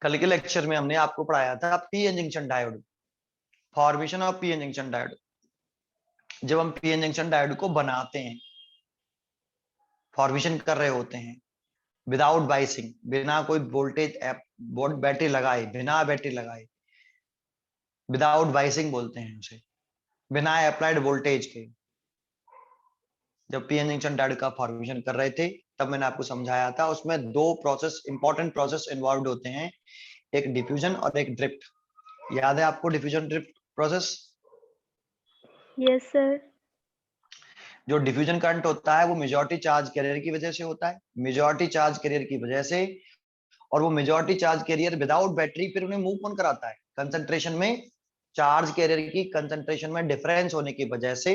कल के लेक्चर में हमने आपको पढ़ाया था P N junction diode, formation of P N junction diode. जब हम पी एन जंक्शन डायोड को बनाते हैं, फॉर्मेशन कर रहे होते हैं विदाउट बाइसिंग, बिना कोई वोल्टेज बैटरी लगाए, बिना बैटरी लगाए, विदाउट बाइसिंग बोलते हैं उसे, बिना अप्लाइड वोल्टेज के, जब पी एन जंक्शन डायोड का फॉर्मेशन कर रहे थे तब मैंने आपको समझाया था उसमें दो प्रोसेस, इंपॉर्टेंट प्रोसेस इन्वॉल्व होते हैं, एक डिफ्यूजन और एक ड्रिफ्ट। याद है आपको diffusion drift process? Yes sir. जो डिफ्यूजन करंट होता है वो मेजॉरिटी चार्ज कैरियर की वजह से होता है, मेजॉरिटी चार्ज कैरियर की वजह से, और वो majority charge carrier without battery फिर उन्हें मूव कौन कराता है? कंसंट्रेशन में, चार्ज कैरियर की कंसंट्रेशन में डिफरेंस होने की वजह से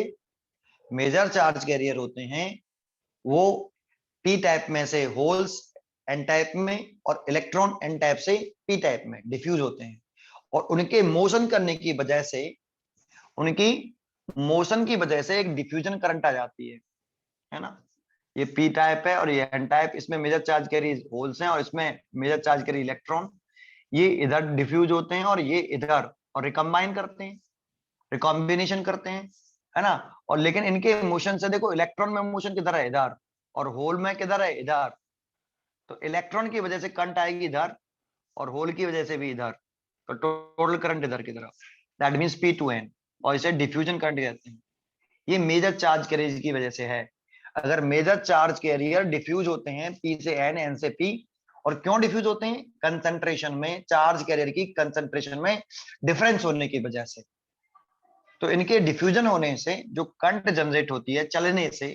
मेजर चार्ज कैरियर होते हैं वो पी टाइप में से होल्स एन टाइप में और इलेक्ट्रॉन एन टाइप से पी टाइप में डिफ्यूज होते हैं, और उनके मोशन करने की वजह से, उनकी मोशन की वजह से एक डिफ्यूजन करंट आ जाती है ना। ये पी टाइप है और ये एन टाइप, इसमें मेजर चार्ज कैरी होल्स हैं और इसमें मेजर चार्ज कैरी इलेक्ट्रॉन, ये इधर डिफ्यूज होते हैं और ये इधर, और रिकम्बाइन करते हैं, रिकॉम्बिनेशन करते हैं, है ना। और लेकिन इनके मोशन से देखो, इलेक्ट्रॉन में मोशन किधर है? इधर, और होल में किधर है? इधर। तो इलेक्ट्रॉन की वजह से करंट आएगी इधर और होल की वजह से भी इधर, तो टोटल करंट इधर की तरफ, दैट मींस P2N, और इसे डिफ्यूजन करंट कहते हैं। ये मेजर चार्ज कैरियर की वजह से है। अगर मेजर चार्ज कैरियर डिफ्यूज होते हैं P से N, N से P, और क्यों डिफ्यूज होते हैं? कंसंट्रेशन में, चार्ज कैरियर की कंसंट्रेशन में डिफरेंस होने की वजह से। तो इनके डिफ्यूजन होने से जो करंट जनरेट होती है, चलने से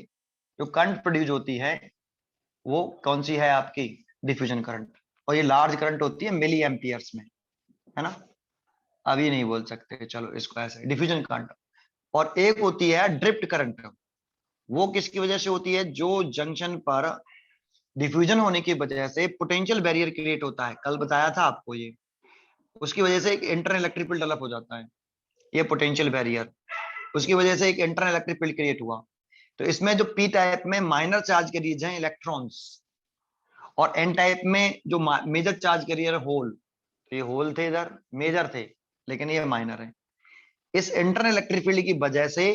जो करंट प्रोड्यूस होती है, वो कौन सी है? आपकी डिफ्यूजन करंट। और ये लार्ज करंट होती है मिली एम्पियर्स में, है ना। अभी नहीं बोल सकते, चलो इसको ऐसे डिफ्यूजन करंट। और एक होती है ड्रिफ्ट करंट, वो किसकी वजह से होती है? जो जंक्शन पर डिफ्यूजन होने की वजह से पोटेंशियल बैरियर क्रिएट होता है, कल बताया था आपको ये, उसकी वजह से एक इंटरनल इलेक्ट्रिक फील्ड डेवलप हो जाता है, ये पोटेंशियल बैरियर, उसकी वजह से एक इंटरनल इलेक्ट्रिक फील्ड क्रिएट हुआ। तो इसमें जो पी टाइप में माइनर चार्ज कैरियर हैं इलेक्ट्रॉन्स, और एन टाइप में जो मेजर चार्ज कैरियर होल, तो ये होल थे इधर, मेजर थे, लेकिन ये माइनर है। इस इंटरनल इलेक्ट्रिक फील्ड की वजह से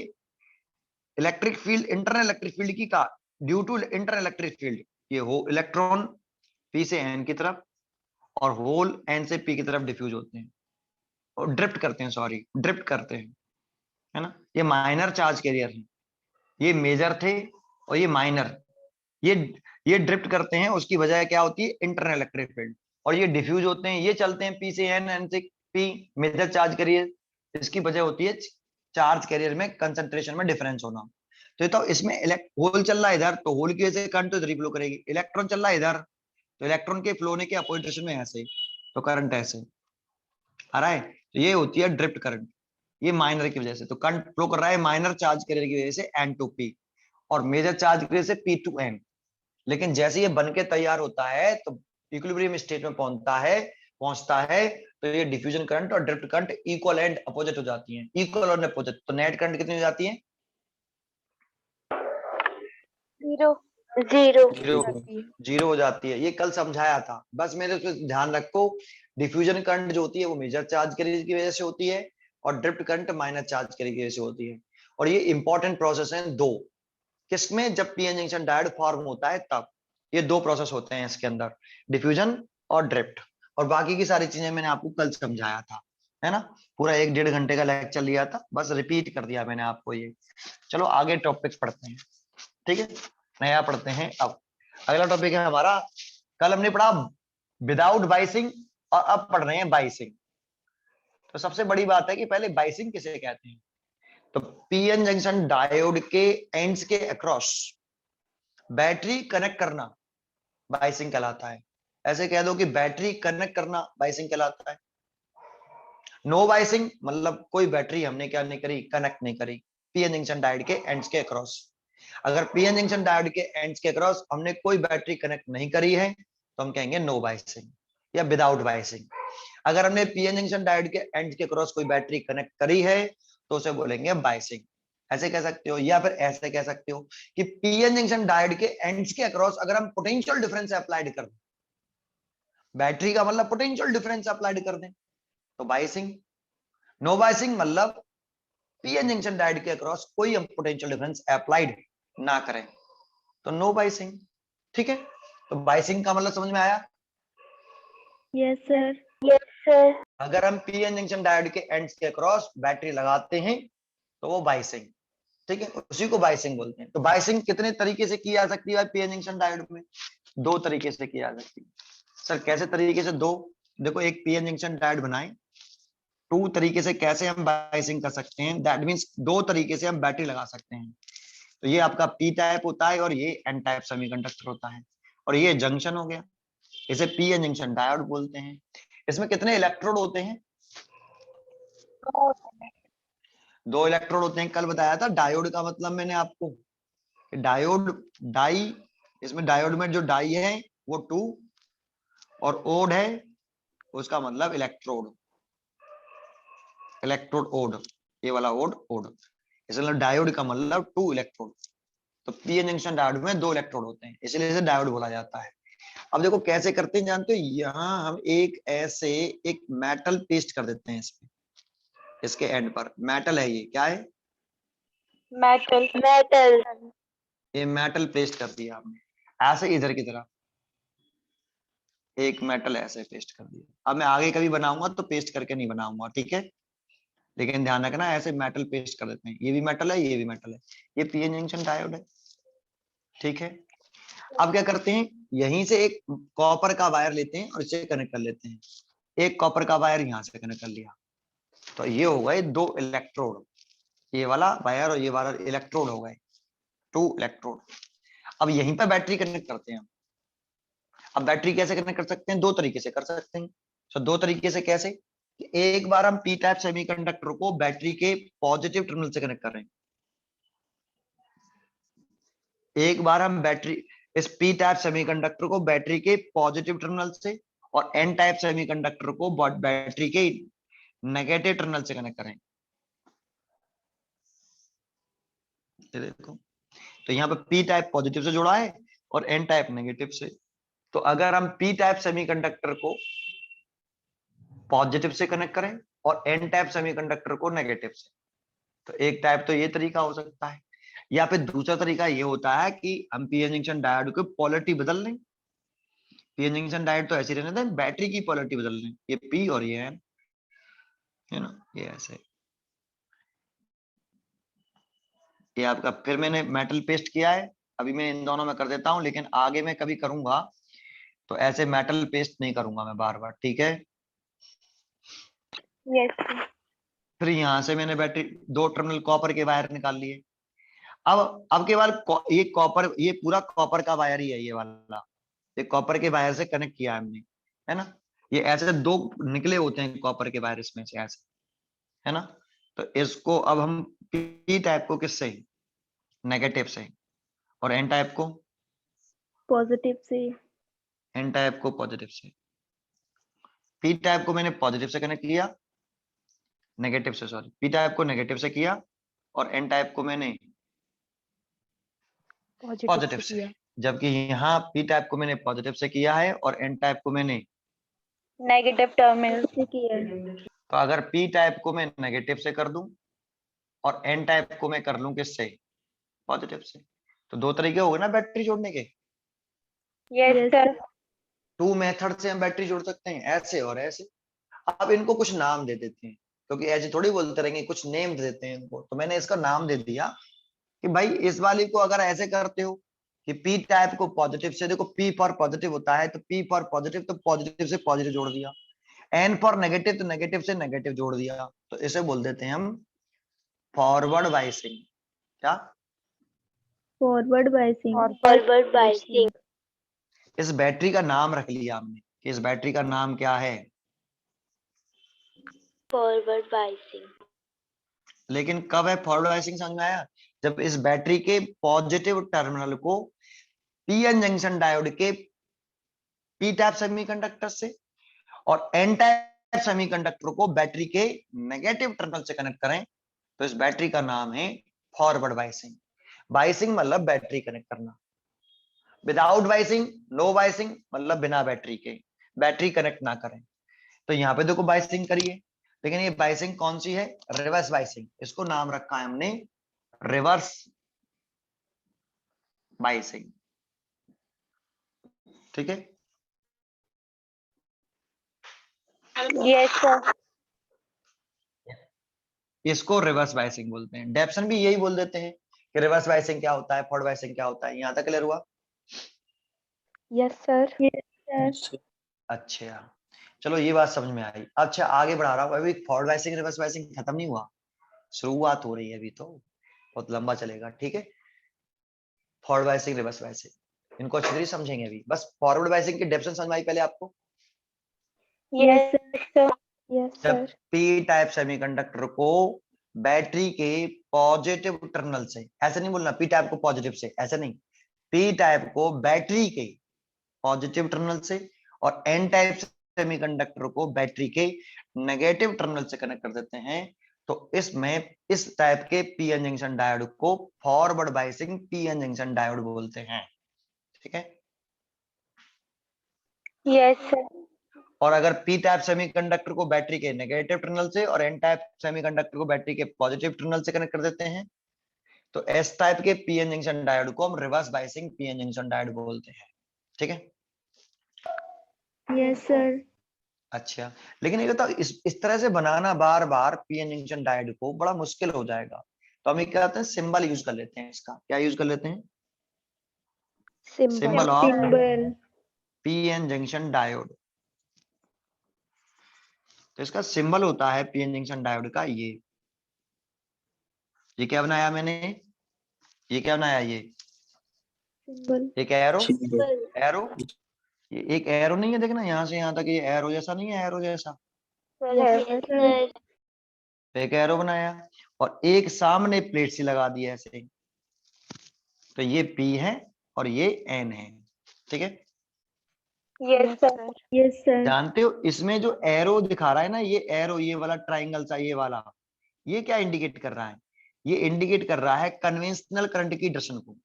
electric field, internal electric field की का, due to internal electric field, ये हो इलेक्ट्रॉन पी से एन की तरफ और होल एन से पी की तरफ डिफ्यूज होते हैं और ड्रिफ्ट करते हैं, सॉरी ड्रिफ्ट करते हैं, है ना। ये माइनर चार्ज कैरियर है, ये मेजर थे और ये माइनर, ये ये ड्रिफ्ट करते हैं, उसकी वजह क्या होती है? Internal electric field. और ये डिफ्यूज होते हैं, ये चलते हैं पी से एन, एन से पी, मेजर चार्ज कैरियर, इसकी वजह होती है चार्ज कैरियर में कंसंट्रेशन में डिफरेंस होना। तो इसमें होल चल रहा है इधर, तो होल की वजह से करंट इधर फ्लो करेगी, इलेक्ट्रॉन चल रहा है इधर, तो इलेक्ट्रॉन के फ्लो होने के अपोजिट डायरेक्शन में ऐसे, तो करंट ऐसे आ रहा है, तो ये होती है ड्रिफ्ट करंट। ये माइनर की वजह से, तो करंट फ्लो कर रहा है माइनर चार्ज कैरियर की वजह से N to P और मेजर चार्ज कैरियर से P to N। लेकिन जैसे ये बन के तैयार होता है तो इक्विलिब्रियम स्टेट में पहुंचता है तो ये डिफ्यूजन करंट और drift current equal and opposite हो जाती हैं, इक्वल और अपोजिट। तो नेट करंट कितनी हो जाती है? जीरो। जीरो जीरो हो जाती है। ये कल समझाया था, बस मेरे उस पर ध्यान रखो। डिफ्यूजन करंट जो होती है वो मेजर चार्ज कैरियर की वजह से होती है और drift current minor charge carrier की वजह से होती है। और ये इंपॉर्टेंट प्रोसेस है दो, किसमें? जब पीएन जंक्शन डायोड फॉर्म होता है तब ये दो प्रोसेस होते हैं इसके अंदर, डिफ्यूजन और ड्रिफ्ट। और बाकी की सारी चीजें मैंने आपको कल समझाया था, है ना। पूरा 1-1.5 घंटे का लेक्चर लिया था, बस रिपीट कर दिया मैंने आपको ये। चलो आगे टॉपिक पढ़ते हैं, ठीक है, नया पढ़ते हैं। अब अगला टॉपिक है हमारा, कल हमने पढ़ा विदाउट बाइसिंग और अब पढ़ रहे हैं बाइसिंग। तो सबसे बड़ी बात है कि पहले बाइसिंग किसे कहते हैं। तो पीएन जंक्शन डायोड के एंड्स के अक्रॉस बैटरी कनेक्ट करना बाइसिंग कहलाता है। ऐसे कह दो कि बैटरी कनेक्ट करना बाइसिंग कहलाता है। नो बाइसिंग मतलब कोई बैटरी हमने क्या नहीं करी, कनेक्ट नहीं करी पीएन जंक्शन डायोड के एंड्स के अक्रॉस। अगर पीएन जंक्शन डायोड के एंड्स के अक्रॉस हमने कोई बैटरी कनेक्ट नहीं करी है तो हम कहेंगे नो बाइसिंग या विदाउट बाइसिंग। अगर हमने पीएन जंक्शन डायोड के एंड्स के अक्रॉस कोई बैटरी कनेक्ट करी है तो उसे बोलेंगे बाइसिंग, ऐसे कह सकते हो, या फिर ऐसे कह सकते हो कि पीएन जंक्शन डायोड के एंड्स के अक्रॉस अगर हम पोटेंशियल डिफरेंस अप्लाइड कर दें, बैटरी का मतलब पोटेंशियल डिफरेंस अप्लाइड कर दें, तो बाइसिंग। नो बाइसिंग मतलब पीएन जंक्शन डायोड के अक्रॉस कोई हम पोटेंशियल डिफरेंस अप्लाइड ना करें, तो नो बाइसिंग। ठीक है, तो बाइसिंग का मतलब समझ में आया? Yes sir. Yes sir. अगर हम पीएन जंक्शन डायोड के एंड्स के अक्रॉस बैटरी लगाते हैं तो वो बाइसिंग। ठीक है, उसी को बाइसिंग बोलते हैं। तो बाइसिंग कितने तरीके से की जा सकती है पीएन जंक्शन डायोड में? दो तरीके से की जा सकती है। सर कैसे तरीके से? दो। देखो, एक पीएन जंक्शन डायोड बनाए, टू तरीके से कैसे हम बाइसिंग कर सकते हैं, दैट मींस दो तरीके से हम बैटरी लगा सकते हैं। तो ये आपका पी टाइप होता है और ये एन टाइप सेमीकंडक्टर होता है, और ये जंक्शन हो गया, इसे पीएन जंक्शन डायोड बोलते हैं। इसमें कितने इलेक्ट्रोड होते हैं? दो इलेक्ट्रोड होते हैं। कल बताया था डायोड का मतलब मैंने आपको, डायोड डाई, इसमें डायोड में जो डाई है वो 2 और ओड है, उसका मतलब इलेक्ट्रोड, इलेक्ट्रोड ओड, ये वाला ओड ओड, इसलिए डायोड का मतलब 2 इलेक्ट्रोड। तो पीएन जंक्शन डायोड में 2 इलेक्ट्रोड होते हैं, इसलिए इसे डायोड बोला जाता है। अब देखो कैसे करते हैं जानते हो? यहाँ हम एक ऐसे एक मेटल पेस्ट कर देते हैं इसमें, इसके एंड पर मेटल है, ये क्या है? मेटल। मेटल। ये मेटल पेस्ट कर दिया आपने ऐसे इधर की तरफ, एक मेटल ऐसे पेस्ट कर दिया। अब मैं आगे कभी बनाऊंगा तो पेस्ट करके नहीं बनाऊंगा, ठीक है? लेकिन ध्यान रखना, ऐसे मेटल पेस्ट कर देते हैं, ये भी मेटल है, ये भी मेटल है, ये पीएन जंक्शन डायोड है। ठीक है, अब क्या करते हैं, यहीं से एक कॉपर का वायर लेते हैं और इसे कनेक्ट कर लेते हैं। एक कॉपर का वायर यहां से कनेक्ट कर लिया, तो ये हो गए 2 इलेक्ट्रोड, ये वाला वायर और ये वाला इलेक्ट्रोड हो गए 2 इलेक्ट्रोड। अब यहीं पर बैटरी कनेक्ट करते हैं हम। अब बैटरी कैसे कनेक्ट कर सकते हैं? दो तरीके से कर सकते हैं। तो दो तरीके से कैसे? कि एक बार हम पी टाइप सेमीकंडक्टर को बैटरी के पॉजिटिव टर्मिनल से कनेक्ट कर रहे हैं, एक बार हम बैटरी, इस पी टाइप सेमीकंडक्टर को बैटरी के पॉजिटिव टर्मिनल से और एन टाइप सेमीकंडक्टर को बैटरी के नेगेटिव टर्मिनल से कनेक्ट करें। देखो, तो यहाँ पे पी टाइप पॉजिटिव से जुड़ा है और एन टाइप नेगेटिव से। तो अगर हम पी टाइप सेमीकंडक्टर को पॉजिटिव से कनेक्ट करें और एन टाइप सेमीकंडक्टर को नेगेटिव से, तो एक टाइप तो ये तरीका हो सकता है, या फिर दूसरा तरीका ये होता है कि हम पीएन जंक्शन डायोड की पोलैरिटी बदल लें। पीएन जंक्शन डायोड तो ऐसे रहने दें, बैटरी की पोलैरिटी बदल लें, ये पी और ये एन, है ना, ये ऐसे। ये आपका, फिर मैंने मेटल पेस्ट किया है, अभी मैं इन दोनों में कर देता हूं, लेकिन आगे मैं कभी करूंगा तो ऐसे मेटल पेस्ट नहीं करूंगा मैं बार बार, ठीक है? यस। फिर यहां से मैंने बैटरी, दो टर्मिनल कॉपर के वायर निकाल लिए। अब के बाद ये कॉपर, ये पूरा कॉपर का वायर ही है ये वाला, ये कॉपर के वायर से कनेक्ट किया हमने, है ना? ये ऐसे दो निकले होते हैं कॉपर के वायर इसमें से ऐसे, है ना? तो इसको अब हम पी टाइप को किससे? नेगेटिव से, और एन टाइप को? पॉजिटिव से। एन टाइप को पॉजिटिव से। पी टाइप को मैंने पॉजिटिव से कनेक्ट किया, नेगेटिव से, सॉरी, पी टाइप को नेगेटिव से किया और एन टाइप को मैंने पॉजिटिव से। जबकि यहाँ पी टाइप को मैंने पॉजिटिव से किया है और एन टाइप को मैंने नेगेटिव टर्मिनल से किया है। तो अगर पी टाइप को मैं नेगेटिव से कर दूं और एन टाइप को मैं कर लूं किससे? पॉजिटिव से, तो दो तरीके हो गए ना बैटरी जोड़ने के। Yes sir. टू मेथड से हम बैटरी जोड़ सकते हैं, ऐसे और ऐसे। अब इनको कुछ नाम दे देते हैं, क्योंकि ऐसे थोड़ी बोलते रहेंगे, कुछ नेम दे देते हैं इनको। तो मैंने इसका नाम दे दिया कि भाई इस वाली को अगर ऐसे करते हो कि पी टाइप को पॉजिटिव से, देखो पी फॉर पॉजिटिव होता है, तो पी फॉर पॉजिटिव, तो पॉजिटिव से पॉजिटिव जोड़ दिया। एन फॉर नेगेटिव, तो नेगेटिव से नेगेटिव जोड़ दिया। तो इसे बोल देते हैं हम फॉरवर्ड बाइसिंग। क्या? Forward biasing. Forward biasing. इस बैटरी का नाम रख लिया हमने कि इस बैटरी का नाम क्या है? Forward biasing. लेकिन कब है फॉरवर्ड बाइसिंग समझ में आया? जब इस बैटरी के पॉजिटिव टर्मिनल को पीएन जंक्शन डायोड के पी टाइप सेमीकंडक्टर से और एन टाइप सेमीकंडक्टर को बैटरी के नेगेटिव टर्मिनल से कनेक्ट करें, तो इस बैटरी का नाम है फॉरवर्ड बाइसिंग। बाइसिंग मतलब बैटरी कनेक्ट करना, विदाउट बाइसिंग, नो बाइसिंग मतलब बिना बैटरी के, बैटरी कनेक्ट ना करें। तो यहाँ पे देखो बाइसिंग करिए, लेकिन ये बाइसिंग कौन सी है? Reverse biasing. इसको नाम रखा है हमने रिवर्स बाइसिंग। ठीक है, यस सर। इसको रिवर्स बाइसिंग बोलते हैं। डेप्सन भी यही बोल देते हैं कि रिवर्स बाइसिंग क्या होता है, फॉरवर्ड बाइसिंग क्या होता है। यहाँ तक क्लियर हुआ? Yes sir. Yes sir. अच्छा, चलो ये बात समझ में आई। अच्छा आगे बढ़ा रहा हूँ, अभी फॉरवर्ड बाइसिंग रिवर्स बाइसिंग खत्म नहीं हुआ, शुरुआत हो रही है अभी, तो बहुत लंबा चलेगा। ठीक है, फॉरवर्ड बाइसिंग रिवर्स बाइसिंग इनको अच्छी तरह समझेंगे अभी। बस फॉरवर्ड बाइसिंग की डेफिनेशन समझ में आई पहले आपको? Yes sir. यस जब सर। पी टाइप सेमीकंडक्टर को बैटरी के पॉजिटिव टर्मिनल से, ऐसे नहीं बोलना पी टाइप को पॉजिटिव से, ऐसे नहीं, पी टाइप को बैटरी के पॉजिटिव टर्मिनल से और एन टाइप सेमीकंडक्टर को बैटरी के नेगेटिव टर्मिनल से कनेक्ट कर देते हैं, तो इसमें इस टाइप के पीएन जंक्शन डायोड को forward biasing PN junction diode बोलते हैं। ठीक है, यस सर। और अगर पी टाइप सेमीकंडक्टर को बैटरी के नेगेटिव टर्मिनल से और एन टाइप सेमीकंडक्टर को बैटरी के पॉजिटिव टर्मिनल से कनेक्ट कर देते हैं, तो एस टाइप के पीएन जंक्शन डायोड को हम reverse biasing PN junction diode बोलते हैं। ठीक है, यस सर। अच्छा, लेकिन ये तो इस तरह से बनाना बार बार पीएन जंक्शन डायोड को बड़ा मुश्किल हो जाएगा, तो हम क्या करते हैं, सिंबल यूज कर लेते हैं। इसका क्या यूज कर लेते हैं? Symbol of symbol. PN junction diode. तो इसका सिंबल होता है पीएन जंक्शन डायोड का ये क्या बनाया मैंने, ये क्या बनाया, ये सिंबल। एक एरो, एरो, ये एक एरो नहीं है, देखना यहाँ से यहाँ तक, ये एरो जैसा नहीं है, एरो जैसा एक एरो बनाया और एक सामने प्लेट सी लगा दी ऐसे, तो ये P है और ये N है। ठीक है, यस सर। Yes sir. जानते हो इसमें जो एरो दिखा रहा है ना, ये एरो, ये वाला ट्राइंगल सा, ये वाला, ये क्या इंडिकेट कर रहा है? ये इंडिकेट कर रहा है कन्वेंशनल करंट की डायरेक्शन को।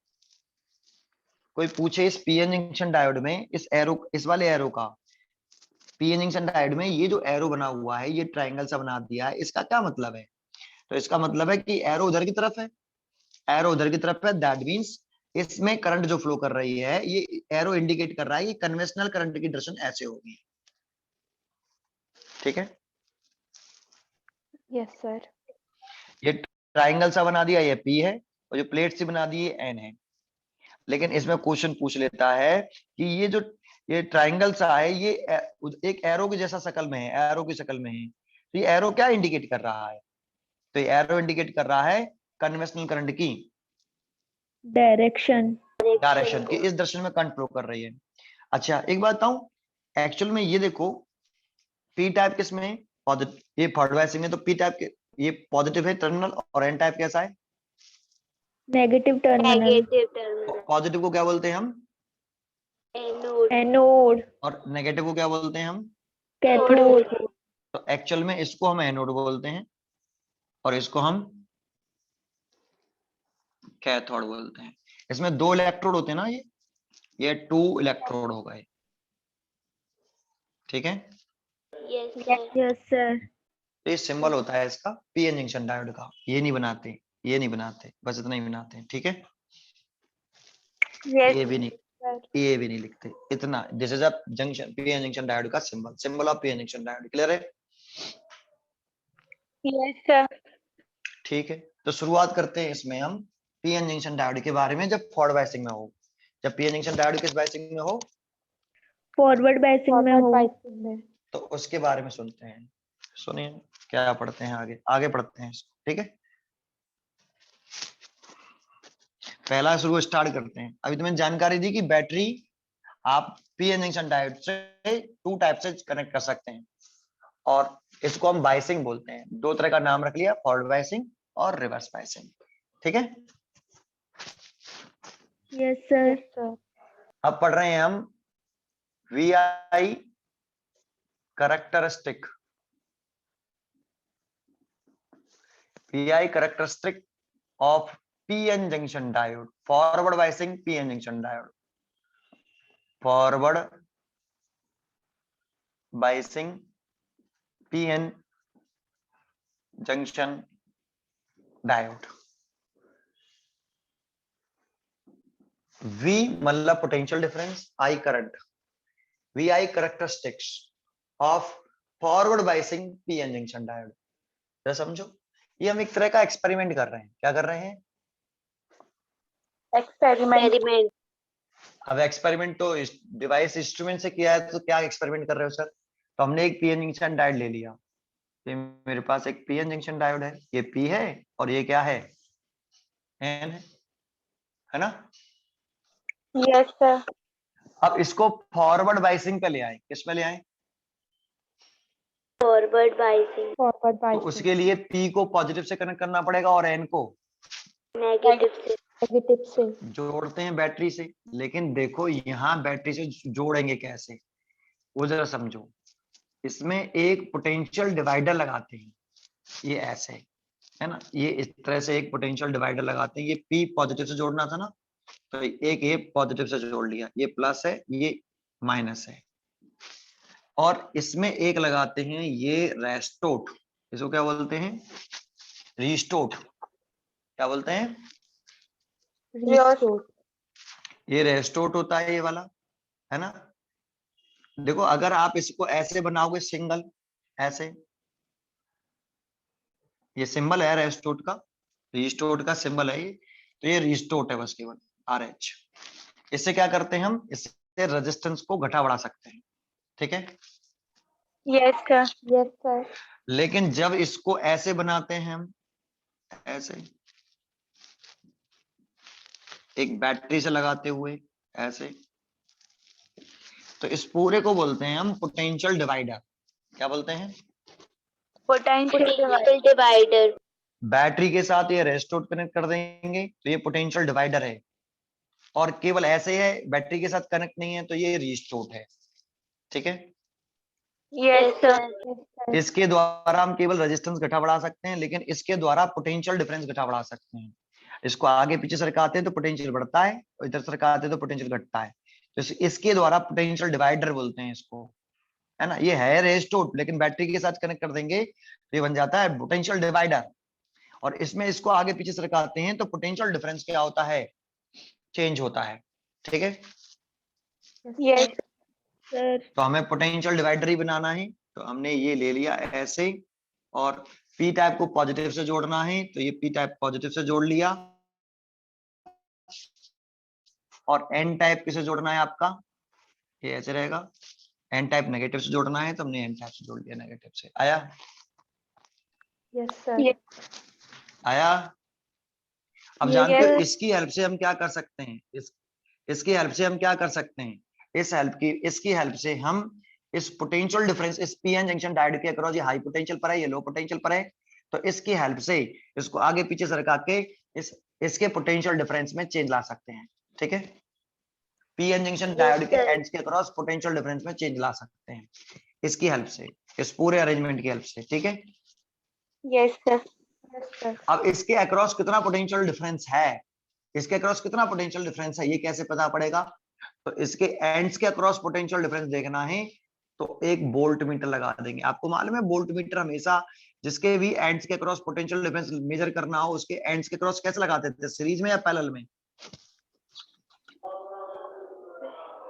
कोई पूछे इस पीएन जंक्शन डायोड में, इस एरो, इस वाले एरो का, पीएन जंक्शन डायोड में ये जो एरो बना हुआ है, ये ट्राइंगल सा बना दिया है, इसका क्या मतलब है? तो इसका मतलब है कि एरो उधर की तरफ है, एरो उधर की तरफ है, दैट मींस इसमें करंट जो फ्लो कर रही है, ये एरो इंडिकेट कर रहा है कि कन्वेंशनल करंट की डायरेक्शन ऐसे होगी। ठीक है, यस सर। ये ट्राइंगल सा बना दिया, ये P है, और जो प्लेट सी बना दी, ये N है। लेकिन इसमें क्वेश्चन पूछ लेता है कि ये ट्राइंगल सा है, ये एक एरो की जैसा शक्ल में है, एरो की शक्ल में है, तो ये एरो क्या इंडिकेट कर रहा है? तो ये एरो इंडिकेट कर रहा है कन्वेंशनल करंट की डायरेक्शन। डायरेक्शन की, इस डायरेक्शन में करंट फ्लो कर रही है। अच्छा एक बात बताऊं, एक्चुअल में ये देखो पी टाइप किसमें पॉजिटिव, ये फॉरवर्ड बायसिंग में, तो पी टाइप के ये पॉजिटिव है टर्मिनल, और एन टाइप कैसा है? Negative terminal. पॉजिटिव को क्या बोलते हैं हम? एनोड। और नेगेटिव को क्या बोलते हैं हम? कैथोड। तो एक्चुअल में इसको हम एनोड बोलते हैं और इसको हम कैथोड बोलते हैं। इसमें 2 इलेक्ट्रोड होते हैं ना, ये 2 इलेक्ट्रोड हो गए। ठीक है, यस सर। तो ये सिंबल होता है इसका पीएन जंक्शन डायोड का। ये नहीं बनाते, ये नहीं बनाते, बस इतना ही बनाते हैं। ठीक है, ये भी नहीं, ये भी नहीं लिखते इतना। This is a junction, PN junction diode का symbol, symbol of PN junction diode. Clear है? Yes sir. ठीक है, तो शुरुआत करते हैं इसमें हम पीएन जंक्शन डायोड के बारे में, जब फॉरवर्ड बायसिंग में हो। जब पीएन जंक्शन डायोड किस बायसिंग में हो? फॉरवर्ड बायसिंग में हो। तो उसके बारे में सुनते हैं। सुनिए क्या पढ़ते हैं, आगे आगे पढ़ते हैं इसको। ठीक है, पहला शुरू स्टार्ट करते हैं। अभी तो मैंने जानकारी दी कि बैटरी आप पीएन जंक्शन डायोड से 2 टाइप से कनेक्ट कर सकते हैं, और इसको हम बायसिंग बोलते हैं। 2 तरह का नाम रख लिया, फॉरवर्ड बायसिंग और रिवर्स बायसिंग। ठीक है, यस सर। अब पढ़ रहे हैं हम VI characteristic. VI characteristic of PN junction diode, forward biasing PN junction diode, forward biasing PN junction diode. V मतलब potential difference, I current, VI characteristics of forward biasing PN junction diode. तो समझो, ये हम एक तरह का experiment कर रहे हैं. क्या कर रहे हैं? एक्सपेरिमेंट. अब एक्सपेरिमेंट तो डिवाइस इंस्ट्रूमेंट से किया है, तो क्या एक्सपेरिमेंट कर रहे हो सर? तो हमने एक पीएन जंक्शन डायोड ले लिया. ये मेरे पास एक पीएन जंक्शन डायोड है, ये पी है और ये क्या है? एन है ना? Yes sir. अब इसको फॉरवर्ड बाइसिंग पे ले आए. किस पे ले आए? Forward biasing. तो उसके लिए पी को पॉजिटिव से कनेक्ट करना पड़ेगा और एन को नेगेटिव से जोड़ते हैं बैटरी से. लेकिन देखो यहाँ बैटरी से जोड़ेंगे कैसे, वो जरा समझो. इसमें एक पोटेंशियल डिवाइडर लगाते हैं, ये ऐसे है ना, ये इस तरह से एक पोटेंशियल डिवाइडर लगाते हैं. ये पी पॉजिटिव से जोड़ना था ना, तो एक ये पॉजिटिव से जोड़ लिया, ये प्लस है ये माइनस है. और इसमें एक लगाते हैं ये रेस्टोट, इसको क्या बोलते हैं? रिस्टोट. क्या बोलते हैं? ये रेस्टोट होता है, ये वाला है ना. देखो अगर आप इसको ऐसे बनाओगे सिंगल, ऐसे, ये सिंबल है रेस्टोट का, रिस्टोट का सिंबल है ये, तो ये रिस्टोट है बस केवल RH. इससे क्या करते हैं हम? इससे रेजिस्टेंस को घटा बढ़ा सकते हैं. ठीक है? Yes sir. लेकिन जब इसको ऐसे बनाते हैं हम, ऐसे एक बैटरी से लगाते हुए ऐसे, तो इस पूरे को बोलते हैं हम पोटेंशियल डिवाइडर. क्या बोलते हैं? Potential divider. बैटरी के साथ ये रेस्टोट कनेक्ट कर देंगे तो ये पोटेंशियल डिवाइडर है. और केवल ऐसे है, बैटरी के साथ कनेक्ट नहीं है, तो ये रिस्टोट है. ठीक है? Yes sir. इसके द्वारा हम केवल रेजिस्टेंस घटा बढ़ा सकते हैं, लेकिन इसके द्वारा पोटेंशियल डिफरेंस घटा बढ़ा सकते हैं. इसको आगे पीछे सरकाते हैं तो पोटेंशियल बढ़ता है, और इधर सरकाते हैं तो पोटेंशियल घटता है. तो इसके द्वारा पोटेंशियल डिवाइडर बोलते हैं इसको, है ना. ये है रेस्टोट, लेकिन बैटरी के साथ कनेक्ट कर देंगे तो ये बन जाता है पोटेंशियल डिवाइडर. और इसमें इसको आगे पीछे सरकाते हैं तो पोटेंशियल डिफरेंस क्या होता है? चेंज होता है. ठीक है? Yes sir. तो हमें पोटेंशियल डिवाइडर ही बनाना है, तो हमने ये ले लिया ऐसे. और पी टाइप को पॉजिटिव से जोड़ना है, तो ये पी टाइप पॉजिटिव से जोड़ लिया. और एन टाइप किसे जोड़ना है आपका? ये ऐसे रहेगा. एन टाइप नेगेटिव से जोड़ना है, तो हमने एन टाइप से जोड़ लिया नेगेटिव से. आया? Yes sir. आया? अब जानते हो इसकी हेल्प से हम क्या कर सकते हैं? इसकी हेल्प से हम क्या कर सकते हैं? इसकी हेल्प से हम इस पोटेंशियल डिफरेंस, इस पीएन जंक्शन डायोड के अक्रॉस, ये हाई पोटेंशियल पर है, ये लो पोटेंशियल पर है, तो इसकी हेल्प से इसको आगे पीछे सरका के इसके पोटेंशियल डिफरेंस में चेंज ला सकते हैं. ठीक है? पीएन जंक्शन डायोड के एंड्स के अक्रॉस पोटेंशियल डिफरेंस में चेंज ला सकते हैं इसकी हेल्प से, इस पूरे अरेंजमेंट की हेल्प से. ठीक है? Yes sir. अब इसके अक्रॉस कितना पोटेंशियल डिफरेंस है, इसके अक्रॉस कितना पोटेंशियल डिफरेंस है, ये कैसे पता पड़ेगा? तो इसके एंड्स के अक्रॉस पोटेंशियल डिफरेंस देखना है, तो एक वोल्ट मीटर लगा देंगे. आपको मालूम है वोल्ट मीटर हमेशा जिसके भी एंड्स के क्रॉस पोटेंशियल डिफरेंस मेजर करना हो, उसके एंड्स के क्रॉस कैसे लगाते थे? सीरीज में या पैरेलल में?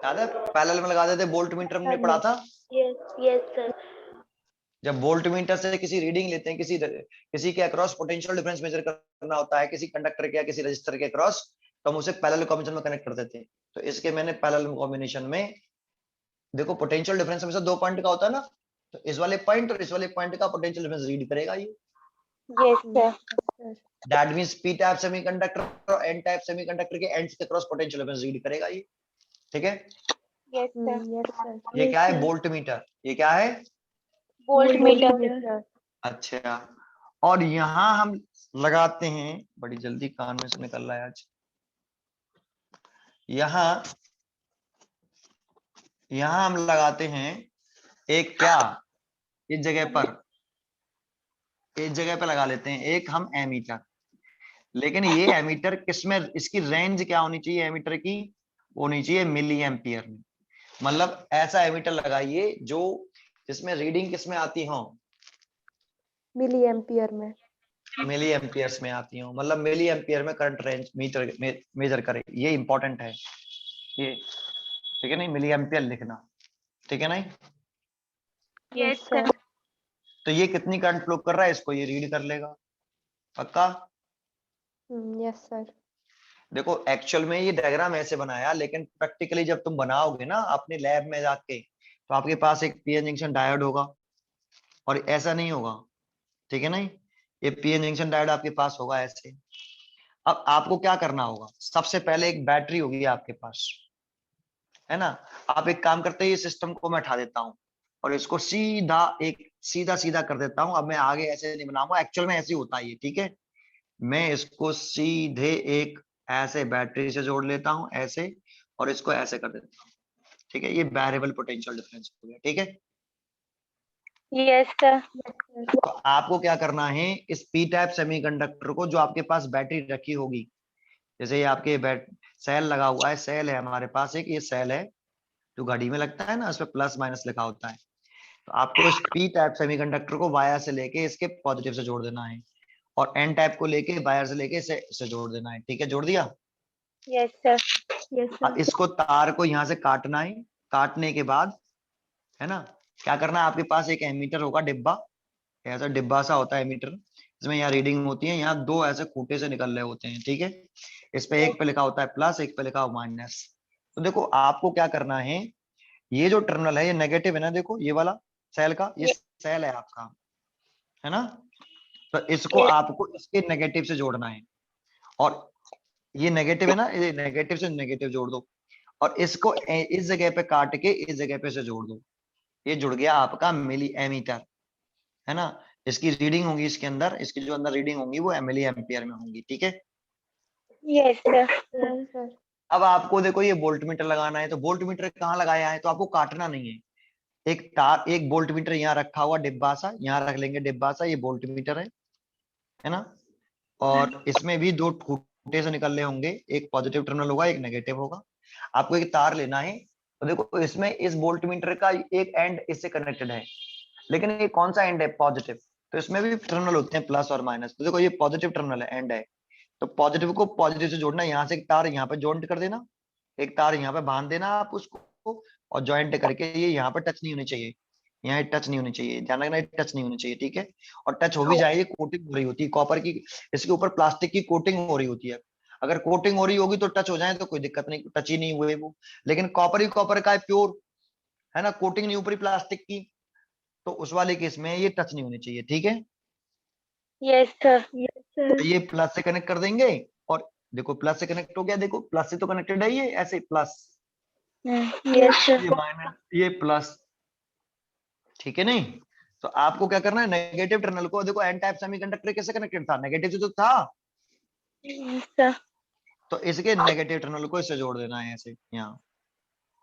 याद है? पैरेलल में लगा देते वोल्ट मीटर, हमने पढ़ा था. Yes sir. जब वोल्ट मीटर से किसी रीडिंग लेते हैं, किसी के अक्रॉस पोटेंशियल डिफरेंस मेजर करना होता है, किसी कंडक्टर के या किसी रजिस्टर के अक्रॉस, तो हम उसे पैरेलल कॉम्बिनेशन में कनेक्ट करते थे. तो इसके मैंने पैरेलल कॉम्बिनेशन में, देखो पोटेंशियल डिफरेंस हमेशा 2 पॉइंट का होता है ना, तो इस वाले पॉइंट और इस वाले पॉइंट का पोटेंशियल डिफरेंस रीड करेगा ये. Yes sir. That means P type semiconductor और एन टाइप सेमीकंडक्टर के एंड्स के क्रॉस पोटेंशियल डिफरेंस रीड करेगा ये. ठीक है? Yes sir. ये क्या है? Volt meter. ये क्या है? Volt meter. अच्छा. और यहाँ हम लगाते हैं, बड़ी जल्दी कान में से निकल रहा है आज. यहाँ हम लगाते हैं एक, क्या इस जगह पे लगा लेते हैं एक हम एमीटर. लेकिन ये एमीटर किसमें, इसकी रेंज क्या होनी चाहिए एमीटर की, होनी चाहिए मिली एम्पियर में। मतलब ऐसा एमीटर लगाइए जो जिसमें रीडिंग किसमें आती हो, मिली एम्पियर में। मिली एम्पियर्स में आती हो, मतलब मिली एम्पियर में करंट रेंज मीटर मेजर करे, ये इंपॉर्टेंट है ये, ठीक है नहीं, मिली एम्पियर लिखना, ठीक है नहीं। Yes sir. तो ये कितनी करंट फ्लो कर रहा है इसको ये रीड कर लेगा, पक्का। Yes sir. देखो एक्चुअल में ये डायग्राम ऐसे बनाया, लेकिन प्रैक्टिकली जब तुम बनाओगे ना अपने लैब में जाके, तो आपके पास एक पीएन जंक्शन डायोड होगा और ऐसा नहीं होगा, ठीक है नहीं, ये पीएन जंक्शन डायोड आपके पास होगा ऐसे। अब आपको क्या करना होगा, सबसे पहले एक बैटरी होगी आपके पास, है ना। आप एक काम करते हैं, ये सिस्टम को मैं उठा देता हूँ और इसको सीधा एक सीधा सीधा कर देता हूँ। अब मैं आगे ऐसे नहीं बनाऊंगा, एक्चुअल में ऐसे ही होता है ये, ठीक है। मैं इसको सीधे एक ऐसे बैटरी से जोड़ लेता हूं ऐसे, और इसको ऐसे कर देता हूं, ठीक है। ये वेरिएबल पोटेंशियल डिफरेंस हो गया, ठीक है। Yes sir. तो आपको क्या करना है, इस पी टाइप सेमीकंडक्टर को जो आपके पास बैटरी रखी होगी, जैसे ये आपके सेल लगा हुआ है, सेल है हमारे पास एक, ये सेल है जो घड़ी में लगता है ना, उस पर प्लस माइनस लिखा होता है। तो आपको इस पी टाइप सेमीकंडक्टर को वायर से लेके इसके पॉजिटिव से जोड़ देना है, और एन टाइप को लेके वायर से लेके इसे जोड़ देना है, ठीक है। जोड़ दिया। Yes sir. यस अब सर। इसको तार को यहाँ से काटना है, काटने के बाद, है ना, क्या करना है, आपके पास एक एमीटर होगा डिब्बा, ऐसा डिब्बा सा होता है एमीटर, इसमें यहाँ रीडिंग होती है, यहाँ दो ऐसे खूंटे से निकल रहे होते हैं, ठीक है। इस पे एक पे लिखा होता है प्लस, एक पे लिखा हुआ माइनस। तो देखो आपको क्या करना है, ये जो टर्मिनल है ये नेगेटिव है ना, देखो ये वाला सेल का, ये सेल है आपका, है ना। तो इसको आपको इसके नेगेटिव से जोड़ना है, और ये नेगेटिव है ना, ये नेगेटिव से नेगेटिव जोड़ दो, और इसको इस जगह पे काट के इस जगह पे से जोड़ दो। ये जुड़ गया आपका मिली एमीटर, है ना। इसकी रीडिंग होगी इसके अंदर, इसकी जो अंदर रीडिंग होंगी वो मिली एम्पियर में होंगी, ठीक है। Yes sir. अब आपको देखो ये वोल्ट मीटर लगाना है, तो वोल्ट मीटर कहाँ लगाया है, तो आपको काटना नहीं है, एक तार, एक वोल्ट मीटर यहाँ रखा हुआ डिब्बा सा, यहाँ रख लेंगे डिब्बा सा, ये वोल्ट मीटर है ना। और इसमें भी दो खूंटे से निकल रहे होंगे, एक पॉजिटिव टर्मिनल होगा, एक नेगेटिव होगा। आपको एक तार लेना है, तो देखो इसमें इस वोल्ट मीटर का एक एंड इससे कनेक्टेड है, लेकिन ये कौन सा एंड है, पॉजिटिव। तो इसमें भी टर्मिनल होते हैं प्लस और माइनस, तो देखो ये पॉजिटिव टर्मिनल है, एंड है, तो पॉजिटिव को पॉजिटिव से जोड़ना है, यहाँ से एक तार यहाँ पे जॉइंट कर देना, एक तार यहाँ पे बांध देना आप उसको, और ज्वाइंट करके ये यहाँ पे टच नहीं होनी चाहिए, यहाँ टच नहीं होनी चाहिए, ध्यान रखना टच नहीं होनी चाहिए, ठीक है। और टच हो भी जाए, कोटिंग हो रही होती है कॉपर की, इसके ऊपर प्लास्टिक की कोटिंग हो रही होती है। अगर कोटिंग हो रही होगी तो टच हो जाए तो कोई दिक्कत नहीं, टच ही नहीं हुए वो। लेकिन कॉपर ही कॉपर का है, प्योर, है ना, कोटिंग नहीं ऊपरी प्लास्टिक की, तो उस वाले केस में ये टच नहीं होनी चाहिए, ठीक है। Yes sir. तो ये प्लस से कनेक्ट कर देंगे, और देखो प्लस से कनेक्ट हो गया, देखो प्लस से तो कनेक्टेड है, ये ऐसे प्लस, यस ये सर। माइनस, ये प्लस, ठीक है नहीं। तो आपको क्या करना है, नेगेटिव टर्मिनल को, देखो एन टाइप सेमीकंडक्टर कैसे कनेक्टेड था, नेगेटिव से तो था, यस सर। तो इसके नेगेटिव टर्मिनल को इससे जोड़ देना है ऐसे, यहाँ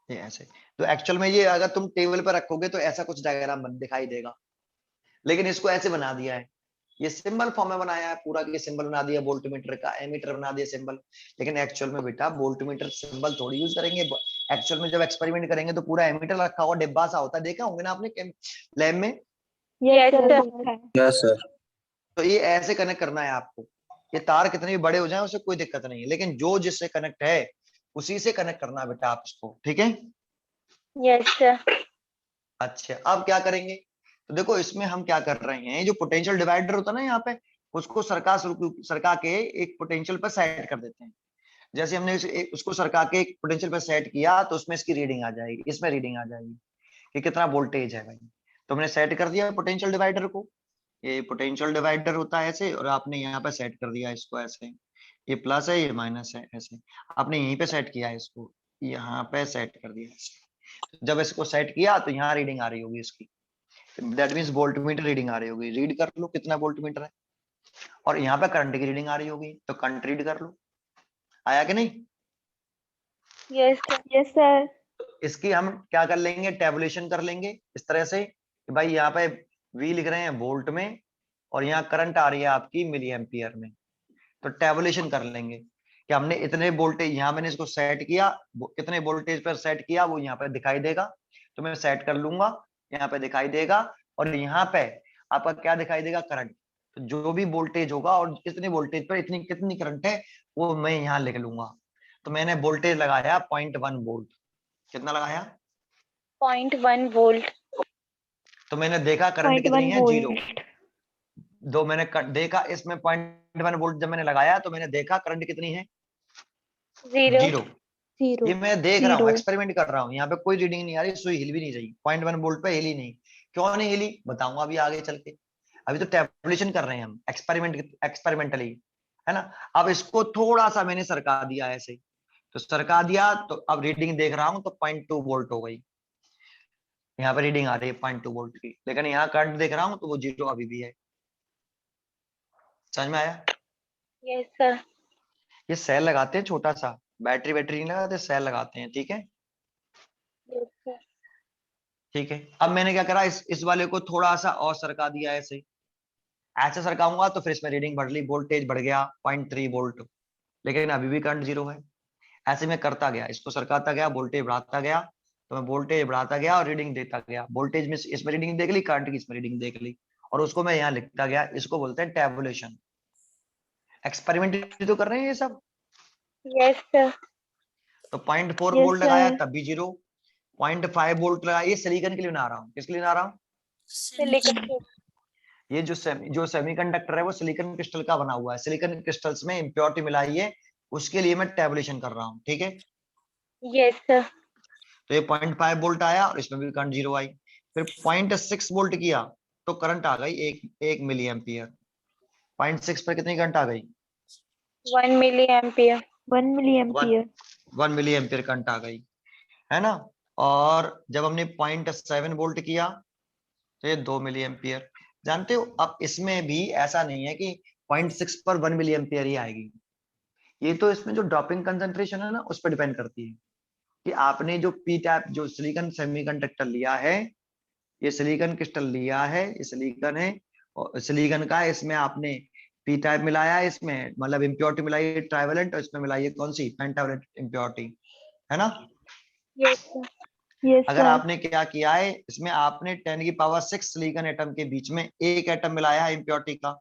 ये ऐसे। तो एक्चुअल में ये अगर तुम टेबल पर रखोगे तो ऐसा कुछ डायग्राम दिखाई देगा, लेकिन इसको ऐसे बना दिया है, ये सिंबल फॉर्म में बनाया है पूरा, ये सिंबल बना दिया वोल्ट मीटर का, एमीटर बना दिया सिंबल। लेकिन एक्चुअल में बेटा वोल्ट मीटर सिंबल थोड़ी यूज करेंगे, एक्चुअल में जब एक्सपेरिमेंट करेंगे तो पूरा एमीटर रखा हुआ डिब्बा सा होता है, देखा होंगे ना आपने लैब में। Yes sir. Yes sir. तो ये ऐसे कनेक्ट करना है आपको, ये तार कितने भी बड़े हो जाए उससे कोई दिक्कत नहीं है, लेकिन जो जिससे कनेक्ट है उसी से कनेक्ट करना है बेटा आप इसको, ठीक है। Yes sir. अच्छा अब क्या करेंगे, तो देखो इसमें हम क्या कर रहे हैं, जो पोटेंशियल डिवाइडर होता है ना यहाँ पे, उसको सरका के एक पोटेंशियल पर सेट कर देते हैं। जैसे हमने उसको सरका के एक पोटेंशियल पर सेट किया तो उसमें इसकी रीडिंग आ जाएगी, इसमें रीडिंग आ जाएगी कि कितना वोल्टेज है भाई। तो हमने सेट कर दिया पोटेंशियल डिवाइडर को, ये पोटेंशियल डिवाइडर होता है ऐसे, और आपने यहाँ पे सेट कर दिया इसको ऐसे, ये प्लस है ये माइनस है ऐसे, आपने यहीं पे सेट किया है इसको, यहाँ पे सेट कर दिया ऐसे। जब इसको सेट किया तो यहाँ रीडिंग आ रही होगी इसकी, that means voltmeter reading आ रही होगी, रीड कर लो कितना वोल्ट मीटर है, और यहाँ पे करंट की रीडिंग आ रही होगी, तो करंट रीड कर लो, आया कि नहीं। Yes sir. Yes sir. इसकी हम क्या कर लेंगे, टेबुलेशन कर लेंगे इस तरह से कि भाई यहाँ पे वी लिख रहे हैं वोल्ट में, और यहाँ करंट आ रही है आपकी मिली एम्पियर में। तो टेबुलेशन कर लेंगे कि हमने इतने वोल्टेज, यहाँ मैंने इसको सेट किया, कितने वोल्टेज पर सेट किया वो यहाँ पे दिखाई देगा, तो मैं सेट कर लूंगा, यहाँ पे दिखाई देगा। और यहाँ पे आपका क्या दिखाई देगा, करंट। तो जो भी वोल्टेज होगा और इतने वोल्टेज पर इतनी कितनी करंट है वो मैं यहाँ लिख लूंगा। तो मैंने वोल्टेज लगाया 0.1 वोल्ट। कितना लगाया, 0.1 वोल्ट। तो मैंने देखा करंट 0.1 कितनी है, 0। वोल्ट। दो मैंने देखा इसमें 0.1 वोल्ट जब मैंने लगाया तो मैंने देखा करंट कितनी है, 0। 0। 0। ये मैं देख रहा हूँ, 0। एक्सपेरिमेंट कर रहा हूँ, यहाँ पे कोई रीडिंग नहीं आ रही, सुई हिल भी नहीं रही, 0.1 वोल्ट पे हिली नहीं। क्यों नहीं हिली बताऊंगा अभी आगे चल के। अभी तो टेबुलेशन कर रहे हैं हम, एक्सपेरिमेंटली, है ना। अब इसको थोड़ा सा मैंने सरका दिया ऐसे, तो सरका दिया तो अब रीडिंग देख रहा हूँ तो 0.2 वोल्ट हो गई। यहाँ पे रीडिंग आ रही है 0.2 वोल्ट की, लेकिन यहाँ करंट देख रहा हूँ तो वो 0 अभी भी है। समझ में आया। Yes sir. ये सेल लगाते हैं छोटा सा, बैटरी बैटरी नहीं लगाते, सेल लगाते हैं, ठीक है। Yes sir. ठीक है, अब मैंने क्या करा, इस वाले को थोड़ा सा और सरका दिया ऐसे। ऐसे सरकाऊंगा तो फिर इसमें रीडिंग बढ़ ली, वोल्टेज बढ़ गया 0.3 वोल्ट, लेकिन अभी भी करंट 0 है। ऐसे में करता गया, इसको सरकाता गया, वोल्टेज बढ़ाता गया, तो मैं वोल्टेज बढ़ाता गया और रीडिंग देता गया। वोल्टेज में इसमें रीडिंग देख ली, करंट की इसमें रीडिंग देख ली, और उसको मैं यहाँ लिखता गया। इसको बोलते हैं टेबुलेशन। एक्सपेरिमेंट तो कर रहे हैं ये सब। Yes sir. तो 0.4 यस वोल्ट लगाया सर। तब भी 0, 0.5 वोल्ट लगाया, ये सिलिकॉन के लिए बना रहा हूँ। किसके लिए बना रहा हूँ, सिलिकॉन। ये जो सेमीकंडक्टर है वो सिलिकॉन क्रिस्टल का बना हुआ है, सिलिकॉन क्रिस्टल्स में इम्प्योरिटी मिलाई है, उसके लिए मैं टेबुलेशन कर रहा हूँ, ठीक है। Yes sir. तो ये 0.5 वोल्ट आया और इसमें भी करंट 0 आई। फिर 0.6 वोल्ट किया तो करंट आ गई एक मिली एम्पियर। 0.6 पर कितनी करंट आ गई, 1 milli ampere. 1 milli one ampere. 1 milli ampere current आ गई, है ना। और जब हमने 0.7 वोल्ट किया तो ये 2 मिली एम्पियर। जानते हो अब इसमें भी ऐसा नहीं है कि 0.6 पर 1 मिली एम्पियर ही आएगी, ये तो इसमें जो ड्रॉपिंग कंसंट्रेशन है ना उस पर डिपेंड करती है कि आपने जो पी टैप जो सिलिकॉन सेमीकंडक्टर लिया है, ये सिलिकॉन क्रिस्टल लिया है, ये सिलिकॉन है और सिलिकॉन का है, इसमें आपने पी टाइप मिलाया है, इसमें मतलब इम्प्योरिटी मिलाई है ट्राइवेलेंट, और इसमें मिलाई है कौन सी, पेंटावेलेंट इम्प्योरिटी, है ना। Yes sir. यस अगर सर। आपने क्या किया है, इसमें आपने 10 की पावर 6 सिलिकॉन एटम के बीच में एक एटम मिलाया है इम्प्योरिटी का,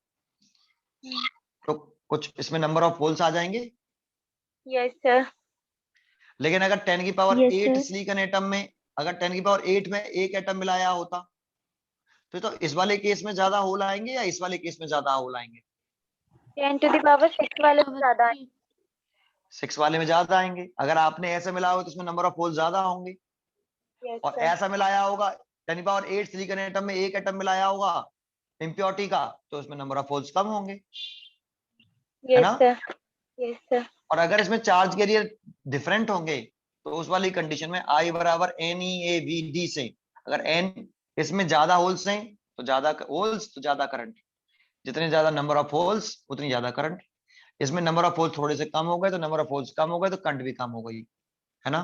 तो कुछ इसमें नंबर ऑफ होल्स आ जाएंगे। Yes sir. लेकिन अगर 10 की power yes 8 sir. Silicon atom में, अगर 10 की पावर 8 में एक एटम मिलाया होता तो इस वाले केस में ज्यादा होल आएंगे या इस वाले केस में ज्यादा होल आएंगे, 10 to the power 6 वाले में ज्यादा है। 6 वाले में ज्यादा आएंगे। अगर आपने ऐसे मिलाया हो तो इसमें नंबर ऑफ होल ज्यादा होंगे, यस और सर। ऐसा मिलाया होगा 10 की पावर 8 सिलिकॉन एटम में एक एटम मिलाया होगा इम्प्योरिटी का, तो उसमें नंबर ऑफ होल्स कम होंगे, है यस ना। सर। Yes sir. और अगर इसमें चार्ज कैरियर डिफरेंट होंगे तो उस वाली कंडीशन में I बराबर NeAVD से, अगर n इसमें ज्यादा होल्स हैं तो ज्यादा होल्स तो ज्यादा करंट, जितने ज्यादा नंबर ऑफ होल्स उतनी ज्यादा करंट। इसमें नंबर ऑफ होल्स थोड़े से कम हो गए तो नंबर ऑफ होल्स कम हो गए तो करंट भी कम हो गई, है ना।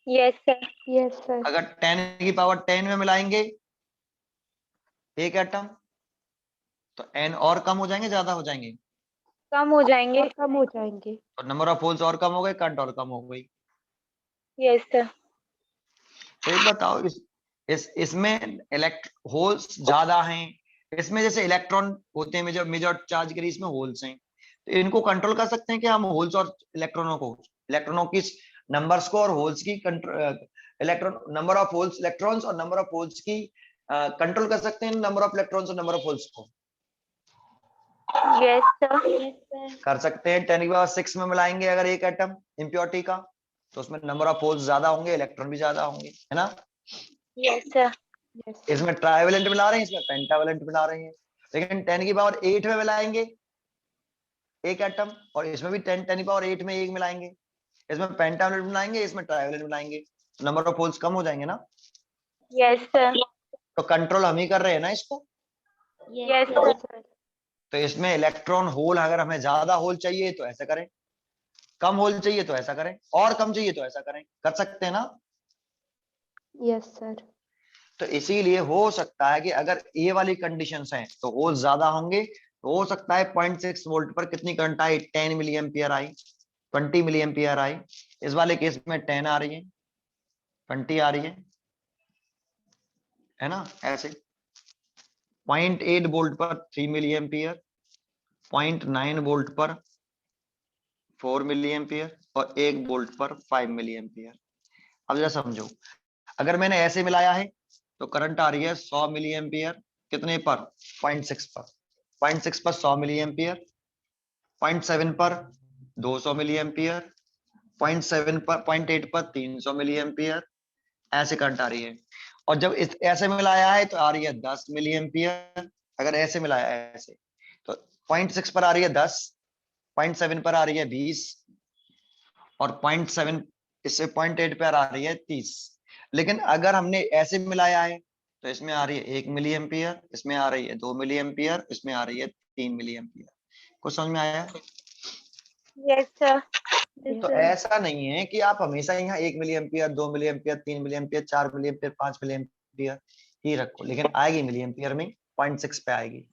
Yes sir. Yes sir. अगर 10 की पावर 10 में मिलाएंगे एक एटम तो n और कम हो जाएंगे, ज्यादा हो जाएंगे, कम हो जाएंगे। कम हो जाएंगे। तो नंबर ऑफ होल्स और कम हो गए, करंट और कम हो गई। Yes sir. तो एक बताओ, इसमें होल्स ज्यादा हैं, इसमें जैसे इलेक्ट्रॉन होते हैं, मेजर चार्ज के लिए इसमें होल्स हैं, तो इनको कंट्रोल कर सकते हैं कि हम होल्स और इलेक्ट्रॉनों की नंबर्स को और होल्स की electron number of holes electrons और नंबर ऑफ होल्स की कंट्रोल कर सकते हैं, नंबर ऑफ इलेक्ट्रॉन्स और नंबर ऑफ होल्स को यस सर। कर सकते हैं। 10 की पावर 6 में मिलाएंगे अगर एक एटम इम्प्योरिटी का तो उसमें नंबर ऑफ होल्स ज्यादा होंगे, इलेक्ट्रॉन भी ज्यादा होंगे, है ना। Yes sir. इसमें ट्राइवेलेंट मिला रहे हैं, इसमें पेंटावेलेंट मिला रहे हैं। लेकिन 10 की पावर 8 में मिलाएंगे एक एटम, और इसमें भी 10 की पावर 8 में एक मिलाएंगे, इसमें पेंटावेलेंट मिलाएंगे, इसमें ट्राइवेलेंट मिलाएंगे, नंबर ऑफ होल्स कम हो जाएंगे ना। Yes sir. तो कंट्रोल हम ही कर रहे हैं ना इसको। Yes sir. तो इसमें इलेक्ट्रॉन होल, अगर हमें ज्यादा होल चाहिए तो ऐसा करें, कम होल चाहिए तो ऐसा करें, और कम चाहिए तो ऐसा करें, कर सकते हैं ना। Yes sir. तो इसीलिए हो सकता है कि अगर ये वाली कंडीशंस हैं तो होल ज्यादा होंगे, तो हो सकता है 0.6 वोल्ट पर कितनी करंट आई, 10 मिली एम्पियर आई, 20 मिली एम्पियर आई। इस वाले केस में 10 आ रही है, 20 आ रही है ना, ऐसे। 0.8 वोल्ट पर 3 मिली एम्पियर, 0.9 वोल्ट पर 4 मिली एम्पियर और 1 वोल्ट पर 5 मिली एम्पियर। अब जरा समझो, अगर मैंने ऐसे मिलाया है तो करंट आ रही है 100 मिली एम्पियर, कितने पर, 0.6 पर, 0.6 पर 100 मिली एम्पियर, 0.7 पर 200 मिली एम्पियर, 0.7 पर 0.8 पर 300 मिली एम्पियर, ऐसे करंट आ रही है। और जब ऐसे मिलाया है तो आ रही है 10 मिली एम्पियर। अगर ऐसे मिलाया है ऐसे, तो 0.6 पर आ रही है 10, 0.7 पर आ रही है 20 और 0.7 इससे 0.8 पर आ रही है 30। लेकिन अगर हमने ऐसे मिलाया है तो इसमें आ रही है 1 मिली एम्पियर, इसमें आ रही है 2 मिली एम्पियर, इसमें आ रही है 3 मिली एम्पियर। कुछ समझ में आया? Yes, sir. तो ऐसा नहीं है कि आप हमेशा यहाँ 1 milli ampere, 2 milli ampere, 3 milli ampere, 4 milli ampere, 5 milli ampere ही रखो, लेकिन आएगी मिली एम्पियर में 0.6 पे आएगी।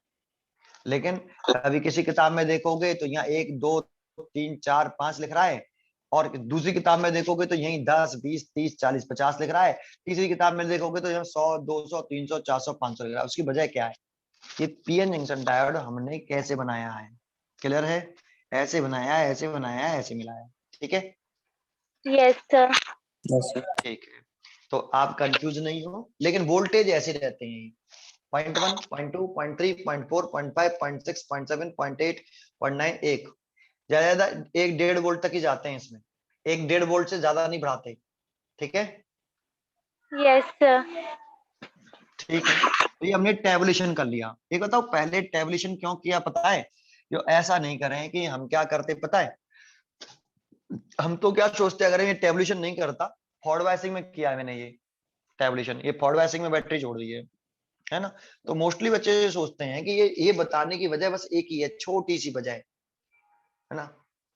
लेकिन कभी किसी किताब में देखोगे तो यहाँ 1 2 3 4 5 लिख रहा है, और दूसरी किताब में देखोगे तो यही 10 20 30 40 50 लिख रहा है, तीसरी किताब में देखोगे तो यहाँ 100 200 300 400 500 लिख रहा है। उसकी वजह क्या है? ये पीएन जंक्शन डायोड हमने कैसे बनाया है, क्लियर है? ऐसे बनाया है, ऐसे बनाया है, ऐसे मिलाया है, ठीक है? Yes, sir. ठीक है, तो आप कंफ्यूज नहीं हो, लेकिन वोल्टेज ऐसे रहते हैं, 0.1 0.2 0.3 0.4 0.5 0.6 0.7 0.8 0.9 1, ज्यादा 1-1.5 वोल्ट तक ही जाते हैं इसमें, 1-1.5 वोल्ट से ज्यादा नहीं बढ़ाते, ठीक है? Yes, sir. ठीक है, तो ये हमने टेबुलेशन कर लिया। एक बताओ, पहले टेबुलेशन क्यों किया पता है? जो ऐसा नहीं करें कि हम क्या करते पता है, हम तो क्या सोचते हैं, अगर ये टेबुलेशन नहीं करता, फॉरवर्ड बायसिंग में किया है मैंने ये टेबुलेशन, ये फॉरवर्ड बायसिंग में बैटरी जोड़ दी है ना। तो मोस्टली बच्चे ये सोचते हैं कि ये बताने की वजह बस एक ही है, छोटी सी वजह है ना।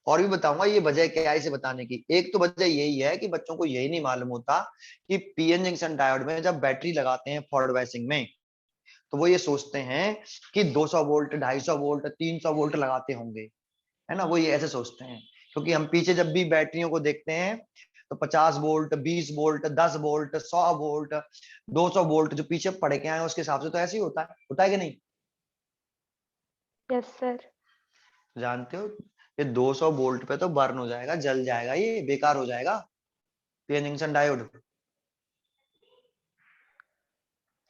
और भी बताऊंगा ये वजह क्या है इसे बताने की। एक तो वजह यही है कि बच्चों को यही नहीं मालूम होता कि पीएन जंक्शन डायोड में जब बैटरी लगाते हैं फॉरवर्ड बायसिंग में, तो वो ये सोचते हैं कि 200 वोल्ट 250 वोल्ट 300 वोल्ट लगाते होंगे, है ना। वो ये ऐसे सोचते हैं, क्योंकि हम पीछे जब भी बैटरियों को देखते हैं तो 50 volt 20 volt 10 volt 100 volt 200 volt जो पीछे पढ़ के आए उसके हिसाब से तो ऐसे ही होता है कि नहीं? Yes, sir. जानते हो, ये 200 वोल्ट पे तो बर्न हो जाएगा, जल जाएगा, ये बेकार हो जाएगा पीएन जंक्शन डायोड।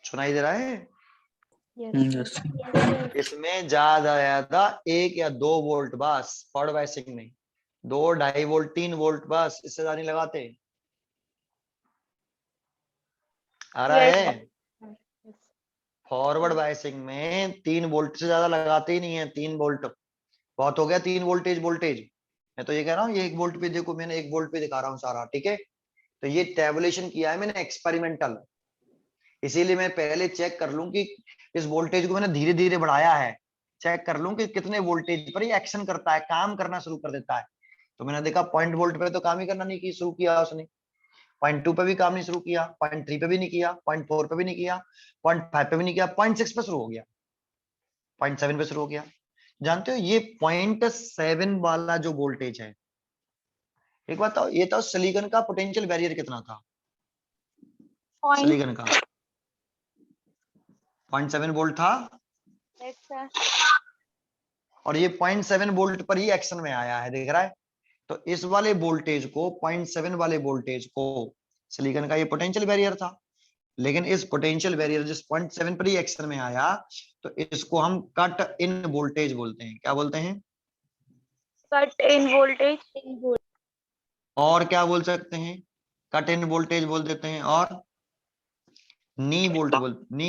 सुनाई दे रहा है? Yes, sir. इसमें ज्यादा ज्यादा 1 या 2 वोल्ट बस फॉरवर्ड बायसिंग में, 2 2.5 वोल्ट 3 वोल्ट बस, इससे ज्यादा नहीं लगाते। आ रहा Yes. है? फॉरवर्ड बायसिंग में 3 वोल्ट से ज्यादा लगाते ही नहीं है। 3 वोल्ट बहुत हो गया, 3 वोल्टेज वोल्टेज। मैं तो ये कह रहा हूँ, ये 1 वोल्ट पे देखो, मैंने 1 वोल्ट पे दिखा रहा हूँ सारा, ठीक है। तो ये टेबुलेशन किया है मैंने एक्सपेरिमेंटल, इसीलिए मैं पहले चेक कर लूं कि इस वोल्टेज को मैंने धीरे धीरे बढ़ाया है, चेक कर लूं कि कितने वोल्टेज पर ये एक्शन करता है, काम करना शुरू कर देता है। तो मैंने देखा 0.1 पे तो काम ही करना नहीं की शुरू किया उसने, 0.2 पे भी काम नहीं शुरू किया, 0.3 पे भी नहीं किया, 0.4 पे भी नहीं किया, 0.5 पे भी नहीं किया, 0.6 पे शुरू हो गया, 0.7 पे शुरू हो गया। जानते हो ये 0.7 वाला जो वोल्टेज है, एक बात बताओ, ये तो सिलिकॉन का पोटेंशियल बैरियर कितना था? Point. सिलिकॉन का 0.7 वोल्ट था, Yes, sir. और ये 0.7 वोल्ट पर ही एक्शन में आया है, दिख रहा है। तो इस वाले वोल्टेज को, 0.7 वाले वोल्टेज को, सिलिकॉन का ये पोटेंशियल बैरियर था, लेकिन इस पोटेंशियल बैरियर जिस 0.7 पर ही एक्शन में आया, तो इसको हम कट इन वोल्टेज बोलते हैं। क्या बोलते हैं? Cut in voltage. और क्या बोल सकते हैं? कट इन वोल्टेज बोल देते हैं, और नी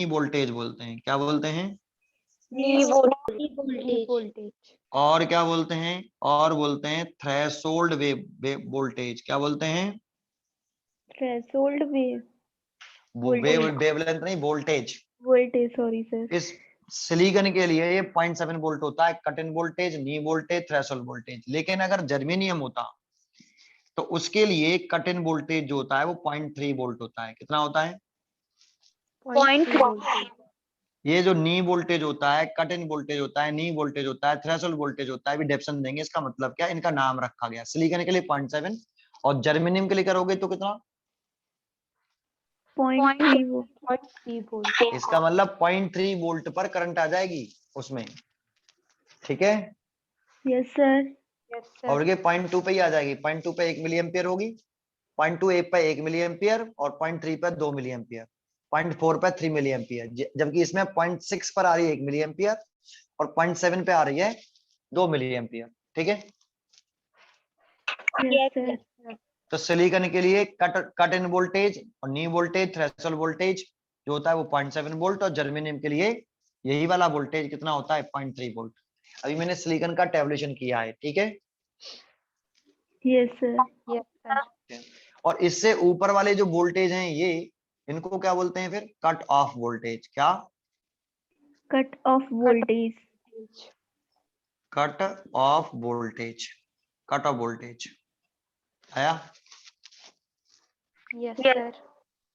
वोल्टेज बोलते हैं। क्या बोलते हैं? Knee voltage. और क्या बोलते हैं? और बोलते हैं थ्रेशोल्ड वेव वोल्टेज। क्या बोलते हैं? Threshold wave. वेवलेंथ नहीं, वोल्टेज। Voltage. Sorry, sir. इस सिलिकॉन के लिए ये 0.7 वोल्ट होता है, cut in voltage, knee voltage, threshold voltage. लेकिन अगर जर्मेनियम होता तो उसके लिए कट इन वोल्टेज जो होता है वो 0.3 वोल्ट होता है। कितना होता है? 0.3 volt. ये जो नी वोल्टेज होता है, कट इन वोल्टेज होता है, नी वोल्टेज होता है, थ्रेशोल्ड वोल्टेज होता है, भी डेफिनेशन देंगे। इसका मतलब क्या, इनका नाम रखा गया। सिलिकॉन के लिए 0.7 और जर्मेनियम के लिए करोगे तो कितना, 0.3 वो। 0.3 वोल्ट। इसका मतलब 0.3 वोल्ट पर करंट आ जाएगी उसमें, ठीक है। Yes sir. यस और सर। ये 0.2 पे ही आ जाएगी, 0.2 पे 1 मिली एम्पियर होगी, 0.2 पे 1 मिली एम्पियर और 0.3 पे 2 मिली एम्पियर, 0.4 पे 3 मिली एम्पियर, जबकि इसमें 0.6 पर आ रही है 1 मिली एम्पियर और 0.7 पे आ रही है 2 मिली एम्पियर, ठीक है। Yes sir. तो सिलिकॉन के लिए कट इन वोल्टेज और नी वोल्टेज, थ्रेशोल्ड वोल्टेज जो होता है वो 0.7 वोल्ट, और जर्मेनियम के लिए यही वाला वोल्टेज कितना होता है, 0.3 वोल्ट। अभी मैंने सिलिकॉन का टेबुलेशन किया है, ठीक है। Yes sir. Yes sir. और इससे ऊपर वाले जो वोल्टेज हैं ये, इनको क्या बोलते हैं फिर, कट ऑफ वोल्टेज। क्या, cut off voltage. Cut off voltage, cut off voltage आया। Yes sir.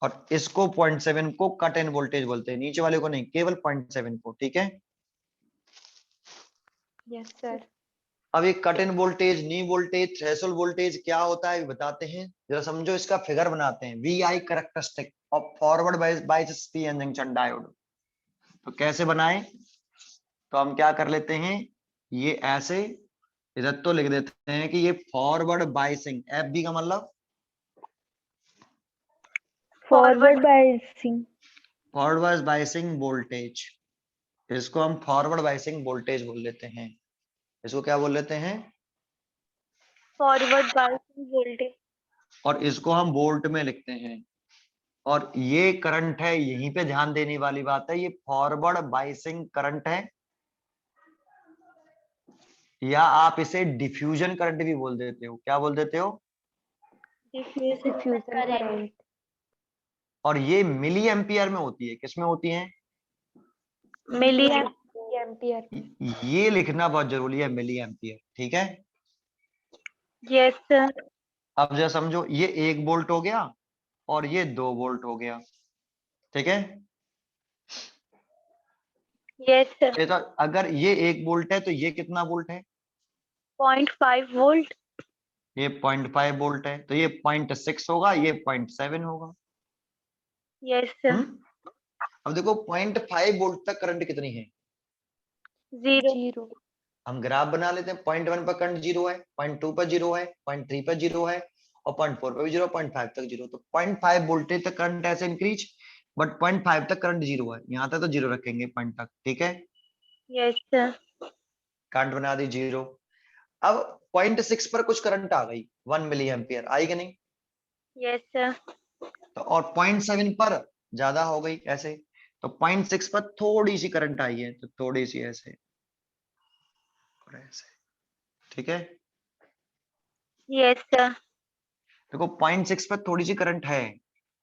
और इसको 0.7 को कट इन वोल्टेज बोलते हैं, नीचे वाले को नहीं, केवल 0.7 को, ठीक है। Yes sir. अब ये cut in voltage, knee voltage, threshold voltage क्या होता है बताते हैं जरा, समझो। इसका फिगर बनाते हैं, V I characteristic of forward bias PN junction diode. तो कैसे बनाए, तो हम क्या कर लेते हैं, ये ऐसे इधर तो लिख देते हैं कि ये फॉरवर्ड बायसिंग, एफ बी का मतलब forward biasing. Forward biasing voltage, इसको हम फॉरवर्ड बायसिंग वोल्टेज बोल लेते हैं। इसको क्या बोल लेते हैं, फॉरवर्ड बायसिंग वोल्टेज। और इसको हम वोल्ट में लिखते हैं। और ये करंट है, यहीं पे ध्यान देने वाली बात है, ये फॉरवर्ड बायसिंग करंट है, या आप इसे डिफ्यूजन करंट भी बोल देते हो। क्या बोल देते हो, डिफ्यूजन करंट। और ये मिली एम्पियर में होती है, किसमें होती है, मिली एम्पियर। ये लिखना बहुत जरूरी है, मिली एम्पियर, ठीक है। Yes sir. अब जरा समझो, ये 1 वोल्ट हो गया और ये 2 वोल्ट हो गया, ठीक है। Yes sir. ये तो अगर ये 1 वोल्ट है तो ये कितना वोल्ट है, 0.5 वोल्ट। ये 0.5 वोल्ट है, तो ये 0.6 होगा, ये 0.7 होगा। Yes sir. अब देखो 0.5 वोल्ट तक करंट कितनी है, जीरो। हम ग्राफ बना लेते हैं। 0.1 पर करंट 0 है, 0.2 पर 0 है, 0.3 पर 0 है और 0.4 पर भी 0, 0.5 तक 0। तो 0.5 वोल्टेज तक करंट ऐसे इंक्रीज, बट 0.5 तक करंट 0 है, यहाँ तक तो 0 रखेंगे पॉइंट तक, ठीक है। Yes sir. करंट बना दी 0। अब 0.6 पर कुछ करंट आ गई, 1 मिली एम्पियर आई कि नहीं, यस सर। तो और 0.7 पर ज्यादा हो गई ऐसे, तो 0.6 पर थोड़ी सी करंट आई है, तो थोड़ी सी ऐसे और ऐसे, ठीक है। Yes sir. देखो 0.6 पर थोड़ी सी करंट है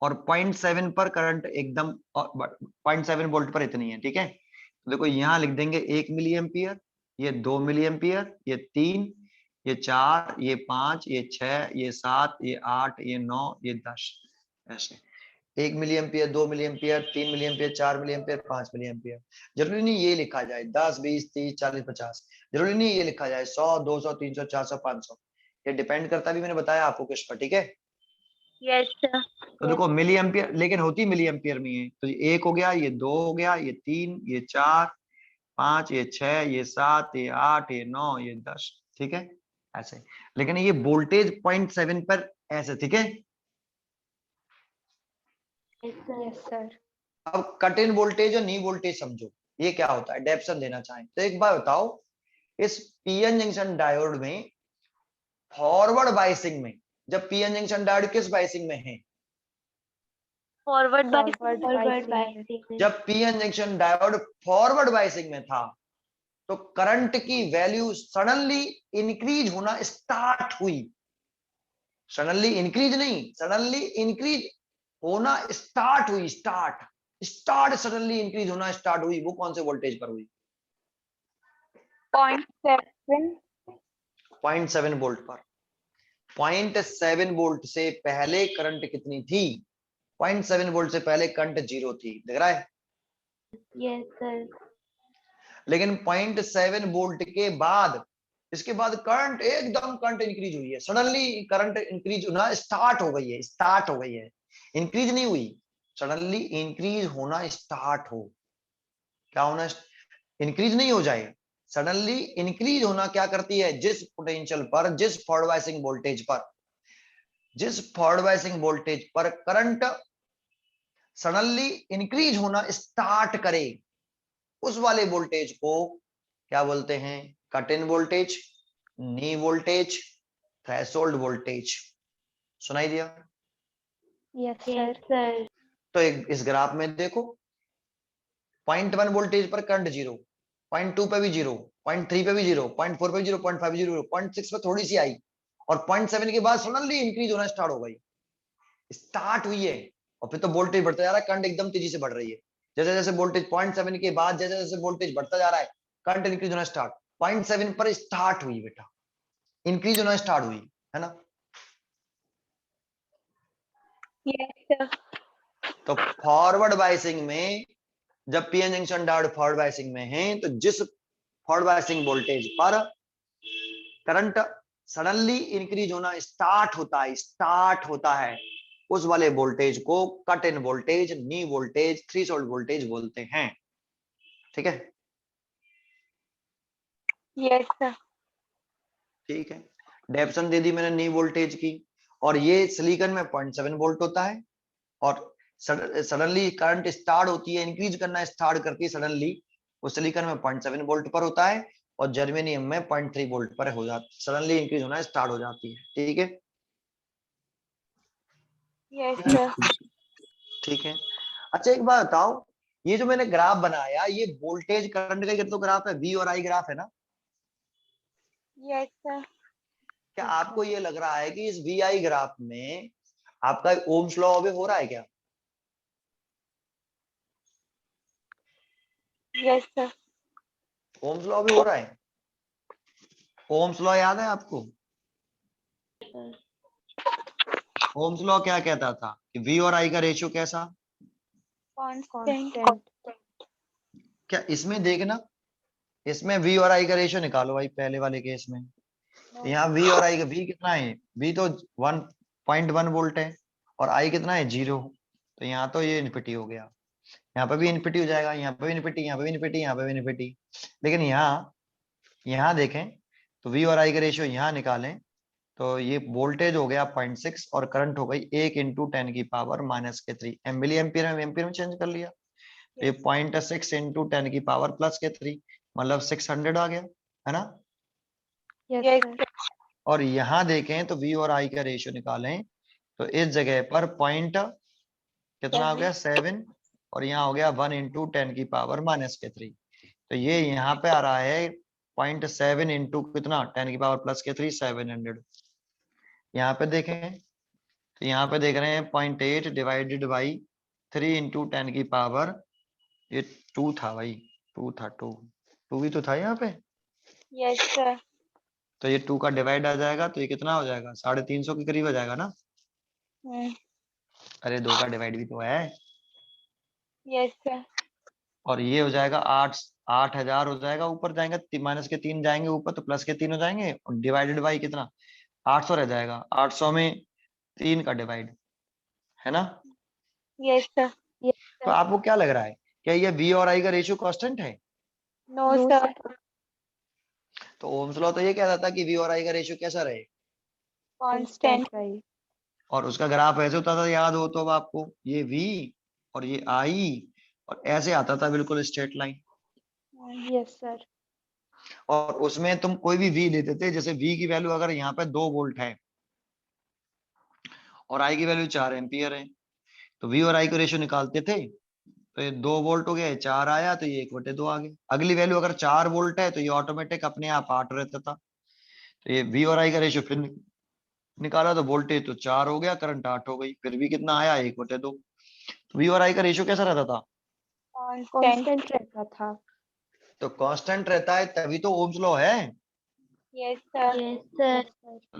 और 0.7 पर करंट एकदम 0.7 वोल्ट पर इतनी है, ठीक है। तो देखो यहाँ लिख देंगे 1 मिली एम्पियर, ये 2 मिली एम्पियर, ये 3, ये 4, ये 5, ये 6, ये 7, ये 8, ये 9, ये 10, ऐसे 1 milli ampere, 2 milli ampere, 3 milli ampere, 4 milli ampere, 5 मिली एम्पियर। जरूरी नहीं ये लिखा जाए 10, 20, 30, 40, 50, जरूरी नहीं ये लिखा जाए 100, 200, 300, 400, 500, ये डिपेंड करता भी, मैंने बताया आपको किस पर, ठीक है। Yes sir. तो देखो मिली एम्पियर, लेकिन होती मिली एम्पियर में है, तो ये 1 हो गया, ये 2 हो गया, ये 3, ये 4, 5, ये 6, ये 7, ये 8, ये 9, ये 10, ठीक है ऐसे। लेकिन ये वोल्टेज 0.7 पर ऐसे, ठीक है। Yes sir. अब कट इन वोल्टेज और नी वोल्टेज समझो, ये क्या होता है, डेफिनेशन देना चाहें तो एक बार बताओ, इस पीएन जंक्शन डायोड में फॉरवर्ड बायसिंग में, जब पीएन जंक्शन डायोड किस बायसिंग में है, फॉरवर्ड फॉरवर्ड बायसिंग। जब PN junction diode forward biasing में था, तो करंट की वैल्यू सडनली इंक्रीज होना स्टार्ट हुई। सडनली इंक्रीज नहीं, सडनली इंक्रीज होना स्टार्ट हुई, स्टार्ट सडनली इंक्रीज होना स्टार्ट हुई, वो कौन से वोल्टेज पर हुई, 0.7। 0.7 वोल्ट पर। 0.7 वोल्ट से पहले करंट कितनी थी, 0.7 वोल्ट से पहले करंट 0 थी, दिख रहा है। Yes, sir. लेकिन 0.7 वोल्ट के बाद इसके बाद करंट एकदम करंट इंक्रीज हुई है, सडनली करंट इंक्रीज होना स्टार्ट हो गई है, इंक्रीज नहीं हुई, सडनली इंक्रीज होना स्टार्ट हो, क्या होना, इंक्रीज नहीं हो जाए, सडनली इंक्रीज होना क्या करती है, जिस पोटेंशियल पर, जिस फॉरवर्ड बायसिंग वोल्टेज पर, जिस फॉरवर्ड बायसिंग वोल्टेज पर करंट सडनली इंक्रीज होना स्टार्ट करे, उस वाले वोल्टेज को क्या बोलते हैं, cut in voltage, knee voltage, threshold voltage. सुनाई दिया? Yes, sir. तो इस ग्राफ में देखो 0.1 वोल्टेज पर करंट जीरो, 0.2 पे भी जीरो, 0.3 पे भी जीरो, 0.4 पे भी जीरो, 0.5 जीरो, 0.6 पे थोड़ी सी आई और 0.7 के बाद सडनली इंक्रीज होना स्टार्ट हो गई, स्टार्ट हुई है, और फिर तो वोल्टेज बढ़ता जा रहा है, करंट एकदम तेजी से बढ़ रही है, जैसे जैसे वोल्टेज 0.7 के बाद जैसे जैसे वोल्टेज बढ़ता जा रहा है, करंट इंक्रीज होना स्टार्ट, 0.7 पर स्टार्ट हुई बेटा, इंक्रीज होना स्टार्ट हुई, है ना? Yes, sir. तो फॉरवर्ड बायसिंग में जब PN junction diode forward biasing में है, तो जिस फॉरवर्ड बायसिंग वोल्टेज पर करंट सडनली इंक्रीज होना स्टार्ट होता है, उस वाले वोल्टेज को cut in voltage, knee voltage, threshold voltage बोलते हैं। ठीक है? Yes, sir. ठीक है, डेफिनेशन दे दी मैंने नी वोल्टेज की, और ये सिलिकॉन में 0.7 वोल्ट होता है, और सडनली करंट स्टार्ट होती है, इंक्रीज करना स्टार्ट करती है सडनली, वो सिलिकॉन में 0.7 वोल्ट पर होता है, और जर्मेनियम में 0.3 वोल्ट पर हो जाती, सडनली इंक्रीज होना स्टार्ट हो जाती है। ठीक है? Yes, sir. ठीक है। अच्छा एक बात बताओ, ये जो मैंने ग्राफ बनाया, ये वोल्टेज करंट का तो ग्राफ है, वी और आई ग्राफ है ना? Yes, sir. क्या आपको ये लग रहा है कि इस वी आई ग्राफ में आपका ओम्स लॉ अभी हो रहा है क्या? Yes, sir. ओम्स लॉ भी हो रहा है? ओम्स लॉ याद है आपको? ओम्स लॉ क्या कहता था कि वी और आई का रेशियो कैसा? Constant. क्या इसमें देखना, इसमें वी और आई का रेशियो निकालो भाई, पहले वाले केस में No, यहाँ वी और आई का, वी कितना है, वी तो 1.1 वोल्ट है, और आई कितना है, 0, तो यहाँ तो ये इनफिनिटी हो गया, यहाँ पे भी इनफिनिटी हो जाएगा, यहाँ पे भी इनफिनिटी, यहाँ पे भी इनफिनिटी, यहाँ पे भी इनफिनिटी। लेकिन यहाँ देखें तो वी और आई का रेशियो यहाँ निकालें तो ये वोल्टेज हो गया 0.6 और करंट हो गई 1 इंटू 10 की पावर -3, मिली एम्पियर में एम्पियर में चेंज कर लिया, तो ये 0.6 इंटू 10 की पावर +3, मतलब 600 आ गया, है ना? Yes, yes, sir. और यहाँ देखें तो वी और आई का रेशियो निकालें तो इस जगह पर पॉइंट कितना हो गया, 7, और यहाँ हो गया 1 इंटू 10 की पावर -3, तो ये यहाँ पे आ रहा है 0.7 इंटू कितना, 10 की पावर +3, 700। यहाँ पे देखें तो यहाँ पे देख रहे हैं 0.8 डिवाइडेड बाई 3 इंटू 10 की पावर, ये 2 था भाई, 2 था, 2 भी तो था यहाँ पे, yes, sir. तो ये 2 का डिवाइड आ जाएगा, तो ये कितना हो जाएगा, 350 के करीब हो जाएगा ना? Hmm. अरे 2 का डिवाइड भी तो है, Yes, sir. और ये हो जाएगा 8000 हो जाएगा, ऊपर जाएंगे माइनस के 3 जाएंगे ऊपर, तो प्लस के 3 हो जाएंगे, और डिवाइडेड बाई कितना, 800 रह जाएगा, 800 में 3 का डिवाइड, है ना? Yes, sir. Yes, तो sir. आपको क्या लग रहा है, क्या ये वी और आई का रेशियो कांस्टेंट है? No, No, sir. sir. तो ओम्स लॉ तो ये कहता था कि वी और आई का रेशियो कैसा रहे, Constant. Right. और उसका ग्राफ ऐसे होता था, याद हो तो अब आपको, ये वी और ये आई, और ऐसे आता था बिल्कुल स्ट्रेट लाइन, Yes, sir. और उसमें तुम कोई भी वी लेते थे, जैसे वी की वैल्यू अगर यहाँ पे 2 वोल्ट है और आई की वैल्यू 4 एम्पियर है, तो वी और आई का रेशियो निकालते थे, तो ये 2 वोल्ट हो गया, 4 आया तो ये 1/2 आ गया, अगली वैल्यू अगर 4 वोल्ट है तो ये ऑटोमेटिक अपने आप 8 रहता था, तो ये वी और आई का रेशियो फिर निकाला तो वोल्टेज तो 4 हो गया, करंट 8 हो गई, फिर भी कितना आया, 1/2, तो वी और आई का रेशियो कैसा रहता था? Constant. Constant रहता था. तो कांस्टेंट रहता है तभी तो ओम्स लॉ है, Yes, sir. Yes, sir.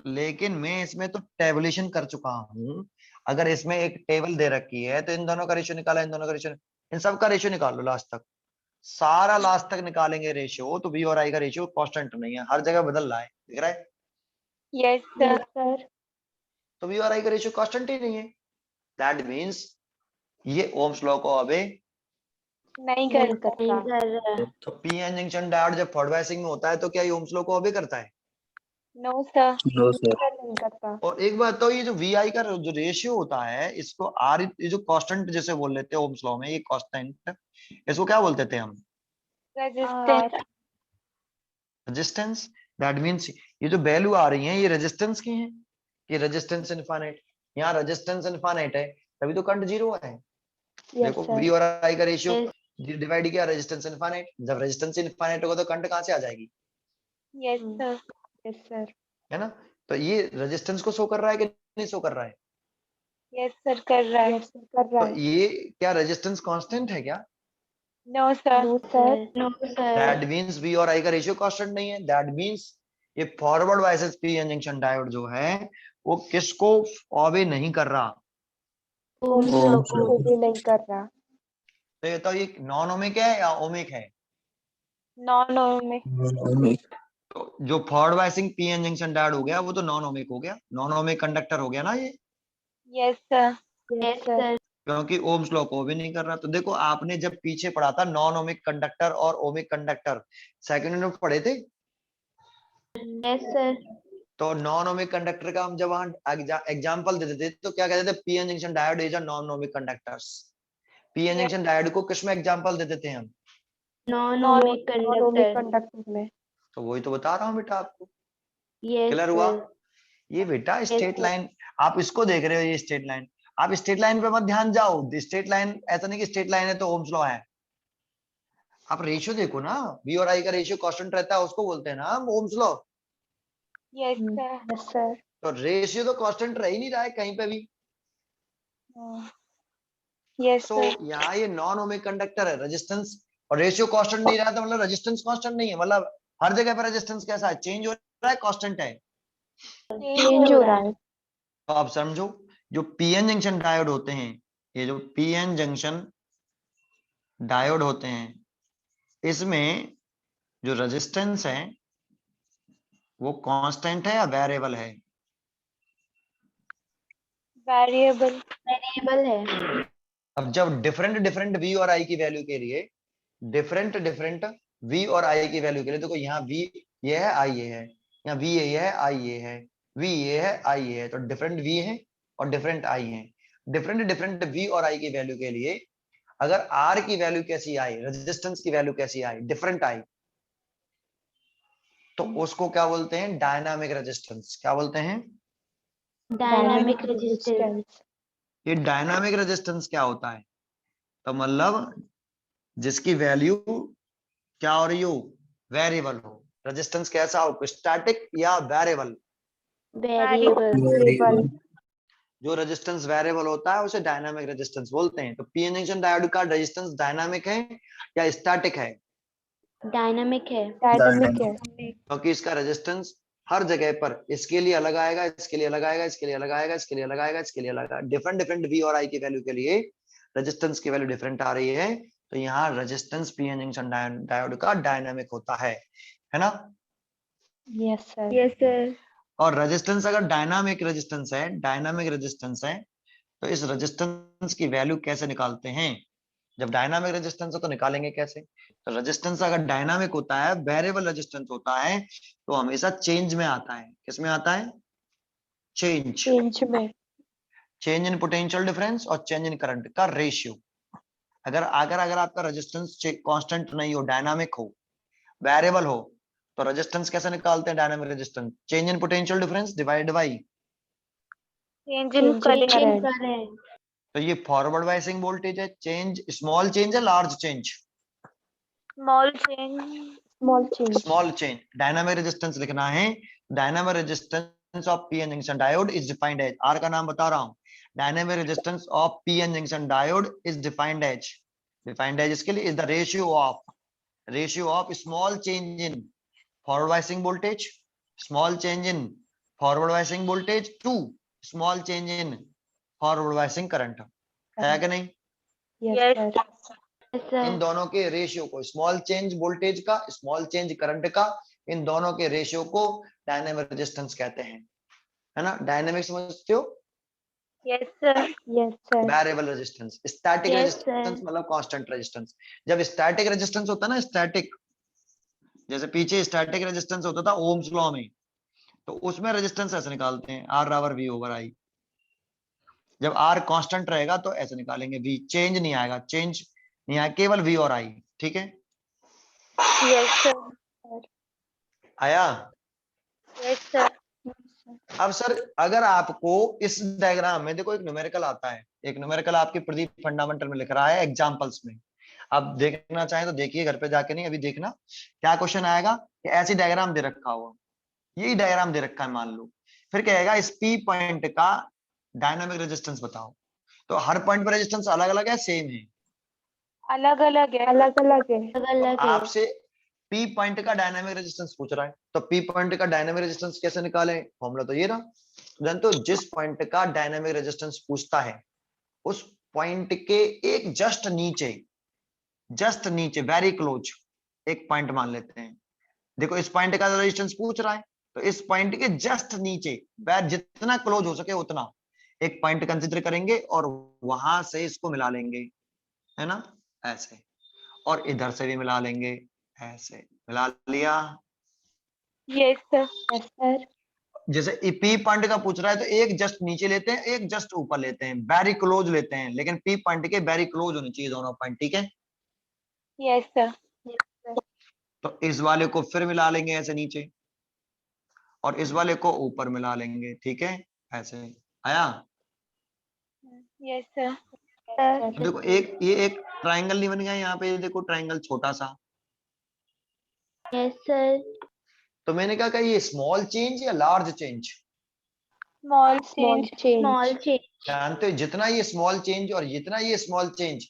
लेकिन मैं इसमें तो टेबुलेशन कर चुका हूँ, अगर इसमें एक टेबल दे रखी है तो इन दोनों का रेशियो निकाला, इन दोनों का रेशियो, इन सब का रेशियो निकाल लो लास्ट तक, सारा लास्ट तक निकालेंगे रेशियो, तो वी और आई का रेशियो कांस्टेंट नहीं है, हर जगह बदल रहा है, दिख रहा है? Yes, sir. Yes, sir. तो वी और आई का रेशियो कांस्टेंट ही नहीं है, दैट मींस ये ओम्स लॉ को अबे नहीं नहीं करता. करता. तो पी एन जंक्शन डायोड जब थर्ड वाइसिंग में होता है तो क्या ये ओम्स लॉ को अबे करता है? No, sir. No sir. Sir नहीं करता. और एक बात तो ये जो वी आई का जो रेशियो होता है इसको आर, ये जो कांस्टेंट जैसे बोल लेते हैं ओम्स लॉ में, ये कांस्टेंट, इसको क्या बोलते थे हम? Resistance. रेजिस्टेंस। दैट मींस ये जो वैल्यू आ रही है ये रेजिस्टेंस की है, ये रेजिस्टेंस इनफाइनाइट, यहाँ रेजिस्टेंस इनफाइनाइट है तभी तो करंट जीरो है। Yes, देखो sir. वी और आई का रेशियो डिवाइड किया रेजिस्टेंस इनफाइनाइट, जब रेजिस्टेंस इनफाइनाइट होगा तो करंट कहाँ से आ जाएगी? Yes, Hmm. sir. Yes, sir. है ना? तो ये रेजिस्टेंस को शो कर रहा है कि नहीं शो कर रहा है? Yes, sir. कर रहा है. Yes, sir. कर रहा तो है. ये क्या रेजिस्टेंस कांस्टेंट है क्या? No, sir. No, sir. No, sir. That means V और आई का रेशियो कांस्टेंट नहीं है, दैट मींस ये forward biases P N junction diode जो है वो किसको ऑबे नहीं कर रहा? ओम्स ओम्स लॉ लॉ को भी नहीं कर रहा. तो ये तो ये नॉन ओमिक है या ओमिक है? Non-ohmic. ओमिक। तो जो forward biasing P N junction diode हो गया वो तो नॉन ओमिक हो गया, नॉन ओमिक कंडक्टर हो गया ना ये, Yes, sir. Yes, sir. क्योंकि ओम्स लॉ को भी नहीं कर रहा। तो देखो आपने जब पीछे पढ़ा था नॉन ओमिक कंडक्टर और ओमिक कंडक्टर, सेकंड में पढ़े थे, Yes, sir. तो नॉन ओमिक कंडक्टर का हम जब वहां एग्जांपल देते थे तो क्या कहते थे? P N junction diode is a non ohmic conductors. P N junction diode को किस में एग्जांपल देते थे हम? Non-ohmic Non-ohmic conductor. conductor में. तो वही तो बता रहा हूँ बेटा आपको, Yes, क्लियर हुआ? sir. ये बेटा स्ट्रेट sir. लाइन, आप इसको देख रहे हो, ये स्ट्रेट लाइन, आप स्ट्रेट लाइन पे मत ध्यान जाओ, स्ट्रेट लाइन ऐसा नहीं कि स्ट्रेट लाइन है तो ओम्स लॉ है, आप रेशियो देखो ना, वी और आई का रेशियो कांस्टेंट रहता है उसको बोलते हैं ना हम Ohm's law. Yes, Hmm. sir. Yes, sir. तो रेशियो तो कांस्टेंट रह ही नहीं रहा है कहीं पे भी, Yes, तो sir. यहाँ ये नॉन ओमिक कंडक्टर है, रेजिस्टेंस और रेशियो कांस्टेंट नहीं रहा तो मतलब रेजिस्टेंस कांस्टेंट नहीं है, मतलब हर जगह पर रेजिस्टेंस कैसा है? चेंज हो रहा है, कांस्टेंट है? Change हो रहा है. तो आप समझो जो पीएन जंक्शन डायोड होते हैं, ये जो पीएन जंक्शन डायोड होते हैं इसमें जो रेजिस्टेंस है वो कांस्टेंट है या वेरिएबल है? Variable. Variable है. अब जब डिफरेंट डिफरेंट वी और आई की वैल्यू के लिए, डिफरेंट डिफरेंट वी और आई की वैल्यू के लिए, देखो यहाँ वी ये है, आई ये है, यहाँ वी ये है, आई ये है, वी ये है, आई ये है, तो डिफरेंट वी है और डिफरेंट आई है। डिफरेंट डिफरेंट वी और आई की वैल्यू के लिए अगर आर की वैल्यू कैसी आई, रेजिस्टेंस की वैल्यू कैसी आई, डिफरेंट आई, तो उसको क्या बोलते हैं? Dynamic resistance. क्या बोलते हैं? Dynamic resistance. ये डायनामिक रेजिस्टेंस क्या होता है? तो मतलब जिसकी वैल्यू क्या हो रही हो? वेरिएबल हो। रेजिस्टेंस कैसा हो? स्टैटिक या वेरिएबल? Variable. जो रेजिस्टेंस वेरिएबल होता है उसे डायनामिक रेजिस्टेंस बोलते हैं। तो पीएन जंक्शन डायोड का रेजिस्टेंस डायनामिक है या स्टैटिक है? Dynamic है. Dynamic है. क्योंकि इसका रेजिस्टेंस हर जगह पर इसके लिए अलग आएगा, इसके लिए अलग आएगा, इसके लिए अलग आएगा, इसके लिए अलग आएगा, इसके लिए अलग आएगा। डिफरेंट डिफरेंट वी और आई की वैल्यू के लिए रेजिस्टेंस की वैल्यू डिफरेंट आ रही है, तो यहाँ रेजिस्टेंस पीएन जंक्शन डायोड का डायनामिक होता है ना? Yes, sir. Yes, sir. और रेजिस्टेंस अगर डायनामिक रेजिस्टेंस है, डायनामिक रेजिस्टेंस है, तो इस रेजिस्टेंस की वैल्यू कैसे निकालते हैं? जब डायनामिक रेजिस्टेंस है तो निकालेंगे कैसे? तो रेजिस्टेंस अगर डायनामिक होता है, वेरिएबल रेजिस्टेंस होता है, तो हमेशा चेंज में आता है। किस में आता है? चेंज। Change में. चेंज इन पोटेंशियल डिफरेंस और चेंज इन करंट का रेशियो। अगर अगर अगर आपका रेजिस्टेंस कांस्टेंट नहीं हो, डायनामिक हो, वेरिएबल हो, तो रेजिस्टेंस कैसे निकालते हैं? Dynamic resistance change in potential difference divide by Change in current. तो ये फॉरवर्ड वाइसिंग वोल्टेज है। चेंज स्मॉल चेंज है large change? Small change. Small change. Small change. Dynamic resistance लिखना है, dynamic resistance of PN junction diode is defined as, R का नाम बता रहा हूं, dynamic resistance of PN junction diode is defined as इसके लिए is the ratio of small change in forward biasing voltage, small change in forward biasing voltage to small change in forward biasing current. है कि नहीं? Yes, Yes, sir. Yes, sir. इन दोनों के ratio को, small change voltage का, small change current का, इन दोनों के रेशियो को डायनेमिक रेजिस्टेंस कहते हैं, है ना। डायनेमिक समझते हो, Yes, sir. Yes, sir. Variable resistance. Static Yes, resistance sir. मतलब कांस्टेंट रेजिस्टेंस। जब स्टैटिक रेजिस्टेंस होता है ना, स्टैटिक, जैसे पीछे स्टैटिक रेजिस्टेंस होता था ओम्स लॉ में, तो उसमें रेजिस्टेंस ऐसे निकालते हैं, आर बराबर वी ओवर आई। जब आर कांस्टेंट रहेगा तो ऐसे निकालेंगे, वी चेंज नहीं आएगा, चेंज नहीं आएगा, केवल वी और आई, ठीक है। Yes, sir. आया। Yes, sir. अब सर अगर आपको इस डायग्राम में देखो एक न्यूमेरिकल आता है, एक न्यूमेरिकल आपके प्रदीप फंडामेंटल में लिख रहा है एग्जांपल्स में, अब देखना चाहें तो देखिए, घर पे जाके नहीं, अभी देखना क्या क्वेश्चन आएगा कि ऐसी डायग्राम दे रखा हुआ, यही डायग्राम दे रखा है मान लो, फिर कहेगा इस पी पॉइंट का डायनामिक रेजिस्टेंस बताओ। तो हर पॉइंट पर रेजिस्टेंस अलग अलग है, सेम है, अलग अलग है। अलग अलग है। तो अलग है। आपसे पी पॉइंट का डायनामिक रेजिस्टेंस पूछ रहा है, तो पी पॉइंट का डायनामिक रेजिस्टेंस कैसे निकालें, फॉर्मूला तो ये रहा। जानते हो जिस पॉइंट का डायनामिक रेजिस्टेंस पूछता है उस पॉइंट के एक जस्ट नीचे वेरी क्लोज एक पॉइंट मान लेते हैं। देखो इस पॉइंट का रेजिस्टेंस पूछ रहा है, तो इस पॉइंट के जस्ट नीचे जितना क्लोज हो सके उतना एक पॉइंट कंसीडर करेंगे और वहां से इसको मिला लेंगे, है ना, ऐसे, और इधर से भी मिला लेंगे, ऐसे मिला लिया। Yes, sir. Yes, sir. जैसे पी पॉइंट का पूछ रहा है तो एक जस्ट नीचे लेते हैं, एक जस्ट ऊपर लेते हैं, वेरी क्लोज लेते हैं, लेकिन पी पॉइंट के वेरी क्लोज होने चाहिए दोनों पॉइंट, ठीक है। Yes, sir. तो इस वाले को फिर मिला लेंगे ऐसे नीचे, और इस वाले को ऊपर मिला लेंगे, ठीक है, ऐसे आया। Yes, sir. Yes, तो देखो ये एक ट्राइंगल नहीं बन गया यहाँ पे, देखो ट्राइंगल छोटा सा, Yes, sir. तो मैंने कहा ये स्मॉल चेंज या large change, Small Small change. change. Small change. जानते हो जितना ये स्मॉल चेंज और जितना ये स्मॉल चेंज,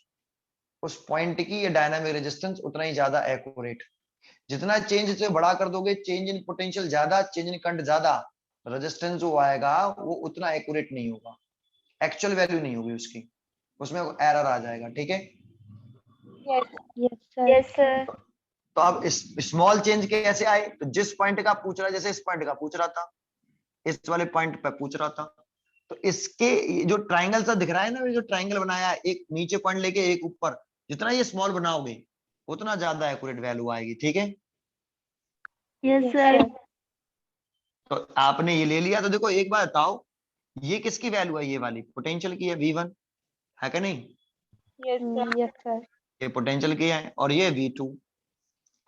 उस पॉइंट की ये डायनामिक रेजिस्टेंस उतना ही ज्यादा एक्यूरेट। जितना चेंज से बड़ा कर दोगे, चेंज इन पोटेंशियल ज्यादा, चेंज इन करंट ज्यादा, रेजिस्टेंस जो आएगा वो उतना एक्यूरेट नहीं होगा, एक्चुअल वैल्यू नहीं होगी उसकी, उसमें एरर आ जाएगा, ठीक है। Yes. Yes, sir. Yes, sir. तो अब इस स्मॉल चेंज कैसे आए, तो जिस पॉइंट का पूछ रहा है, जैसे इस पॉइंट का पूछ रहा था, इस वाले पॉइंट पे पूछ रहा था, तो इसके जो ट्राइंगल सा दिख रहा है ना, जो ट्राइंगल बनाया है, एक नीचे पॉइंट लेके एक ऊपर, जितना ये स्मॉल बनाओगे उतना ज्यादा एक्यूरेट वैल्यू आएगी, ठीक है। Yes, sir. तो आपने ये ले लिया, तो देखो एक बात बताओ, ये किसकी वैल्यू है, ये वाली पोटेंशियल की है, V1 है क्या नहीं, Yes, sir. Yes, sir. ये पोटेंशियल की है, और ये V2,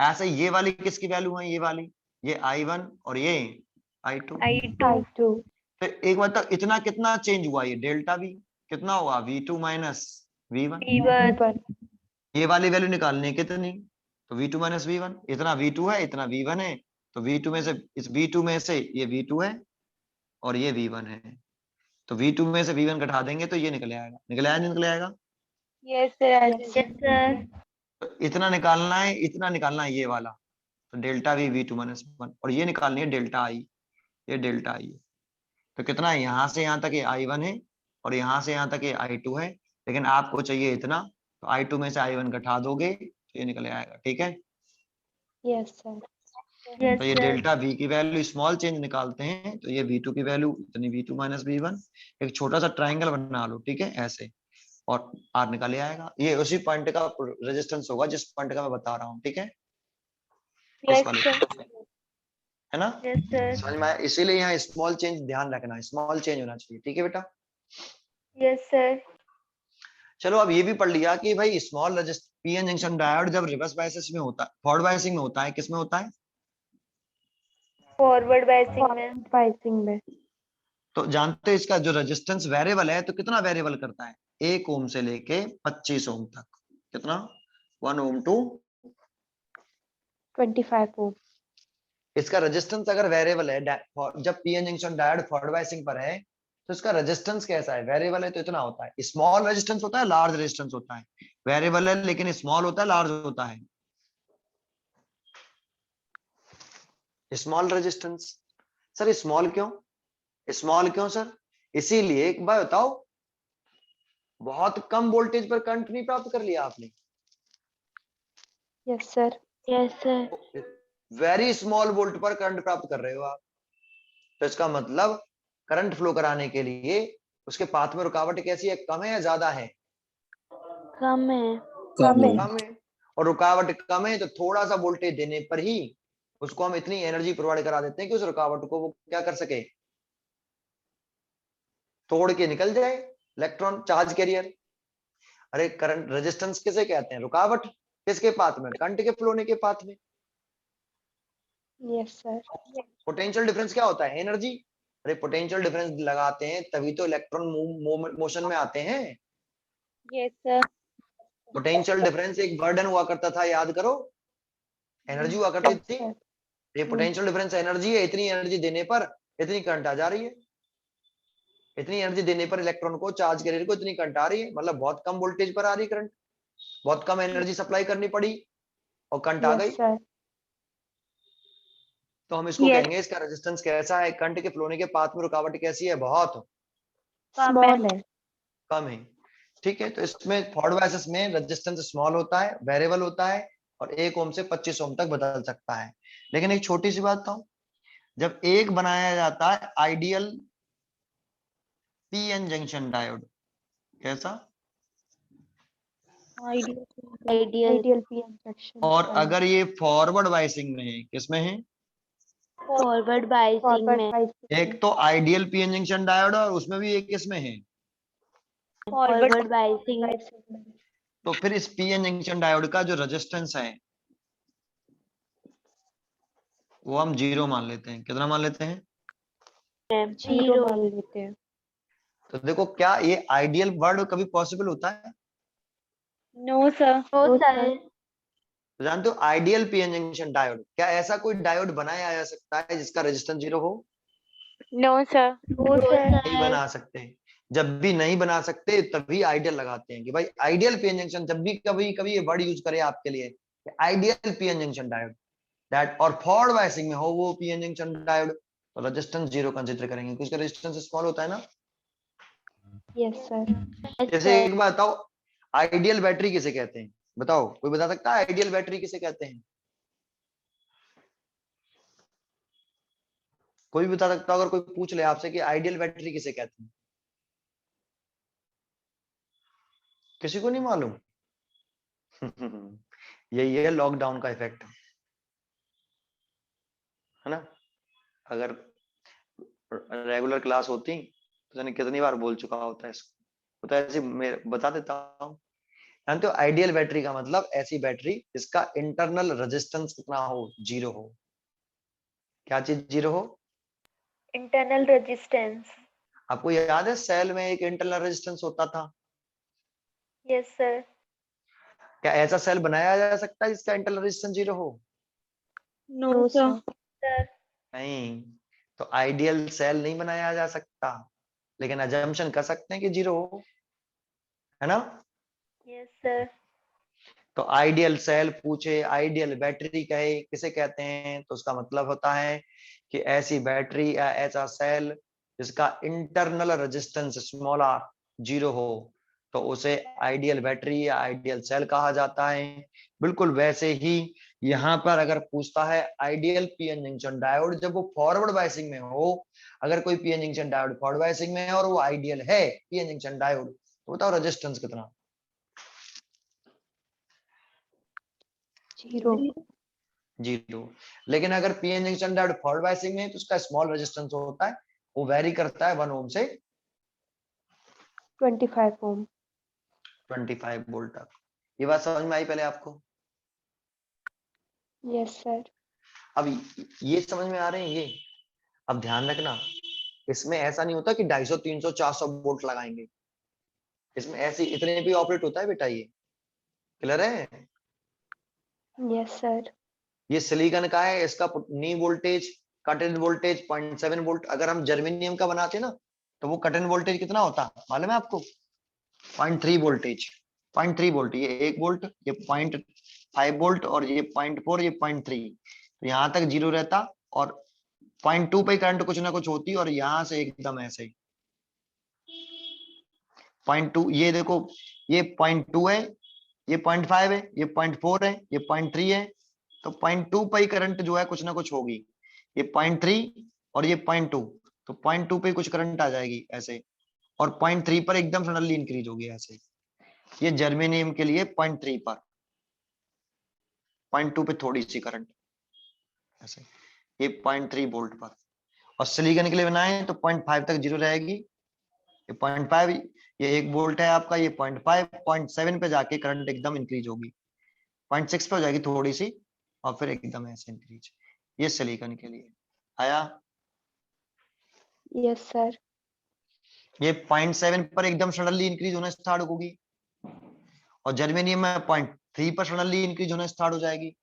ऐसे ये वाली किसकी वैल्यू है, ये वाली, ये I1 और ये I2। I2. I2. फिर एक बात, इतना कितना चेंज हुआ, ये डेल्टा V कितना हुआ, V2 minus V1, V1. V1. ये वाली वैल्यू निकालनी है कितनी, तो V2 माइनस V1, इतना V2 है इतना V1 है, तो V2 में से, इस V2 में से ये V2 है और ये V1 है, तो V2 में से V1 घटा देंगे तो ये निकल आएगा, निकल आया नहीं निकल आएगा, Yes, sir. Yes, Yes, sir. तो इतना निकालना है, इतना निकालना है ये वाला, तो डेल्टा V V2 माइनस 1, और ये निकालनी है डेल्टा I, ये डेल्टा I है, तो कितना है, यहाँ से यहाँ तक ये I1 है और यहाँ से यहाँ तक ये I2 है, लेकिन आपको चाहिए इतना, तो I2 में से I1 घटा दोगे तो ये निकल आएगा, ठीक है। Yes, sir. Yes, तो ये sir. डेल्टा V की वैल्यू स्मॉल चेंज निकालते हैं, तो ये V2 की वैल्यू इतनी, V2 माइनस V1, एक छोटा सा ट्राइंगल बना लो, ठीक है, ऐसे, और R निकाले आएगा, ये उसी पॉइंट का रेजिस्टेंस होगा जिस पॉइंट का मैं बता रहा हूँ, ठीक है, इस Yes, वाले sir. है ना, Yes, sir. समझ में आया, इसीलिए यहाँ स्मॉल चेंज ध्यान रखना है, स्मॉल चेंज होना चाहिए, ठीक है बेटा। Yes, sir. चलो अब ये भी पढ़ लिया कि भाई स्मॉल पीएन जंक्शन डायोड जब रिवर्स बायसिस में होता है, फॉरवर्ड बायसिंग में होता है, किसमें होता है, Forward biasing में. Biasing में. तो जानते हैं इसका जो रेजिस्टेंस वेरिएबल है, तो कितना वेरिएबल करता है, 1 ओम से लेके 25 ओम तक, कितना, 1 ओम टू 25 ohm. इसका रेजिस्टेंस अगर वेरिएबल है, जब PN junction diode forward biasing पर है, तो इसका रेजिस्टेंस कैसा है, वेरिएबल है तो इतना होता है, स्मॉल रेजिस्टेंस होता है, लार्ज रेजिस्टेंस होता है, वेरिएबल है लेकिन स्मॉल होता है, लार्ज होता है, स्मॉल रेजिस्टेंस। सर स्मॉल क्यों, स्मॉल क्यों सर, इसीलिए एक बार बताओ, बहुत कम वोल्टेज पर करंट नहीं प्राप्त कर लिया आपने, Yes, sir. Yes, sir. Very small volt पर करंट प्राप्त कर रहे हो आप। तो इसका मतलब करंट फ्लो कराने के लिए उसके पाथ में रुकावट कैसी है, कम है या ज्यादा है? कम है। कम है। कम है। और रुकावट कम है तो थोड़ा सा वोल्टेज देने पर ही उसको हम इतनी एनर्जी प्रोवाइड करा देते हैं कि उस रुकावट को वो क्या कर सके, तोड़ के निकल जाए इलेक्ट्रॉन चार्ज कैरियर। अरे करंट रेजिस्टेंस किसे कहते हैं, रुकावट। किसके पाथ में, करंट के फ्लो होने के पाथ में। Yes, sir. पोटेंशियल डिफरेंस क्या होता है, एनर्जी। अरे पोटेंशियल डिफरेंस लगाते हैं तभी तो इलेक्ट्रॉन मोशन में आते हैं। Yes, sir. पोटेंशियल डिफरेंस एक बर्डन हुआ करता था, याद करो, एनर्जी हुआ करती Yes, थी। sir. ये पोटेंशियल डिफरेंस एनर्जी है, इतनी एनर्जी देने पर इतनी करंट आ जा रही है, इतनी एनर्जी देने पर इलेक्ट्रॉन को, चार्ज कैरियर को इतनी करंट आ रही है, मतलब बहुत कम वोल्टेज पर आ रही करंट, बहुत कम एनर्जी सप्लाई करनी पड़ी और करंट आ Yes, गई। sir. तो हम इसको Yes. कहेंगे इसका रेजिस्टेंस कैसा है, करंट के फ्लो होने के पाथ में रुकावट कैसी है, बहुत कम है। Small है। कम है। ठीक है, तो इसमें फॉरवर्ड बायस में रेजिस्टेंस स्मॉल होता है, वेरिएबल होता है और 1 ओम से 25 ओम तक बदल सकता है। लेकिन एक छोटी सी बात बताऊं, जब एक बनाया जाता है आइडियल पीएन जंक्शन डायोड, कैसा, Ideal. Ideal p injection. और अगर ये फॉरवर्ड बायसिंग में है, किसमें है, Forward biasing Forward में। biasing एक तो आइडियल पीएन जंक्शन डायोड और उसमें भी एक किसमें है, Forward biasing में। में। तो फिर इस पीएन जंक्शन डायोड का जो रेजिस्टेंस है वो हम 0 मान लेते हैं। कितना मान लेते हैं, 0 मान लेते हैं। तो देखो क्या ये आइडियल वर्ड कभी पॉसिबल होता है, No, sir. No, No, sir. sir. तो जानते हो आइडियल पीएन जंक्शन डायोड, क्या ऐसा कोई डायोड बनाया जा सकता है जिसका रेजिस्टेंस 0 हो? No, sir. No, sir. नहीं बना सकते। जब भी नहीं बना सकते तभी आइडियल लगाते हैं कि भाई आइडियल पीएन जंक्शन, जब भी कभी कभी ये वर्ड यूज करे आपके लिए, ideal PN junction diode that, और फॉरवर्ड बायसिंग में हो वो पीएन जंक्शन डायोड, तो रेजिस्टेंस 0 कंसीडर करेंगे क्योंकि उसका रेजिस्टेंस स्मॉल होता है ना। Yes, sir. जैसे एक बात बताओ, आइडियल बैटरी किसे कहते हैं, बताओ कोई बता सकता है आइडियल बैटरी किसे कहते हैं? कोई भी बता सकता है, अगर कोई पूछ ले आपसे कि आइडियल बैटरी किसे कहते हैं, किसी को नहीं मालूम? यही है लॉकडाउन का इफेक्ट, है ना। अगर रेगुलर क्लास होती तो जाने कितनी बार बोल चुका होता है इसको, तो ऐसे मैं बता देता हूँ। जानते हो आइडियल बैटरी का मतलब ऐसी बैटरी जिसका इंटरनल रेजिस्टेंस कितना हो, 0 हो। क्या चीज 0 हो, Internal resistance. आपको याद है सेल में एक इंटरनल रेजिस्टेंस होता था, Yes, sir. क्या ऐसा सेल बनाया जा सकता है जिसका इंटरनल रेजिस्टेंस 0 हो? No, No, sir. sir. नहीं, तो आइडियल सेल नहीं बनाया जा सकता, लेकिन अजम्पशन कर सकते हैं कि 0 हो, है ना। Yes, sir. तो आइडियल सेल पूछे, आइडियल बैटरी कहे किसे कहते हैं, तो उसका मतलब होता है कि ऐसी बैटरी या ऐसा सेल जिसका इंटरनल रेजिस्टेंस स्मॉल आर 0 हो, तो उसे आइडियल बैटरी या आइडियल सेल कहा जाता है। बिल्कुल वैसे ही यहाँ पर अगर पूछता है आइडियल पीएन जंक्शन डायोड, जब वो फॉरवर्ड बायसिंग में हो, अगर कोई PN junction diode forward biasing में है और वो आइडियल है पीएन जंक्शन डायोड, तो बताओ रेजिस्टेंस कितना, 0. 0। लेकिन अगर PN junction diode forward biasing में है तो उसका स्मॉल रेजिस्टेंस होता है, वो वेरी करता है 1 ओम से 25 ohm. 25 वोल्ट तक। ये बात समझ में आई पहले आपको? Yes, sir. अब ये समझ में आ रहे हैं ये, अब ध्यान रखना, इसमें ऐसा नहीं होता कि 250 300 400 वोल्ट लगाएंगे, इसमें ऐसे इतने भी ऑपरेट होता है बेटा, ये क्लियर है। Yes, sir. ये सिलिकॉन का है, इसका नी voltage cut in voltage 0.7 volt, अगर हम जर्मेनियम का बनाते ना तो वो कट इन वोल्टेज कितना होता मालूम है आपको, 0.3 वोल्टेज, 0.3 वोल्ट, ये 1 वोल्ट, ये 0.5 वोल्ट और ये 0.4, ये 0.3, तो यहाँ तक 0 रहता और 0.2 पे करंट कुछ ना कुछ होती और यहाँ से एकदम ऐसे 0.2, ये देखो ये 0.2 है ये 0.5 है, ये 0.4 है, ये 0.3 है, तो 0.2 पर ही करंट जो है कुछ ना कुछ होगी। ये 0.3 और ये 0.2, तो 0.2 पे कुछ करंट आ जाएगी ऐसे, और 0.3 पर एकदम सडनली इंक्रीज होगी ऐसे। ये जर्मेनियम के लिए 0.3 पर, 0.2 पे थोड़ी सी करंट ऐसे, ये 0.3 वोल्ट पर। और सिलिकॉन के लिए बनाए तो 0.5 तक जीरो रहेगी, ये 0.5, ये 1 वोल्ट है आपका, ये 0.5, 0.7 पे जाके करंट एकदम इंक्रीज होगी, 0.6 पे हो जाएगी थोड़ी सी, और फिर एकदम ऐसे इंक्रीज। ये सिलिकॉन के लिए आया। Yes, sir. ये 0.7 पर एकदम सडनली इंक्रीज होना स्टार्ट होगी, और जर्मेनियम में 0.3 पर सडनली इंक्रीज होना स्टार्ट हो जाएगी,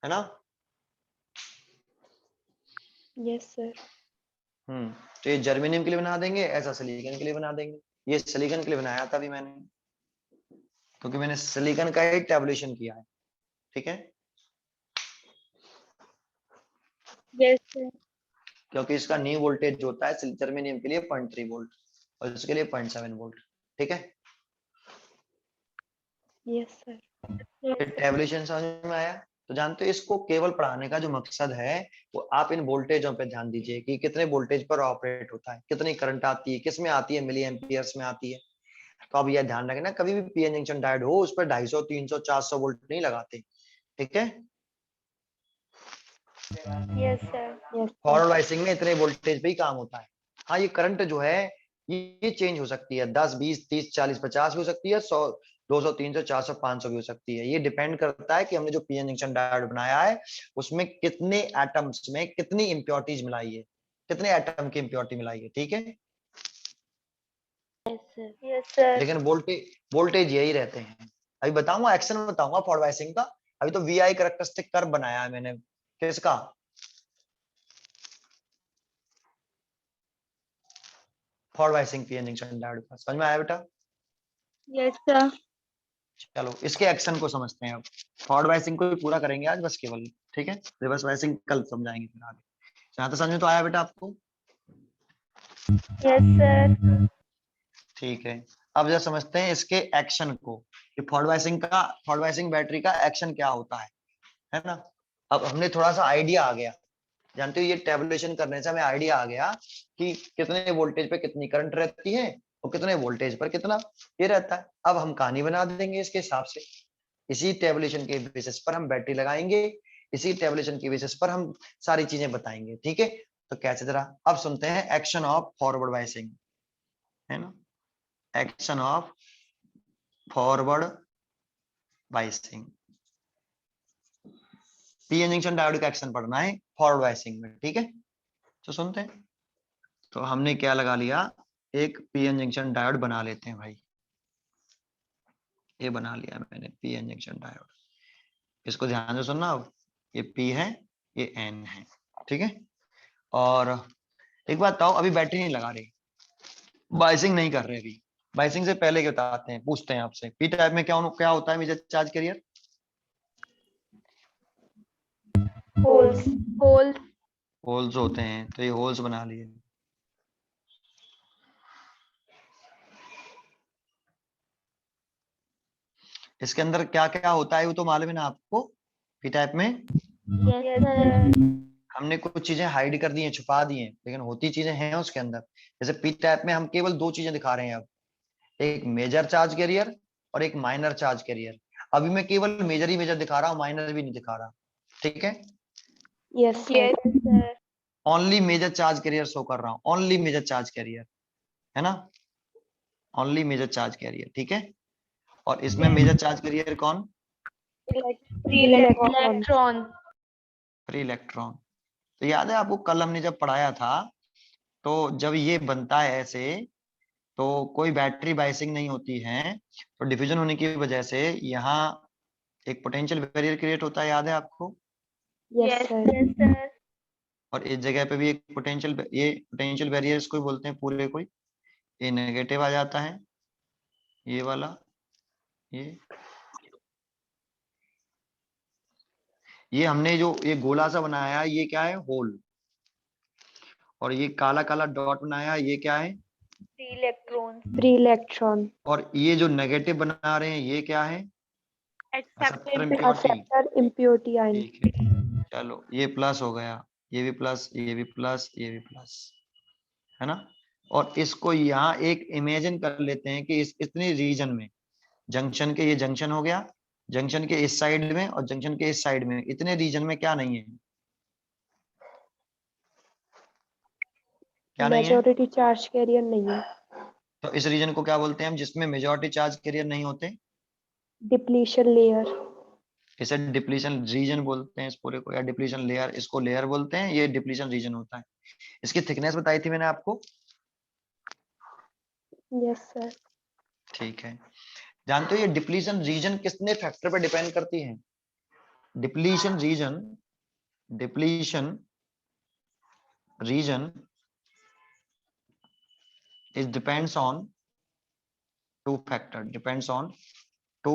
है ना। Yes, sir. तो ये जर्मेनियम के लिए बना देंगे, ऐसा सिलिकॉन के लिए बना देंगे। ये सिलिकॉन के लिए बनाया था अभी मैंने, क्योंकि मैंने सिलिकॉन का ही टैबुलेशन किया है, ठीक है। Yes, sir. क्योंकि इसका न्यू वोल्टेज होता है जर्मेनियम के लिए 0.3 वोल्ट और इसके लिए 0.7 वोल्ट, ठीक है। Yes, sir. Yes, फिर टैबुलेशन समझ में आया। तो जानते हो इसको केवल पढ़ाने का जो मकसद है वो आप इन वोल्टेजों पे ध्यान दीजिए कि कितने वोल्टेज पर ऑपरेट होता है, कितनी करंट आती है, किस में आती है, मिली एम्पियर्स में आती है। तो अब यह ध्यान रखना, कभी भी पीएन जंक्शन डायोड हो उस पर 250, 300, 400 वोल्ट नहीं लगाते, ठीक है। yes, sir. Yes, sir. Forward biasing में इतने वोल्टेज पे ही काम होता है। हाँ, ये करंट जो है ये चेंज हो सकती है, 10, 20, 30, 40, 50 भी हो सकती है, 100, 200, 300, 400, 500 भी हो सकती है। ये डिपेंड करता है कि हमने जो पीएन जंक्शन डायोड बनाया है उसमें कितने एटम्स में कितनी इंप्योरिटीज मिलाई है, कितने एटम की इंप्योरिटी मिलाई है, ठीक है। Yes, sir. Yes, sir. लेकिन वोल्टेज यही रहते हैं। अभी बताऊंगा, एक्शन बताऊंगा फॉरवर्ड वाइसिंग का। अभी तो वीआई कैरेक्टरिस्टिक कर्व बनाया है मैंने, किसका, forward biasing PN junction diode का। समझ में आया बेटा। Yes, sir. चलो इसके एक्शन को समझते हैं अब। फॉरवर्ड वाइसिंग को भी पूरा करेंगे आज बस केवल, ठीक है। रिवर्स वाइसिंग कल समझाएंगे फिर आगे। यहाँ तो समझ में तो आया बेटा आपको, Yes, sir. ठीक है। अब जरा समझते हैं इसके एक्शन को, कि फॉरवर्ड वाइसिंग बैटरी का एक्शन क्या होता है ना। अब हमने थोड़ा सा आइडिया आ गया, जानते हो ये टैबुलेशन करने से हमें आइडिया आ गया कि कितने वोल्टेज पे कितनी करंट रहती है और कितने वोल्टेज पर कितना ये रहता है। अब हम कहानी बना देंगे इसके हिसाब से, इसी टैबुलेशन के बेसिस पर हम बैटरी लगाएंगे, इसी टैबुलेशन के बेसिस पर हम सारी चीजें बताएंगे, ठीक है। तो कैसे, जरा अब सुनते हैं एक्शन ऑफ फॉरवर्ड वाइसिंग, है ना। Action of forward biasing, PN junction diode का एक्शन पढ़ना है फॉरवर्ड वाइसिंग में, ठीक है। तो सुनते हैं। तो हमने क्या लगा लिया, एक पीएन जंक्शन डायोड बना लेते हैं भाई। ये बना लिया मैंने पीएन जंक्शन डायोड। इसको ध्यान से सुनना, अब ये पी है, ये एन है, ठीक है। और एक बात बताओ, अभी बैटरी नहीं लगा रही, बाइसिंग नहीं कर रहे अभी। बाइसिंग से पहले क्या बताते हैं, पूछते हैं आपसे, पी टाइप में क्या होता है major charge carrier. Holes. Holes. Holes होते हैं, तो ये होल्स बना लिए। इसके अंदर क्या क्या होता है वो तो मालूम है ना आपको, पी टाइप में। Yes, sir. हमने कुछ चीजें हाइड कर दी हैं, छुपा दी हैं, लेकिन होती चीजें हैं उसके अंदर। जैसे पी टाइप में हम केवल दो चीजें दिखा रहे हैं अब, एक मेजर चार्ज कैरियर और एक माइनर चार्ज कैरियर। अभी मैं केवल मेजर ही मेजर दिखा रहा हूँ, माइनर भी नहीं दिखा रहा, ठीक है। Yes, sir. Yes, sir. Only major charge carrier show कर रहा हूँ, ओनली मेजर चार्ज कैरियर, है ना, ओनली मेजर चार्ज कैरियर, ठीक है। और इसमें मेजर चार्ज कैरियर कौन, Free electron. Free electron. तो याद है आपको कल हमने जब पढ़ाया था, तो जब ये बनता है ऐसे तो कोई बैटरी बाइसिंग नहीं होती है, तो डिफ्यूजन होने की वजह से यहाँ एक पोटेंशियल बैरियर क्रिएट होता है, याद है आपको। Yes, sir. Yes, sir. और इस जगह पे भी एक पोटेंशियल बैरियर्स को बोलते हैं पूरे कोई, ये नेगेटिव आ जाता है, ये वाला, ये हमने जो ये गोला सा बनाया है ये क्या है, होल। और ये काला काला डॉट बनाया ये क्या है, Free electrons. Free electron. और ये जो नेगेटिव बना रहे हैं ये क्या है, Acceptor impurity, Acceptor impurity ion. ठीक है। चलो ये प्लस हो गया, ये भी प्लस, ये भी प्लस, ये भी प्लस, है ना। और इसको यहाँ एक इमेजिन कर लेते हैं कि इस इतनी रीजन में जंक्शन के, ये जंक्शन हो गया, जंक्शन के इस साइड में और जंक्शन के इस साइड में, इतने रीजन में क्या नहीं है, क्या नहीं है। मेजॉरिटी चार्ज कैरियर नहीं है। तो इस रीजन को क्या बोलते हैं हम, जिसमें मेजॉरिटी चार्ज कैरियर नहीं होते। Depletion layer. इसे डिप्लीशन रीजन बोलते हैं इस पूरे को, या डिप्लीशन लेयर, इसको लेयर बोलते हैं, ये डिप्लीशन रीजन होता है। इसकी थिकनेस बताई थी मैंने आपको। Yes sir. ठीक है। जानते हो ये डिप्लीशन रीजन कितने फैक्टर पर डिपेंड करती है। Depletion region, depletion region is depends on two factor, depends on two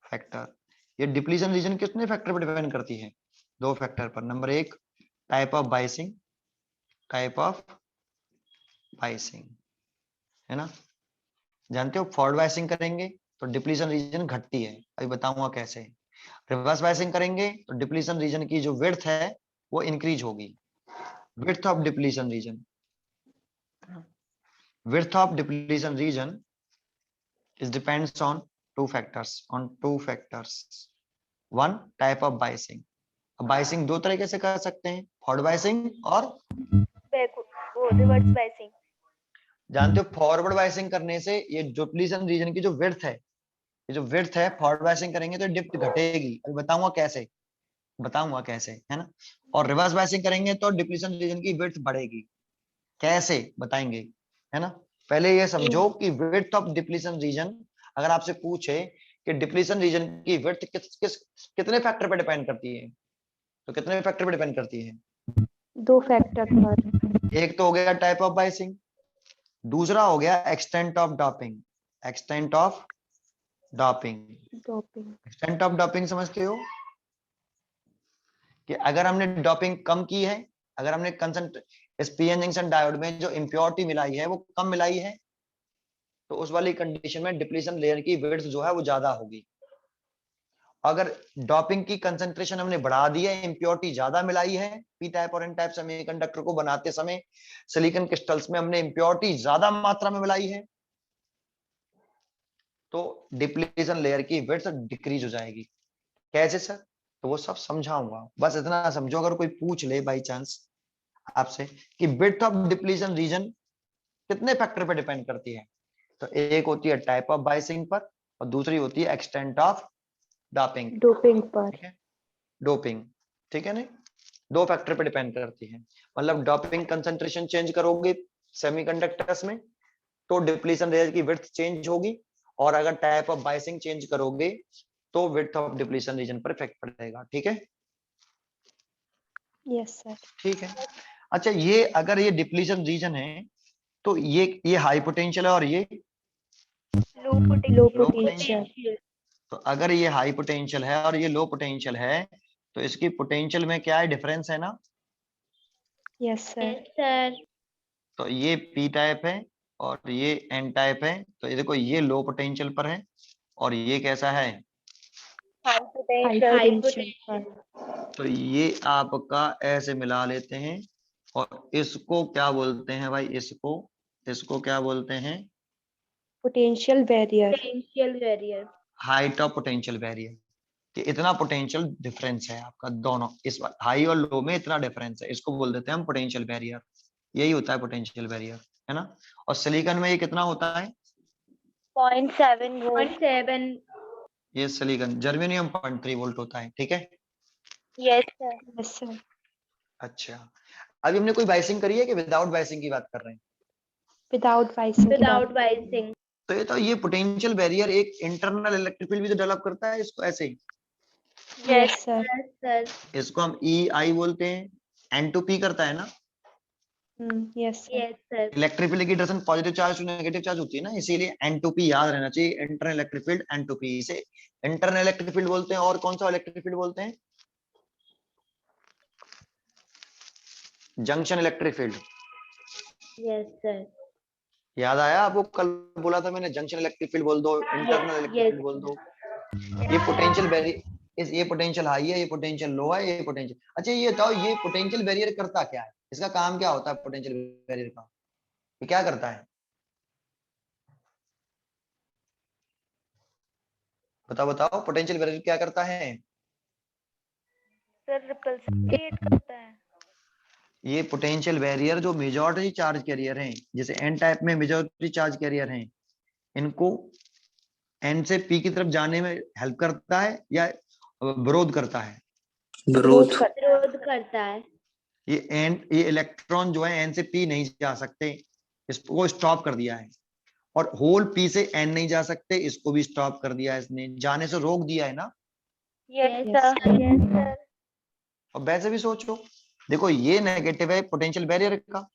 factor. ये डिप्लीशन रीजन कितने फैक्टर पर डिपेंड करती है, दो फैक्टर पर। नंबर एक, type of biasing, type of biasing, है ना। जानते हो फॉरवर्ड बाइसिंग करेंगे तो डिप्लीशन रीजन घटती है, अभी बताऊंगा कैसे। रिवर्स बाइसिंग करेंगे तो डिप्लीशन रीजन की जो विड्थ है वो इंक्रीज होगी। Width of depletion region, width of depletion region is depends on two factors. One, type of biasing. अब बाइसिंग दो तरीके से कर सकते हैं, फॉरवर्ड बाइसिंग और रिवर्स बाइसिंग। जानते हो फॉरवर्ड बाइसिंग करने से ये डिप्लीशन रीजन की जो विड्थ है, ये जो विड्थ है, फॉरवर्ड बाइसिंग करेंगे तो डिप्थ घटेगी, अभी बताऊंगा कैसे, बताऊंगा कैसे, है ना। और रिवर्स बाइसिंग करेंगे तो डिप्लीशन रीजन की विड्थ बढ़ेगी, कैसे बताएंगे, है ना। पहले ये समझो कि विड्थ ऑफ डिप्लीशन रीजन, अगर आपसे पूछे कि डिप्लीशन रीजन की विड्थ कितने फैक्टर पे डिपेंड करती है, तो कितने फैक्टर पे डिपेंड करती है। दो फैक्टर पर। एक तो हो गया टाइप ऑफ बाइसिंग, दूसरा हो गया extent of doping. Extent of doping, doping. Extent of doping समझते हो कि अगर हमने डॉपिंग कम की है, अगर हमने इस पीएन जंक्शन डायोड में जो इंप्योरिटी मिलाई है वो कम मिलाई है, तो उस वाली कंडीशन में डिप्लीशन लेयर की विड्थ जो है वो ज्यादा होगी। अगर डॉपिंग की कंसंट्रेशन हमने बढ़ा दी है, इंप्योरिटी ज्यादा मिलाई है, पी टाइप और एन टाइप सेमीकंडक्टर को बनाते समय सिलिकॉन क्रिस्टल्स में हमने इंप्योरिटी ज्यादा मात्रा में मिलाई है, तो डिप्लीशन लेयर की विड्थ डिक्रीज हो जाएगी। कैसे सर, तो वो सब समझाऊंगा, बस इतना समझो। अगर कोई पूछ ले बाई चांस आपसे कि विड्थ ऑफ डिप्लीशन रीजन कितने फैक्टर पे डिपेंड करती है, तो एक होती है टाइप ऑफ बाइसिंग पर और दूसरी होती है एक्सटेंट ऑफ डॉपिंग, डोपिंग पर। ठीक है, डोपिंग, ठीक है ना। दो फैक्टर पे डिपेंड करती है, मतलब डॉपिंग कंसंट्रेशन चेंज करोगे सेमीकंडक्टर्स में तो डिप्लीशन लेयर की विड्थ चेंज होगी, और अगर टाइप ऑफ बाइसिंग चेंज करोगे तो विड्थ ऑफ डिप्लीशन रीजन पर इफेक्ट पड़ेगा, ठीक है। Yes sir. ठीक है। अच्छा, ये अगर ये डिप्लीशन रीजन है तो ये हाई पोटेंशियल है और ये लो लो पोटेंशियल। पोटेंशियल। तो अगर ये हाई पोटेंशियल है और ये लो पोटेंशियल है तो इसकी पोटेंशियल में क्या है, डिफरेंस है ना। Yes sir. सर तो ये पी टाइप है और ये एन टाइप है, तो ये देखो ये लो पोटेंशियल पर है और ये कैसा है, हाई पोटेंशियल पर। तो ये आपका ऐसे मिला लेते हैं और इसको क्या बोलते हैं भाई, इसको इसको क्या बोलते हैं, potential barrier. Barrier. Height of potential barrier. कि इतना पोटेंशियल डिफरेंस है आपका दोनों, इस हाई और लो में इतना डिफरेंस है, इसको बोल देते हैं हम पोटेंशियल बैरियर। यही होता है पोटेंशियल बैरियर, है ना। और सिलिकॉन में ये कितना होता है, 0.7 वोल्ट। ये सिलिकॉन, जर्मेनियम 0.3 वोल्ट होता है, ठीक है। Yes sir. Yes sir. अच्छा, अभी हमने कोई बाइसिंग करी है कि विदाउट बाइसिंग की बात कर रहे हैं। Without biasing. बाइसिंग। तो ये पोटेंशियल बैरियर एक इंटरनल इलेक्ट्रिक फील्ड भी तो डेवलप करता है, इसको ऐसे ही, यस सर। सर। इसको हम ई आई बोलते हैं, एन टू पी करता है ना। Yes sir. Sir. Electric field की direction positive charge to negative charge होती है ना, इसीलिए एन टू पी याद रहना चाहिए, internal electric field N to P, इसे इंटरनल इलेक्ट्रिक फील्ड बोलते हैं। और कौन सा इलेक्ट्रिक फील्ड बोलते हैं, junction electric field. Yes sir. याद आया आपको, कल बोला था मैंने जंक्शन इलेक्ट्रिक फील्ड बोल दो, इंटरनल इलेक्ट्रिक फील्ड बोल दो, ये पोटेंशियल बैरियर, ये पोटेंशियल हाई है, ये पोटेंशियल लो है, ये पोटेंशियल। अच्छा ये बताओ, ये पोटेंशियल बैरियर करता क्या है, इसका काम क्या होता है पोटेंशियल बैरियर का, ये क्या करता है? बताओ बताओ, पोटेंशियल बैरियर क्या करता है? सर रिपल्शन क्रिएट करता है। ये पोटेंशियल बैरियर जो मेजॉरिटी चार्ज कैरियर हैं, जैसे एन टाइप में मेजॉरिटी चार्ज कैरियर हैं, इनको एन से पी की तरफ जाने में हेल्प करता है या विरोध करता है? विरोध विरोध करता है। ये इलेक्ट्रॉन जो है एन से पी नहीं जा सकते, इसको स्टॉप कर दिया है। और होल पी से एन नहीं जा सकते, इसको भी स्टॉप कर दिया है, इसने जाने से रोक दिया है ना। Yes Yes, sir. Yes sir. और वैसे भी सोचो, देखो ये नेगेटिव है पोटेंशियल बैरियर का,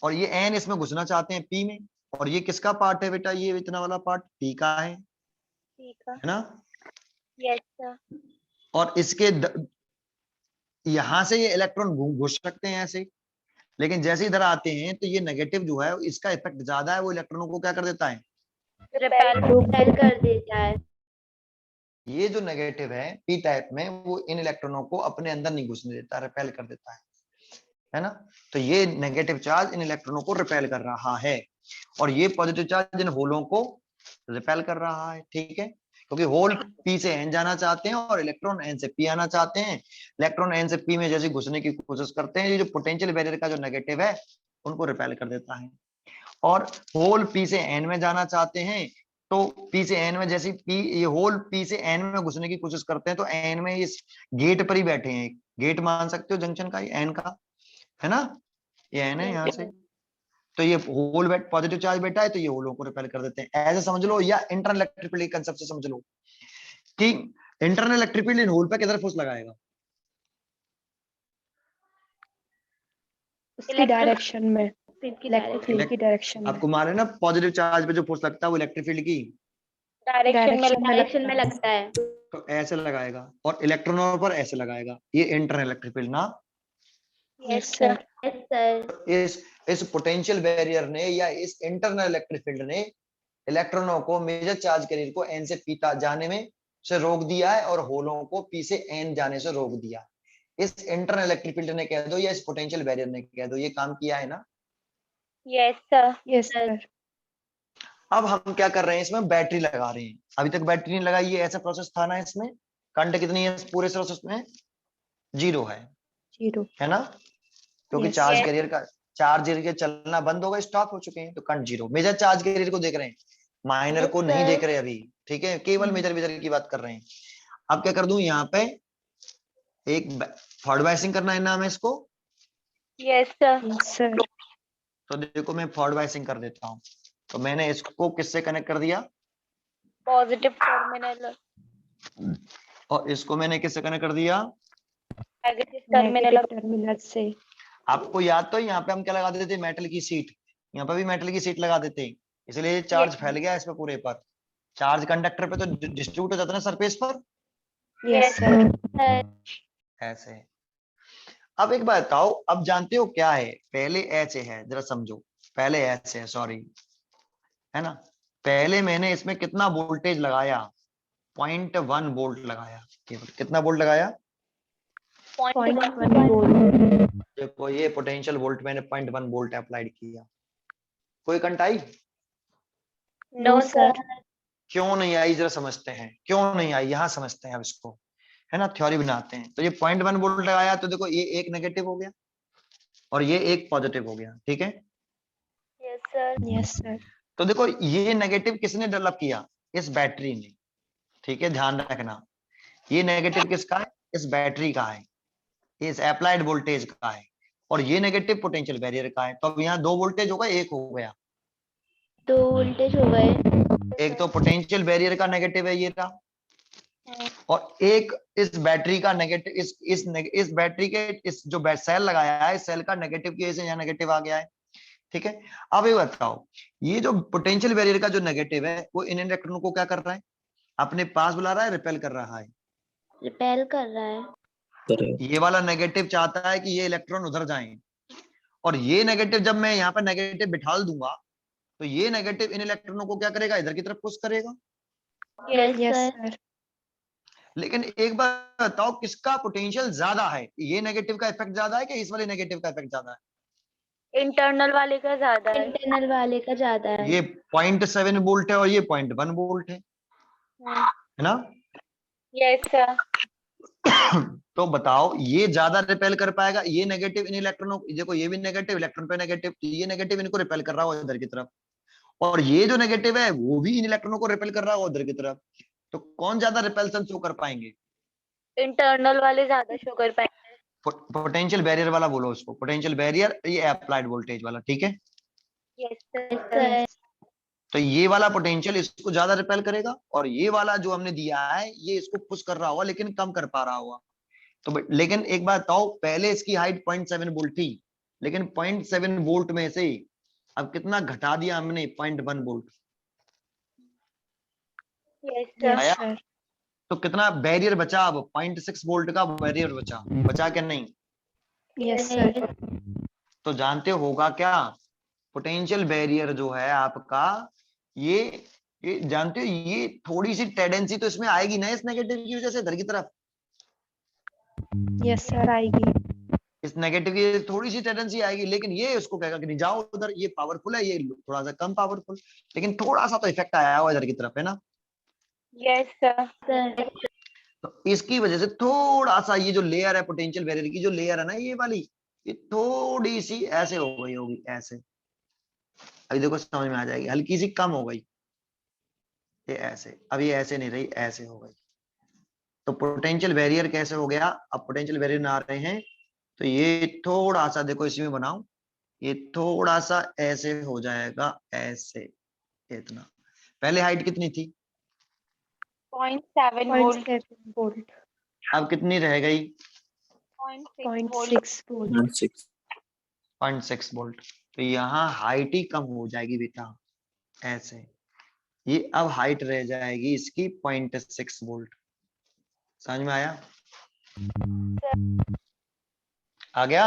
और ये एन इसमें घुसना चाहते हैं पी में, और ये किसका पार्ट है बेटा, ये इतना वाला पार्ट पी का है ठीक है। ना। Yes sir. और इसके यहां से ये इलेक्ट्रॉन घुस सकते हैं ऐसे, लेकिन जैसे इधर आते हैं तो ये नेगेटिव जो है इसका इफेक्ट ज्यादा है, वो इलेक्ट्रॉनों को क्या कर देता है, रिपेल कर देता है। ये जो नेगेटिव है पी टाइप में, वो इन इलेक्ट्रॉनों को अपने अंदर नहीं घुसने देता, रिपेल कर देता है ना। तो ये नेगेटिव चार्ज इन इलेक्ट्रॉनों को रिपेल कर रहा है, और ये पॉजिटिव चार्ज इन होलों को रिपेल कर रहा है, ठीक है। क्योंकि होल पी से एन जाना चाहते हैं और इलेक्ट्रॉन एन से पी आना चाहते हैं। इलेक्ट्रॉन एन से पी में जैसे घुसने की कोशिश करते हैं, ये जो पोटेंशियल बैरियर का जो नेगेटिव है उनको रिपेल कर देता है। और होल पी से एन में जाना चाहते हैं, तो पी से एन में जैसे पी, ये होल पी से एन में घुसने की कोशिश करते हैं, तो एन में इस गेट पर ही बैठे हैं, गेट मान सकते हो जंक्शन का, एन का है ना, ये एन है यहाँ से। तो ये होल पॉजिटिव चार्ज बैठा है, तो ये होलों को रिपेल कर देते हैं, ऐसे समझ लो, या इंटरनल इलेक्ट्रिक फील्ड के कांसेप्ट से समझ लो कि इंटरनल इलेक्ट्रिक फील्ड इन होल पे किधर फोर्स लगाएगा, उसकी डायरेक्शन में, इलेक्ट्रिक फील्ड की डायरेक्शन में, आपको मालूम है ना पॉजिटिव चार्ज पे जो फोर्स लगता है वो इलेक्ट्रिक फील्ड की डायरेक्शन में लगता है। तो ऐसे लगाएगा, और इलेक्ट्रॉनों पर ऐसे लगाएगा, ये इंटरनल इलेक्ट्रिक फील्ड ना। Yes sir. Yes sir. इस पोटेंशियल बैरियर ने या इस इंटरनल इलेक्ट्रिक फील्ड ने इलेक्ट्रॉनों को मेजर चार्ज कैरियर को एन से पी जाने में से रोक दिया है, और होलों को पी से एन जाने से रोक दिया। इस इंटरनल इलेक्ट्रिक फील्ड ने कह दो या इस पोटेंशियल बैरियर ने कह दो, ये काम किया है ना। Yes sir. Yes sir. अब हम क्या कर रहे हैं, इसमें बैटरी लगा रहे हैं, अभी तक बैटरी नहीं लगाई, ये ऐसा प्रोसेस था ना। इसमें करंट कितनी है, पूरे प्रोसेस में 0 है, 0 है ना, क्योंकि Yes. चार्ज कैरियर का चार्ज कैरियर चलना बंद हो गया, स्टॉप हो चुके हैं, तो करंट 0। मेजर चार्ज कैरियर को देख रहे हैं, माइनर को नहीं देख रहे अभी, ठीक है, केवल मेजर मेजर की बात कर रहे हैं। अब क्या कर दूं, यहाँ पे एक फॉरवर्ड बायसिंग करना है नाम है इसको। Yes sir. Yes, sir. तो देखो मैं फॉरवर्ड बायसिंग कर देता हूँ, तो मैंने इसको किससे कनेक्ट कर दिया, पॉजिटिव टर्मिनल, और इसको मैंने किससे कनेक्ट कर दिया, नेगेटिव टर्मिनल। नेगेटिव टर्मिनल से। आपको याद तो, यहाँ पे हम क्या लगा देते थे, मेटल की सीट, यहाँ पे भी मेटल की सीट लगा देते हैं, इसलिए चार्ज फैल गया इस पे पूरे पर। चार्ज कंडक्टर पे तो डिस्ट्रीब्यूट हो जाता है ना सरफेस पर, यस सर। ऐसे। अब एक बात बताओ, अब जानते हो क्या है, पहले ऐसे है, जरा समझो, पहले ऐसे है, सॉरी, है ना, पहले मैंने इसमें कितना वोल्टेज लगाया, 0.1 वोल्ट लगाया, कितना वोल्ट लगाया, 0.1 वोल्ट। देखो ये पोटेंशियल वोल्ट मैंने 0.1 वोल्ट अप्लाइड किया, कोई करंट आई, नो सर। क्यों नहीं आई, जरा समझते हैं क्यों नहीं आई, यहां समझते हैं अब इसको, है ना, थ्योरी बनाते हैं। तो ये 0.1 वोल्ट लगाया, तो देखो ये एक नेगेटिव हो गया और ये एक पॉजिटिव हो गया, ठीक है। Yes sir. Yes sir. तो देखो ये नेगेटिव किसने डेवलप किया, इस बैटरी ने, ठीक है, ध्यान रखना, ये नेगेटिव किसका है, इस बैटरी का है, इस अप्लाइड वोल्टेज का है, और ये नेगेटिव पोटेंशियल बैरियर का है। तो अब यहाँ 2 वोल्टेज होगा, एक हो गया, 2 वोल्टेज हो गए। एक तो पोटेंशियल बैरियर का नेगेटिव है ये रहा, और एक इस बैटरी का नेगेटिव, इस बैटरी के इस जो सेल लगाया है, इस सेल का नेगेटिव की वजह से यहाँ नेगेटिव आ गया है, ठीक है। अब ये बताओ, ये जो पोटेंशियल बैरियर का जो नेगेटिव है वो इन इलेक्ट्रॉनों को क्या कर रहा है, अपने पास बुला रहा है, रिपेल कर रहा है, रिपेल कर रहा है। ये वाला नेगेटिव चाहता है कि ये इलेक्ट्रॉन उधर जाएं, और ये नेगेटिव जब मैं यहाँ पर नेगेटिव बिठा दूंगा, तो ये नेगेटिव इन इलेक्ट्रॉनों को क्या करेगा, इधर की तरफ पुश करेगा, Yes, Yes, sir. sir. लेकिन एक बार बताओ किसका पोटेंशियल ज्यादा है, ये नेगेटिव का इफेक्ट ज्यादा है कि इस वाले नेगेटिव का इफेक्ट ज्यादा है? इंटरनल वाले का ज्यादा है। इंटरनल वाले का ज्यादा है। ये 0.7 वोल्ट है और ये 0.1 वोल्ट है ना? Yes sir. तो बताओ ये ज्यादा रिपेल कर पाएगा, ये नेगेटिव इन इलेक्ट्रॉनों, देखो ये भी नेगेटिव, इलेक्ट्रॉन पे नेगेटिव, ये नेगेटिव इनको रिपेल कर रहा होगा इधर की तरफ, और ये जो नेगेटिव है वो भी इन इलेक्ट्रॉनों को रिपेल कर रहा होगा उधर की तरफ। तो कौन ज्यादा रिपेल्सन शो कर पाएंगे? इंटरनल वाले ज्यादा शो कर पाएंगे। पोटेंशियल बैरियर वाला बोलो उसको, पोटेंशियल बैरियर, ये अप्लाइड वोल्टेज वाला, ठीक है? Yes sir. Yes. तो ये वाला पोटेंशियल इसको ज्यादा रिपेल करेगा, और ये वाला जो हमने दिया है ये इसको पुश कर रहा होगा लेकिन कम कर पा रहा होगा। तो लेकिन एक बात बताओ, पहले इसकी हाइट 0.7 वोल्ट थी, लेकिन 0.7 वोल्ट में से अब कितना घटा दिया हमने? 0.1 volt. Yes Yes, sir. sir. तो कितना बैरियर बचा? अब 0.6 वोल्ट का बैरियर बचा, बचा क्या नहीं? Yes, sir. तो जानते होगा क्या, पोटेंशियल बैरियर जो है आपका, ये ये जानते हो, ये थोड़ी सी टेंडेंसी तो इसमें आएगी ना इस नेगेटिव की वजह से इधर की तरफ, Yes, sir. आएगी। इस नेगेटिव की थोड़ी सी टेंडेंसी आएगी, लेकिन ये उसको कहेगा कि नहीं जाओ उधर, ये पावरफुल है, ये थोड़ा सा कम पावरफुल, लेकिन थोड़ा सा तो इफेक्ट आया हुआ इधर की तरफ, है ना? Yes sir. तो इसकी वजह से थोड़ा सा ये जो लेयर है पोटेंशियल बैरियर की, जो लेयर है ना ये वाली, ये थोड़ी सी ऐसे हो गई होगी, ऐसे। अभी देखो समझ में आ जाएगी, हल्की सी कम हो गई, ये ऐसे, अब ये ऐसे नहीं रही, ऐसे हो गई। तो पोटेंशियल बैरियर कैसे हो गया? अब पोटेंशियल बैरियर में आ रहे हैं, तो ये थोड़ा सा देखो इसी में बनाओ, ये थोड़ा सा ऐसे हो जाएगा, ऐसे, इतना। पहले हाइट कितनी थी? 0.7 वोल्ट। 0.7 वोल्ट। अब कितनी रह गई? 0.6 वोल्ट। 0.6 वोल्ट। 0.6 वोल्ट। तो यहाँ हाइट ही कम हो जाएगी बेटा, ऐसे। ये अब हाइट रह जाएगी इसकी 0.6 वोल्ट। समझ में आया? आ गया?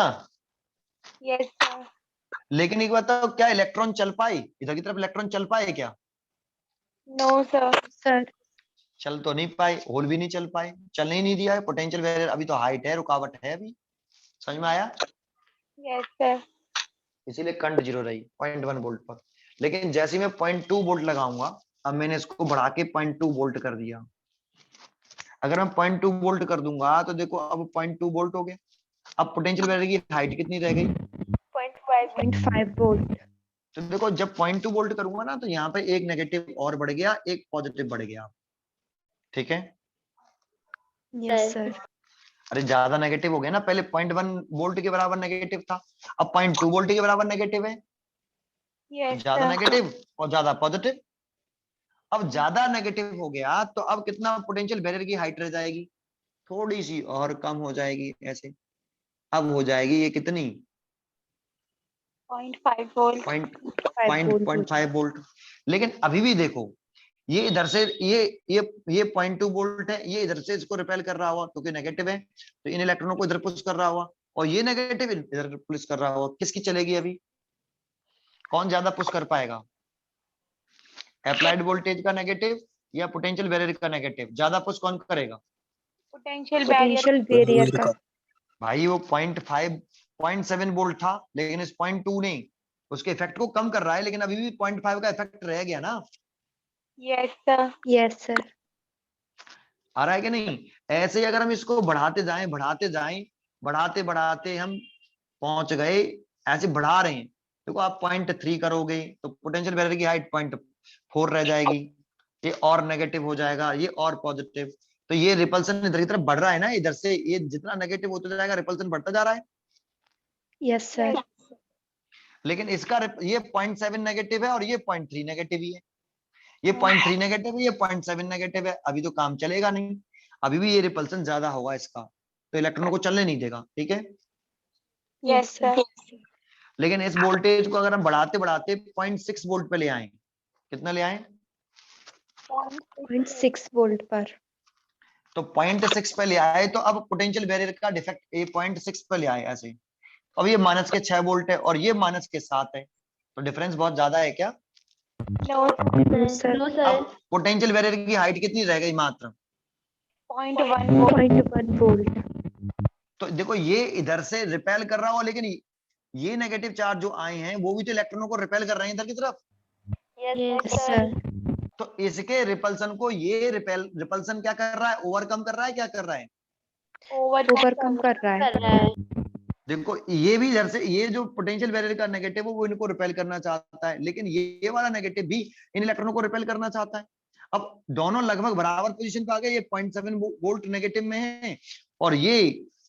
Yes sir. लेकिन एक बात बताओ, क्या इलेक्ट्रॉन चल पाए इधर की तरफ? इलेक्ट्रॉन चल पाए क्या? No sir. सर। चल तो नहीं पाए, होल भी नहीं चल पाए, चलने ही नहीं दिया है पोटेंशियल बैरियर, अभी तो हाइट है, रुकावट है अभी। समझ में आया? Yes sir. इसीलिए करंट जीरो रही 0.1 वोल्ट पर। लेकिन जैसे मैं 0.2 वोल्ट लगाऊंगा, अब मैंने इसको बढ़ा के 0.2 वोल्ट कर दिया, अगर मैं 0.2 वोल्ट कर दूंगा तो देखो अब 0.2 वोल्ट हो गया। अब पोटेंशियल बैरियर की हाइट कितनी रह गई? 0.5 वोल्ट। तो देखो जब 0.2 वोल्ट करूंगा ना, तो यहाँ पे एक नेगेटिव और बढ़ गया, एक पॉजिटिव बढ़ गया, ठीक है? Yes sir. अरे ज्यादा नेगेटिव हो गया ना, पहले 0.1 वोल्ट के बराबर नेगेटिव था, अब 0.2 वोल्ट के बराबर नेगेटिव है, यस ज्यादा सर। नेगेटिव और ज्यादा पॉजिटिव। अब ज्यादा नेगेटिव हो गया तो अब कितना पोटेंशियल बैरियर की हाइट रह जाएगी? थोड़ी सी और कम हो जाएगी, ऐसे। अब हो जाएगी ये कितनी? 0.5 वोल्ट। 0.5 वोल्ट। लेकिन अभी भी देखो, ये इधर से ये 0.2 वोल्ट है, ये इधर से इसको रिपेल कर रहा हुआ क्योंकि नेगेटिव है, तो इन इलेक्ट्रॉनों को इधर पुश कर रहा हुआ, और ये नेगेटिव इधर पुश कर रहा हुआ। किसकी चलेगी अभी? कौन ज्यादा पुश कर पाएगा? अप्लाइड वोल्टेज का नेगेटिव या पोटेंशियल बैरियर का नेगेटिव? ज्यादा पुश कौन करेगा? Potential potential barrier. बैरियर का। भाई वो 0.5 0.7 वोल्ट था, लेकिन इस 0.2 ने उसके इफेक्ट को कम कर रहा है, लेकिन अभी भी 0.5 का इफेक्ट रह गया ना। Yes sir. Yes sir. आ रहा है कि नहीं? ऐसे ही अगर हम इसको बढ़ाते जाएं, बढ़ाते जाएं, बढ़ाते बढ़ाते हम पहुंच गए, ऐसे बढ़ा रहे हैं, देखो आप 0.3 करोगे तो पोटेंशियल बैरियर की हाइट 0.4 रह जाएगी, ये और नेगेटिव हो जाएगा, ये और पॉजिटिव। तो ये रिपल्सन इधर की तरफ बढ़ रहा है ना, इधर से ये जितना नेगेटिव होता जाएगा रिपल्सन बढ़ता जा रहा है। Yes sir. लेकिन इसका ये 0.7 नेगेटिव है और ये 0.3 नेगेटिव ही है, ये 0.3 नेगेटिव है, ये 0.7 नेगेटिव है, अभी तो काम चलेगा नहीं, अभी भी ये रिपल्सन ज्यादा होगा इसका, तो इलेक्ट्रॉन को चलने नहीं देगा, ठीक है? Yes sir. लेकिन इस वोल्टेज को अगर हम बढ़ाते बढ़ाते 0.6 वोल्ट पे ले आए, कितना ले आए? 0.6 वोल्ट पर। तो 0.6 पे ले आए, तो अब पोटेंशियल बैरियर का डिफेक्ट ये 0.6 पे ले आए ऐसे, अब ये -6 वोल्ट है और ये -7 है, तो डिफरेंस बहुत ज्यादा है क्या? No, No, sir. no, sir. अब पोटेंशियल बैरियर की हाइट कितनी रह गई मात्र? 0.1 volt. 0.1 volt. तो देखो ये इधर से रिपेल कर रहा हो, लेकिन ये नेगेटिव चार्ज जो आए हैं वो भी तो इलेक्ट्रॉनों को रिपेल कर रहे हैं इधर की तरफ। Yes, Yes, sir. sir. तो इसके रिपल्सन को ये रिपल्सन क्या कर रहा है? ओवरकम कर रहा है, क्या कर रहा है? Overcome कर रहा है. कर रहा है. देखो ये भी इधर से, ये जो पोटेंशियल बैरियर का नेगेटिव है वो इनको रिपेल करना चाहता है, लेकिन ये वाला नेगेटिव भी इन इलेक्ट्रॉनों को रिपेल करना चाहता है। अब दोनों लगभग बराबर पोजीशन पे आ गए, ये 0.7 वोल्ट नेगेटिव में है और ये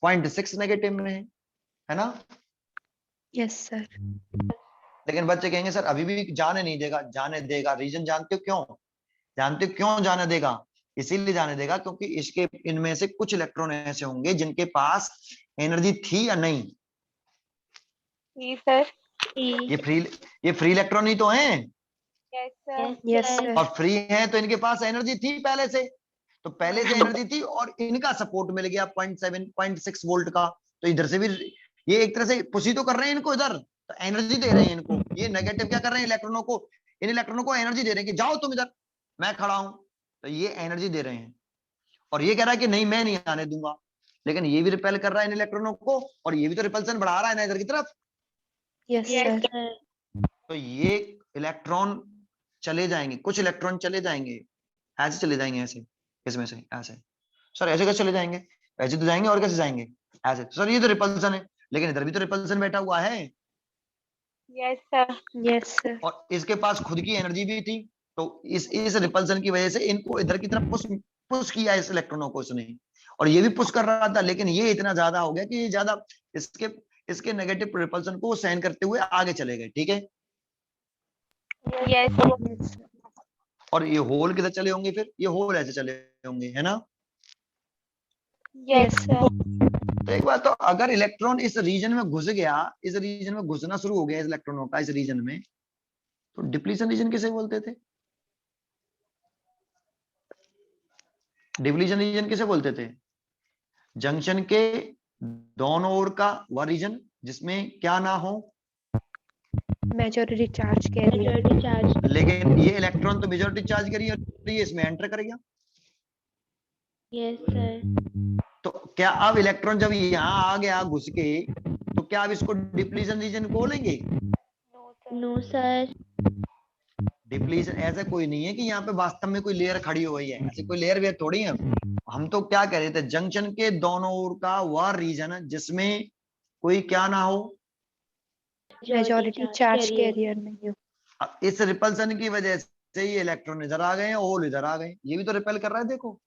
0.6 नेगेटिव में है ना? Yes, sir. लेकिन बच्चे कहेंगे सर अभी भी जाने नहीं देगा। जाने देगा, रीजन जानते हो क्यों? जानते हो क्यों जाने देगा? इसीलिए जाने देगा क्योंकि इसके इनमें से कुछ इलेक्ट्रॉन ऐसे होंगे जिनके पास एनर्जी थी या नहीं। Yes, sir. ये फ्री इलेक्ट्रॉन ही तो हैं, Yes, sir. Yes, sir. और फ्री हैं तो इनके पास एनर्जी थी पहले से, तो पहले से एनर्जी थी और इनका सपोर्ट मिल गया 0.6 वोल्ट का। तो इधर से भी ये एक तरह से पुश ही तो कर रहे हैं इनको, इधर तो एनर्जी दे रहे हैं इनको। ये नेगेटिव क्या कर रहे हैं? इलेक्ट्रॉनों को, इन इलेक्ट्रॉनों को एनर्जी दे रहे हैं कि जाओ तुम इधर, मैं खड़ा हूं। तो ये एनर्जी दे रहे हैं और ये कह रहा है कि नहीं मैं नहीं आने दूंगा, लेकिन ये भी रिपेल कर रहा है इन इलेक्ट्रॉनों को और ये भी तो रिपल्सन बढ़ा रहा है ना इधर की तरफ। Yes, Yes, sir. sir. तो ये इलेक्ट्रॉन चले जाएंगे, कुछ इलेक्ट्रॉन चले जाएंगे, ऐसे चले जाएंगे, ऐसे इसमें से ऐसे। सर ऐसे कैसे चले जाएंगे? ऐसे तो जाएंगे, और कैसे जाएंगे? ऐसे। सर ये तो रिपल्सन है, लेकिन इधर भी तो रिपल्सन बैठा हुआ है Yes, sir. Yes, sir. और इसके पास खुद की एनर्जी भी थी। तो इस रिपल्सन की वजह से इनको इधर की तरफ पुश किया इस इलेक्ट्रॉनों को इसने, और ये भी पुश कर रहा था, लेकिन ये इतना ज्यादा हो गया कि ये ज्यादा इसके नेगेटिव रिपल्सन को सहन करते हुए आगे चले गए। ठीक है, Yes, Yes, sir. और ये होल किधर चले होंगे? फिर ये होल ऐसे चले होंगे, है ना? yes, sir. तो एक बात, तो अगर इलेक्ट्रॉन इस रीजन में घुस गया, इस रीजन में घुसना शुरू हो गया इस इलेक्ट्रॉनों का इस रीजन में, तो डिप्लीशन रीजन किसे बोलते थे? डिप्लीशन रीजन किसे बोलते थे? जंक्शन के दोनों ओर का वह रीजन जिसमें क्या ना हो, Majority charge carrier. Majority charge. लेकिन ये इलेक्ट्रॉन तो मेजॉरिटी चार्ज करिए और ये इसमें एंटर कर गया। Yes, sir. तो क्या अब इलेक्ट्रॉन जब यहाँ आ गया घुस के, तो क्या अब इसको डिप्लीशन रीजन बोलेंगे? No, sir. डिप्लीशन ऐसा कोई नहीं है कि यहाँ पे वास्तव में कोई लेयर खड़ी हो गई है, ऐसी कोई लेयर वेयर थोड़ी है। हम तो क्या कह रहे थे, जंक्शन के दोनों ओर का वह रीजन जिसमें कोई क्या ना हो, Majority charge carrier नहीं हो. अब इस रिपल्सन की वजह से ये इलेक्ट्रॉन इधर आ गए हैं, होल इधर आ गए, ये भी तो रिपेल कर रहा है। देखो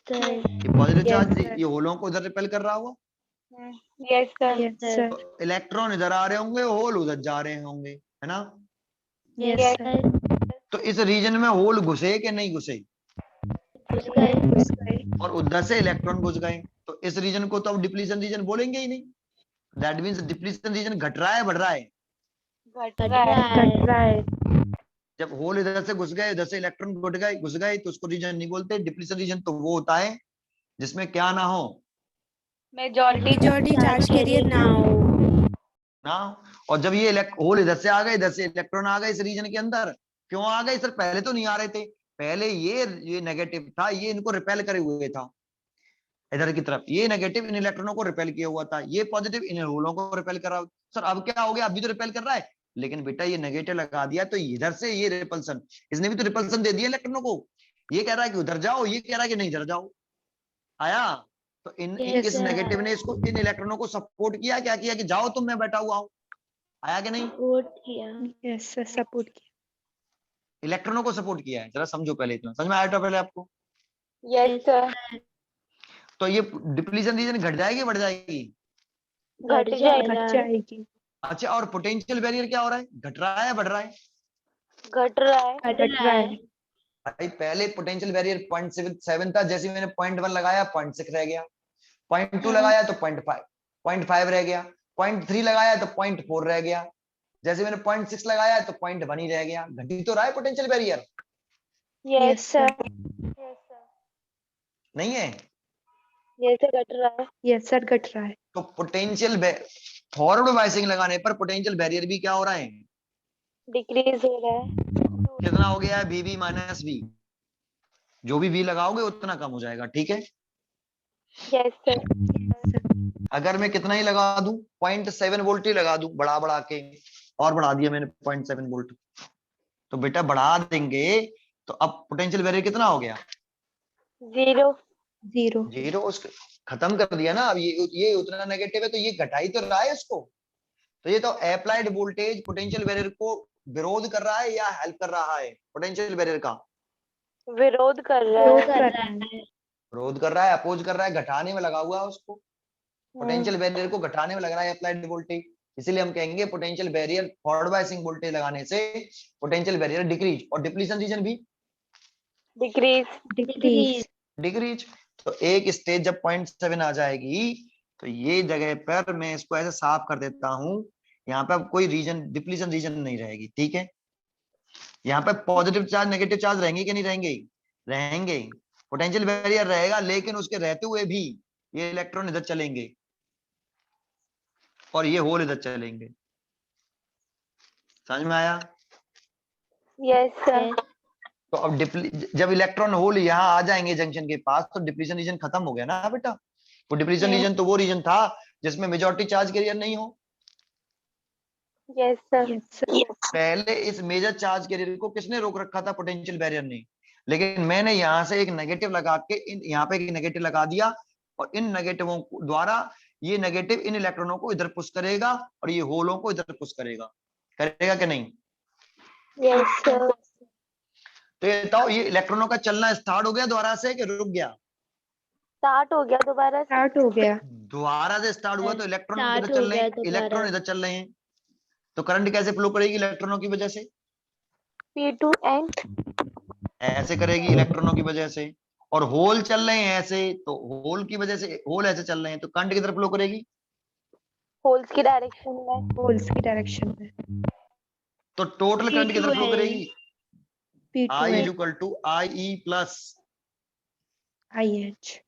Sir. ये पॉजिटिव Yes, चार्ज sir. ये होलों को इधर रिपेल कर रहा होगा, Yes, sir. Yes, sir. तो इलेक्ट्रॉन इधर आ रहे होंगे, होल उधर जा रहे होंगे, है ना? Yes, Yes, sir. sir. तो इस रीजन में होल घुसे कि नहीं घुसे, उसका घुस गए. और उधर से इलेक्ट्रॉन घुस गए, तो इस रीजन को तो अब डिप्लीशन रीजन बोलेंगे ही नहीं। दैट मींस डिप्लीशन रीजन घट रहा है, बढ़ रहा है? घट रहा है. घट रहा है. जब होल इधर से घुस गए, इधर से इलेक्ट्रॉन घुस गए, तो उसको रीजन नहीं बोलते। डिप्लीशन रीजन तो वो होता है जिसमें क्या ना हो, Majority charge carrier ना हो. ना। और जब ये होल इधर से आ गए, इधर से इलेक्ट्रॉन आ गए इस रीजन के अंदर, क्यों आ गए सर? पहले तो नहीं आ रहे थे, पहले ये नेगेटिव था, ये इनको रिपेल करे हुए था इधर की तरफ, ये नेगेटिव इन इलेक्ट्रॉनों को रिपेल किया हुआ था, ये पॉजिटिव इन होलों को रिपेल कर रहा। सर अब क्या हो गया? अभी तो रिपेल कर रहा है, लेकिन बेटा ये नेगेटिव लगा दिया तो इधर से ये रिपल्सन, इसने भी तो रिपल्सन दे दिया इलेक्ट्रॉनों को। ये कह रहा है कि उधर जाओ, ये कह रहा है कि नहीं इधर जाओ। आया? तो Yes, इस sir. नेगेटिव ने इसको, इन इलेक्ट्रॉनों को सपोर्ट किया, क्या किया कि जाओ तुम, मैं बैठा हुआ हूं। आया कि नहीं? Support किया. Yes, sir. Support किया. इलेक्ट्रॉनों को सपोर्ट किया है। जरा समझो पहले, इतना समझ में आया था पहले आपको? Yes, sir. तो ये डिप्लीशन रीजन घट जाएगी, बढ़ जाएगी? घट घट जाएगा. जाएगी. अच्छा, और पोटेंशियल बैरियर क्या हो रहा है? घट रहा है, बढ़ रहा है? घट रहा है. घट रहा है. भाई पहले पोटेंशियल बैरियर 0.7 था, जैसे मैंने 0.1 लगाया 0.6 रह गया, 0.2 लगाया तो 0.5 रह गया, 0.3 लगाया तो 0.4 रह गया, जैसे मैंने 0.6 लगाया तो 0.1 ही रह गया। घटी तो रहा है पोटेंशियल बैरियर, Yes, sir. नहीं है? Yes, sir. घट रहा है. Yes, sir. घट रहा है. तो पोटेंशियल फॉरवर्ड बायसिंग लगाने पर पोटेंशियल बैरियर भी क्या हो रहा है? डिक्रीज हो रहा है। कितना हो गया है, VB माइनस V। जो भी V लगाओगे उतना कम हो जाएगा, ठीक है। Yes sir. अगर मैं कितना ही लगा दूं, 0.7 वोल्ट ही लगा दूं, बढ़ा के, और बढ़ा दिया मैंने 0.7 वोल्ट, तो बेटा बढ़ा देंगे तो अब पोटेंशियल बैरियर कितना हो गया, 0। 0। जीरो। उसके खत्म कर दिया ना। अब ये उतना नेगेटिव है तो ये घटा ही तो रहा है इसको। तो ये तो अप्लाइड वोल्टेज पोटेंशियल बैरियर को विरोध कर रहा है या हेल्प कर रहा है, पोटेंशियल बैरियर का विरोध कर रहा विरोध है। कर रहा है। विरोध कर रहा है, अपोज कर रहा है, घटाने में लगा हुआ है उसको। पोटेंशियल बैरियर को घटाने में लग रहा है अप्लाइड वोल्टेज, इसीलिए हम कहेंगे potential barrier forward biasing voltage लगाने से पोटेंशियल बैरियर डिक्रीज, और डिप्लीशन रीजन भी डिक्रीज। डिक्रीज। डिक्रीज। तो एक स्टेज जब 0.7 आ जाएगी तो ये जगह पर मैं इसको ऐसे साफ कर देता हूं, यहाँ पे अब कोई रीजन, डिप्लीशन रीजन नहीं रहेगी, ठीक है। यहाँ पे पॉजिटिव चार्ज नेगेटिव चार्ज रहेंगे कि नहीं रहेंगे, रहेंगे। पोटेंशियल बैरियर रहेगा, लेकिन उसके रहते हुए भी ये इलेक्ट्रॉन इधर चलेंगे और ये होल इधर चलेंगे। समझ में आया। Yes sir. तो अब जब इलेक्ट्रॉन होल यहाँ आ जाएंगे जंक्शन के पास तो डिप्लीशन रीजन खत्म हो गया ना बेटा। वो डिप्लीशन रीजन तो वो रीजन था जिसमें मेजॉरिटी चार्ज कैरियर नहीं हो। Yes sir. पहले इस मेजर चार्ज कैरियर को किसने रोक रखा था, पोटेंशियल बैरियर ने। लेकिन मैंने यहाँ से एक नेगेटिव लगा के यहाँ पे एक नेगेटिव लगा दिया, और इन नेगेटिवों द्वारा ये नेगेटिव इन इलेक्ट्रॉनों को इधर पुश करेगा और ये होलों को इधर पुश करेगा, करेगा कि नहीं। Yes sir. तो ये बताओ, ये इलेक्ट्रॉनों का चलना स्टार्ट हो गया दोबारा से कि रुक गया। स्टार्ट हो गया दोबारा से। स्टार्ट हो गया। दोबारा से स्टार्ट हुआ तो इलेक्ट्रॉन स्टार्ट किधर हो चल रहे गया हैं, दोबारा। इलेक्ट्रॉन इधर चल रहे हैं। तो करंट कैसे फ्लो करेगी इलेक्ट्रॉनों की वजह से, P2N। ऐसे करेगी इलेक्ट्रॉनों की वजह से। और होल चल रहे हैं ऐसे, तो होल की वजह से, होल ऐसे चल रहे हैं तो करंट किधर फ्लो करेगी, होल्स की डायरेक्शन में। होल्स की डायरेक्शन में। तो टोटल करंट किधर फ्लो करेगी, I P2N is equal to IE plus. IH।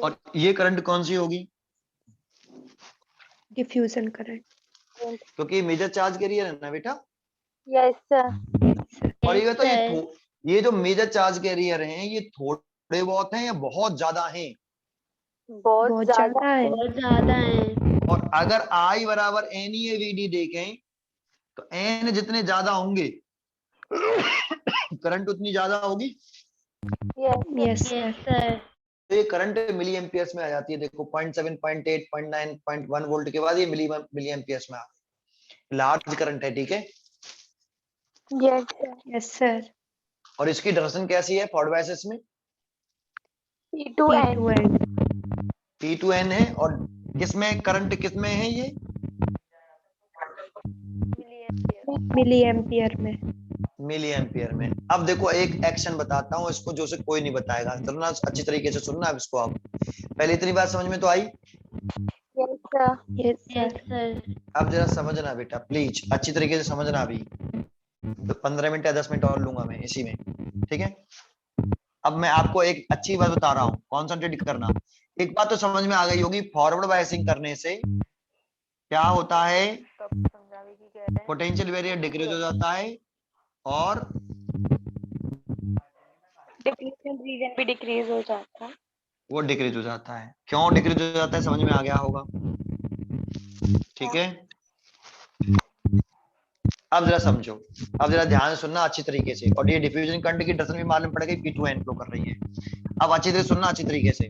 और ये करंट कौन सी होगी, डिफ्यूजन करंट। क्योंकि मेजर चार्ज कैरियर है ना बेटा। Yes sir. और ये तो ये जो मेजर चार्ज कैरियर हैं ये थोड़े बहुत हैं या बहुत ज्यादा हैं, बहुत ज्यादा है। बहुत ज्यादा है। और अगर I बराबर NeVD देखें तो N जितने ज्यादा होंगे करंट उतनी ज्यादा होगी। Yes sir. सर। तो ये करंट मिली एम्पियर्स में आ जाती है, देखो 0.7 0.8 0.9 0.1 वोल्ट के बाद ये मिली एम्पियर्स में आ गई, लार्ज करंट है, ठीक है। Yes sir. और इसकी डायरेक्शन कैसी है फॉरवर्ड बायसेस में, P2N। P2N P2N है। और किसमें करंट किसमें है ये, मिली एम्पियर में। मिली एम्पियर में। अब देखो एक एक्शन बताता हूँ इसको जो से कोई नहीं बताएगा, सुनना अच्छी तरीके से सुनना। अब इसको आप पहले इतनी बात समझ में तो आई, yes sir. Yes yes sir. Sir. अब जरा समझना बेटा प्लीज, अच्छी तरीके से समझना। अभी तो 15 मिनट या 10 मिनट और लूंगा मैं इसी में, ठीक है। अब मैं आपको एक अच्छी बात बता रहा हूँ, कॉन्सेंट्रेट करना। एक बात तो समझ में आ गई होगी, फॉरवर्ड बायसिंग करने से क्या होता है, पोटेंशियल बैरियर डिक्रीज हो जाता है और डिप्लीशन रीजन भी डिक्रीज हो जाता है। वो डिक्रीज हो जाता है। क्यों डिक्रीज हो जाता है समझ में आ गया होगा, ठीक है। अब जरा समझो, अब जरा ध्यान से सुनना अच्छी तरीके से। और ये डिफ्यूजन करंट की डायरेक्शन भी मालूम पड़ गई, P2N फ्लो कर रही है। अब अच्छी तरह सुनना अच्छी तरीके से।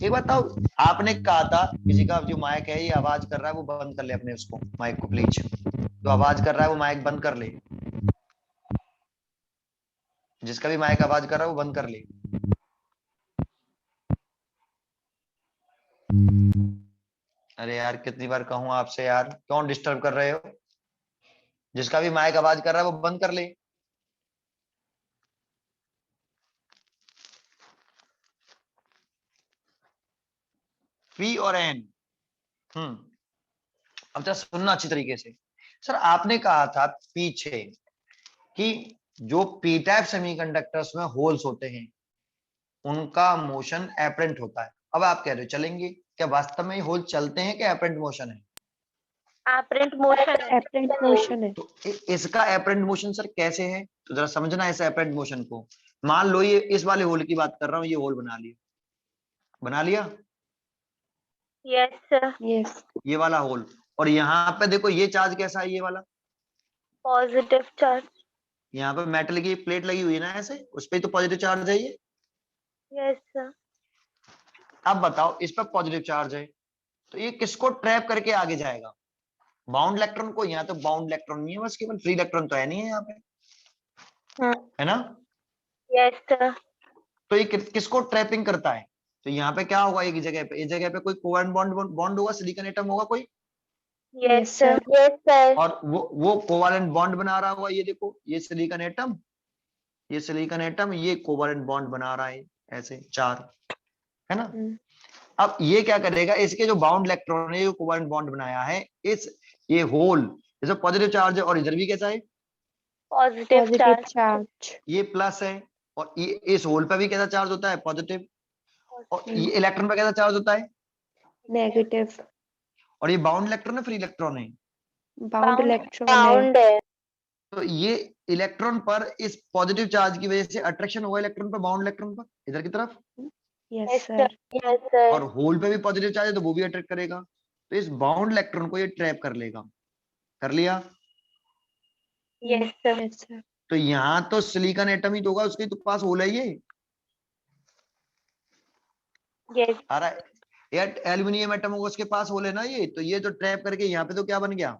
एक बताओ, आपने कहा था किसी का जो माइक है ये आवाज कर रहा है वो बंद कर ले अपने उसको, माइक को प्लीज। जो आवाज कर रहा है वो माइक बंद कर ले, जिसका भी माइक आवाज कर रहा है वो बंद कर ले। अरे यार कितनी बार कहूं आपसे यार, क्यों डिस्टर्ब कर रहे हो। जिसका भी माइक आवाज कर रहा है वो बंद कर ले। P और N। अब जरा सुनना अच्छी तरीके से। सर आपने कहा था पीछे कि जो पी टाइप सेमीकंडक्टर्स में होल्स होते हैं उनका मोशन एपरेंट होता है। अब आप कह रहे हो चलेंगे, क्या वास्तव में होल चलते हैं क्या एपरेंट मोशन है, Apparent motion है। एपरेंट मोशन है। तो इसका एपरेंट मोशन सर कैसे है, तो जरा समझना इस एपरेंट मोशन को। मान लो ये इस वाले होल की बात कर रहा हूँ, ये होल बना लिया, बना लिया Yes sir। यस ये वाला होल, और यहाँ पे देखो ये चार्ज कैसा है, ये वाला Positive charge। यहाँ पे मेटल की प्लेट लगी हुई है ना ऐसे, उस पे तो पॉजिटिव चार्ज है ये। Yes sir। अब बताओ इस पर पॉजिटिव चार्ज है, तो ये किसको ट्रैप करके आगे जाएगा, बाउंड इलेक्ट्रॉन को। यहाँ तो बाउंड इलेक्ट्रॉन नहीं है, बस केवल फ्री इलेक्ट्रॉन तो है नहीं है यहाँ पे, हाँ। है ना। Yes sir। तो ये किसको ट्रैपिंग करता है, तो यहाँ पे क्या होगा, एक जगह पे, इस जगह पे कोई कोवेलेंट बॉन्ड बॉन्ड होगा, सिलिकॉन एटम होगा कोई, Yes sir। Yes sir। और वो कोवेलेंट बॉन्ड बना रहा होगा, ये देखो ये सिलिकॉन एटम, ये सिलिकॉन एटम, ये कोवेलेंट बॉन्ड बना रहा है ऐसे चार, है ना। अब ये क्या करेगा, इसके जो बाउंड इलेक्ट्रॉन है, जो कोवेलेंट बॉन्ड बनाया है, इस ये होल, इसमें पॉजिटिव चार्ज है, और इधर भी कैसा है, Positive पॉजिटिव charge। चार्ज। ये प्लस है, और ये इस होल पे भी कैसा चार्ज होता है, पॉजिटिव, और ये इलेक्ट्रॉन पे कैसा चार्ज होता है, नेगेटिव। और ये बाउंड इलेक्ट्रॉन है, फ्री इलेक्ट्रॉन है, बाउंड इलेक्ट्रॉन है। Bound है। तो ये इलेक्ट्रॉन पर इस पॉजिटिव चार्ज की वजह से अट्रैक्शन होगा इलेक्ट्रॉन पर, बाउंड इलेक्ट्रॉन पर इधर की तरफ, यस सर। Yes sir। और होल पे भी पॉजिटिव चार्ज है तो वो भी अट्रैक्ट करेगा, तो इस बाउंड इलेक्ट्रॉन को ये ट्रैप कर लेगा, कर लिया। Yes sir। Yes sir. तो यहाँ तो सिलिकॉन एटम ही तो होगा, उसके तो पास होल है ये, Yes। आ रहा है, या एल्यूमिनियम एटम होगा उसके पास होल है ना ये, तो ये तो ट्रैप करके यहाँ पे तो क्या बन गया,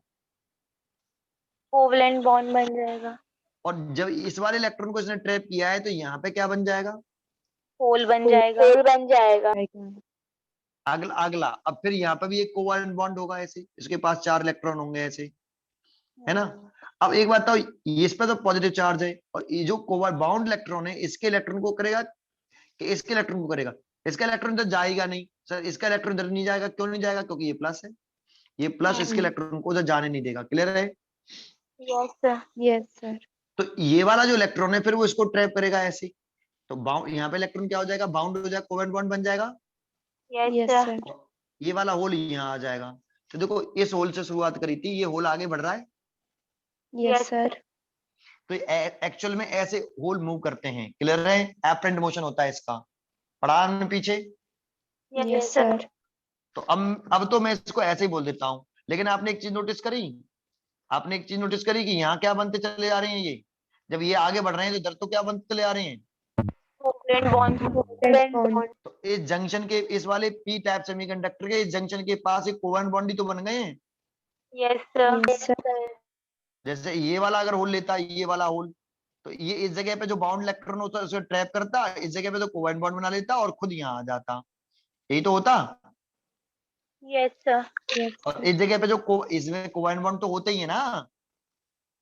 Covalent bond बन जाएगा। और जब इस वाले इलेक्ट्रॉन को इसने ट्रैप किया है तो यहाँ पे क्या बन जाएगा, Hole बन जाएगा। Hole बन जाएगा। अगला अगला, अब फिर यहाँ पे भी एक कोवेलेंट बॉन्ड होगा ऐसे, इसके पास 4 इलेक्ट्रॉन होंगे ऐसे, है ना। अब एक बात बताओ, इस पे तो पॉजिटिव चार्ज है, और ये जो कोवेलेंट बाउंड इलेक्ट्रॉन है, इसके इलेक्ट्रॉन को करेगा कि इसके इलेक्ट्रॉन को करेगा, इसका इलेक्ट्रॉन तो जाएगा नहीं सर, इसका इलेक्ट्रॉन इधर नहीं जाएगा, क्यों नहीं जाएगा, क्योंकि ये प्लस है, ये प्लस इसके इलेक्ट्रॉन को उधर जाने नहीं देगा, क्लियर है। Yes sir। Yes sir. तो ये वाला जो इलेक्ट्रॉन है फिर वो इसको ट्रैप करेगा ऐसे, तो बाउंड यहाँ पे इलेक्ट्रॉन क्या हो जाएगा, बाउंड हो जाएगा, कोवेलेंट बॉन्ड बन जाएगा, Yes यस sir। सर। और ये वाला होल यहाँ आ जाएगा। तो देखो इस होल से शुरुआत करी थी, ये होल आगे बढ़ रहा है, यस सर। तो एक्चुअल में ऐसे होल मूव करते हैं, क्लियर है, एपरेंट मोशन होता है इसका, पढ़ा हमने पीछे। Yes sir. तो अब तो मैं इसको ऐसे ही बोल देता हूँ, लेकिन आपने एक चीज नोटिस करी, आपने एक चीज नोटिस करी कि यहाँ क्या बनते चले आ रहे हैं, ये जब ये आगे बढ़ रहे हैं तो इधर तो क्या बनते चले आ रहे हैं, Covalent bond। Covalent bond. तो इस जंक्शन के, इस वाले पी टाइप सेमीकंडक्टर के इस जंक्शन के पास एक कोवेलेंट बॉन्ड ही तो बन गए हैं। Yes sir। Yes sir. जैसे ये वाला अगर होल लेता, ये वाला होल, तो ये इस जगह पे जो बाउंड इलेक्ट्रॉन होता है उसे ट्रैप करता, इस जगह पे तो कोवेलेंट बॉन्ड बना लेता और खुद यहाँ आ जाता, यही तो होता। Yes sir। यस और इस जगह पे जो इसमें कोवेलेंट बॉन्ड तो होते ही है ना,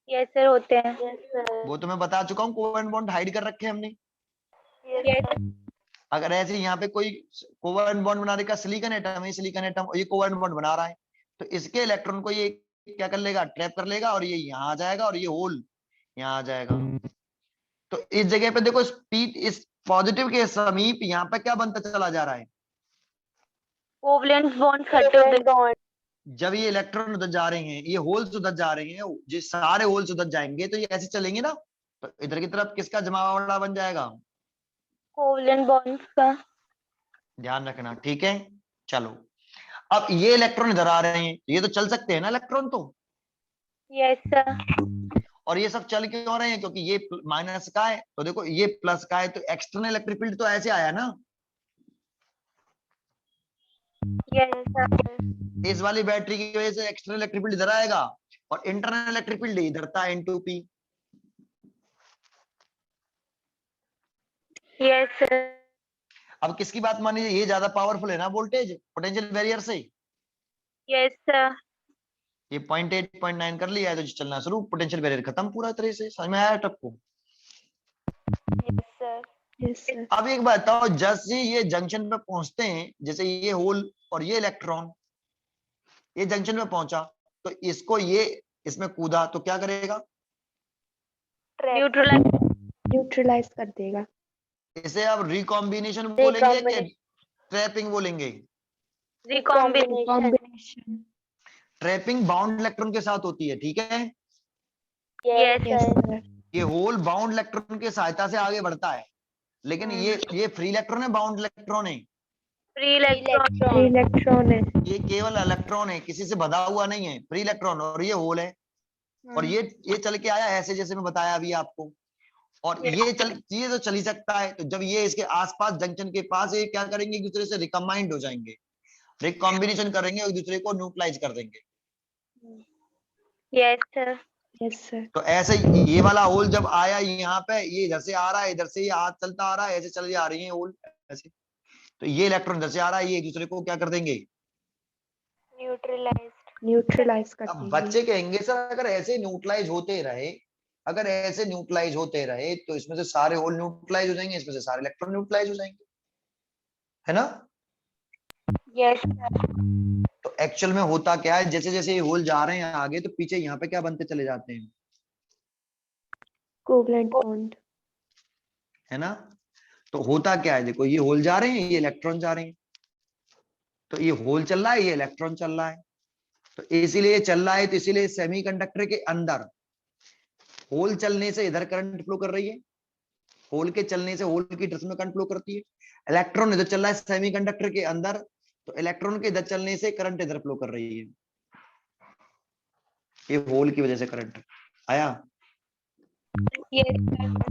Yes sir होते हैं। Yes sir। वो तो मैं बता चुका हूँ, कोवेलेंट बॉन्ड हाइड कर रखे हैं हमने। Yes। अगर ऐसे यहाँ पे कोई कोवेलेंट बॉन्ड बनाने का सिलिकॉन एटम है, सिलिकॉन एटम ये कोवेलेंट बॉन्ड बना रहा है, तो इसके इलेक्ट्रॉन को ये क्या कर लेगा, ट्रैप कर लेगा, और ये यहाँ आ जाएगा, और ये होल यहाँ आ जाएगा। तो इस जगह पे देखो स्पीड, इस पॉजिटिव के समीप यहाँ पे क्या बनता चला जा रहा है, Covalent bond बॉन्ड। जब ये इलेक्ट्रॉन उधर जा रहे हैं, ये होल्स उधर जा रहे हैं, जिस सारे होल्स उधर जाएंगे तो ये ऐसे चलेंगे ना, तो इधर की तरफ किसका जमावड़ा बन जाएगा, Covalent bonds का। ध्यान रखना, ठीक है। चलो अब ये इलेक्ट्रॉन इधर आ रहे हैं, ये तो चल सकते हैं ना इलेक्ट्रॉन तो, Yes sir। और ये सब चल क्यों रहे हैं, क्योंकि ये माइनस का है, तो देखो ये प्लस का है, तो एक्सटर्नल इलेक्ट्रिक फील्ड तो ऐसे आया ना, Yes sir। इस वाली बैटरी की वजह से एक्सटर्नल इलेक्ट्रिक फील्ड इधर आएगा, और इंटरनल इलेक्ट्रिक फील्ड इधर था, N2P। Yes sir। अब किसकी बात मानी जाए, ये ज्यादा पावरफुल है ना वोल्टेज पोटेंशियल बैरियर से, Yes sir। ये 0.8 0.9 कर लिया है तो चलना शुरू, पोटेंशियल बैरियर खत्म पूरा तरह से, समझ में आया Tappu. Yes sir। Yes sir. अब एक बात बताओ, जैसे ये जंक्शन पे पहुंचते हैं, जैसे ये होल और ये इलेक्ट्रॉन ये जंक्शन पे पहुंचा, तो इसको ये इसमें कूदा तो क्या करेगा, Neutralize। न्यूट्रलाइज कर देगा। इसे आप रिकॉम्बिनेशन बोलेंगे कि ट्रैपिंग बोलेंगे, Recombination। Combination. Trapping bound electron के साथ होती है, ठीक है। Yes, Yes, sir. sir. ये होल बाउंड इलेक्ट्रॉन की सहायता से आगे बढ़ता है, लेकिन ये फ्री इलेक्ट्रॉन है, बाउंड इलेक्ट्रॉन है, Free electron. Free electron है। ये केवल इलेक्ट्रॉन है, किसी से बंधा हुआ नहीं है, फ्री इलेक्ट्रॉन। और ये होल है, और ये चल के आया ऐसे, जैसे मैं बताया अभी आपको। और ये तो चल ही सकता है, तो जब ये इसके आसपास जंक्शन के पास ये क्या करेंगे, एक दूसरे से रिकम्बाइंड हो जाएंगे, रिकॉम्बिनेशन करेंगे, एक दूसरे को न्यूट्रलाइज कर देंगे। Yes, sir. Yes, sir. तो ऐसे ये वाला होल जब आया यहाँ पे, ये इधर से आ रहा है, इधर से ये हाथ चलता आ रहा है, ऐसे चल जा रही है होल ऐसे, तो ये इलेक्ट्रॉन इधर से आ रहा है, ये एक दूसरे को क्या कर देंगे, Neutralized. न्यूट्रलाइज कर अब देंगे। बच्चे कहेंगे सर अगर ऐसे न्यूट्रलाइज होते रहे, अगर ऐसे न्यूट्रलाइज होते रहे तो इसमें से सारे होल न्यूट्रलाइज हो जाएंगे, इसमें से सारे इलेक्ट्रॉन न्यूट्रलाइज हो जाएंगे, है ना। Yes, sir. तो एक्चुअल में होता क्या है, जैसे जैसे ये होल जा रहे हैं आगे, तो पीछे यहाँ पे क्या बनते चले जाते हैं, कोवलेंट बॉन्ड। है ना। तो होता क्या है, देखो ये होल जा रहे हैं, ये इलेक्ट्रॉन जा रहे हैं, तो ये होल चल रहा है, ये इलेक्ट्रॉन चल रहा है, तो इसीलिए चल रहा है, तो इसीलिए सेमीकंडक्टर के अंदर होल चलने से इधर करंट फ्लो कर रही है, होल के चलने से होल की तरफ में करंट फ्लो करती है, इलेक्ट्रॉन इधर चल रहा है सेमीकंडक्टर के अंदर, तो इलेक्ट्रॉन के इधर चलने से करंट इधर फ्लो कर रही है, ये होल की वजह से करंट आया। Yes,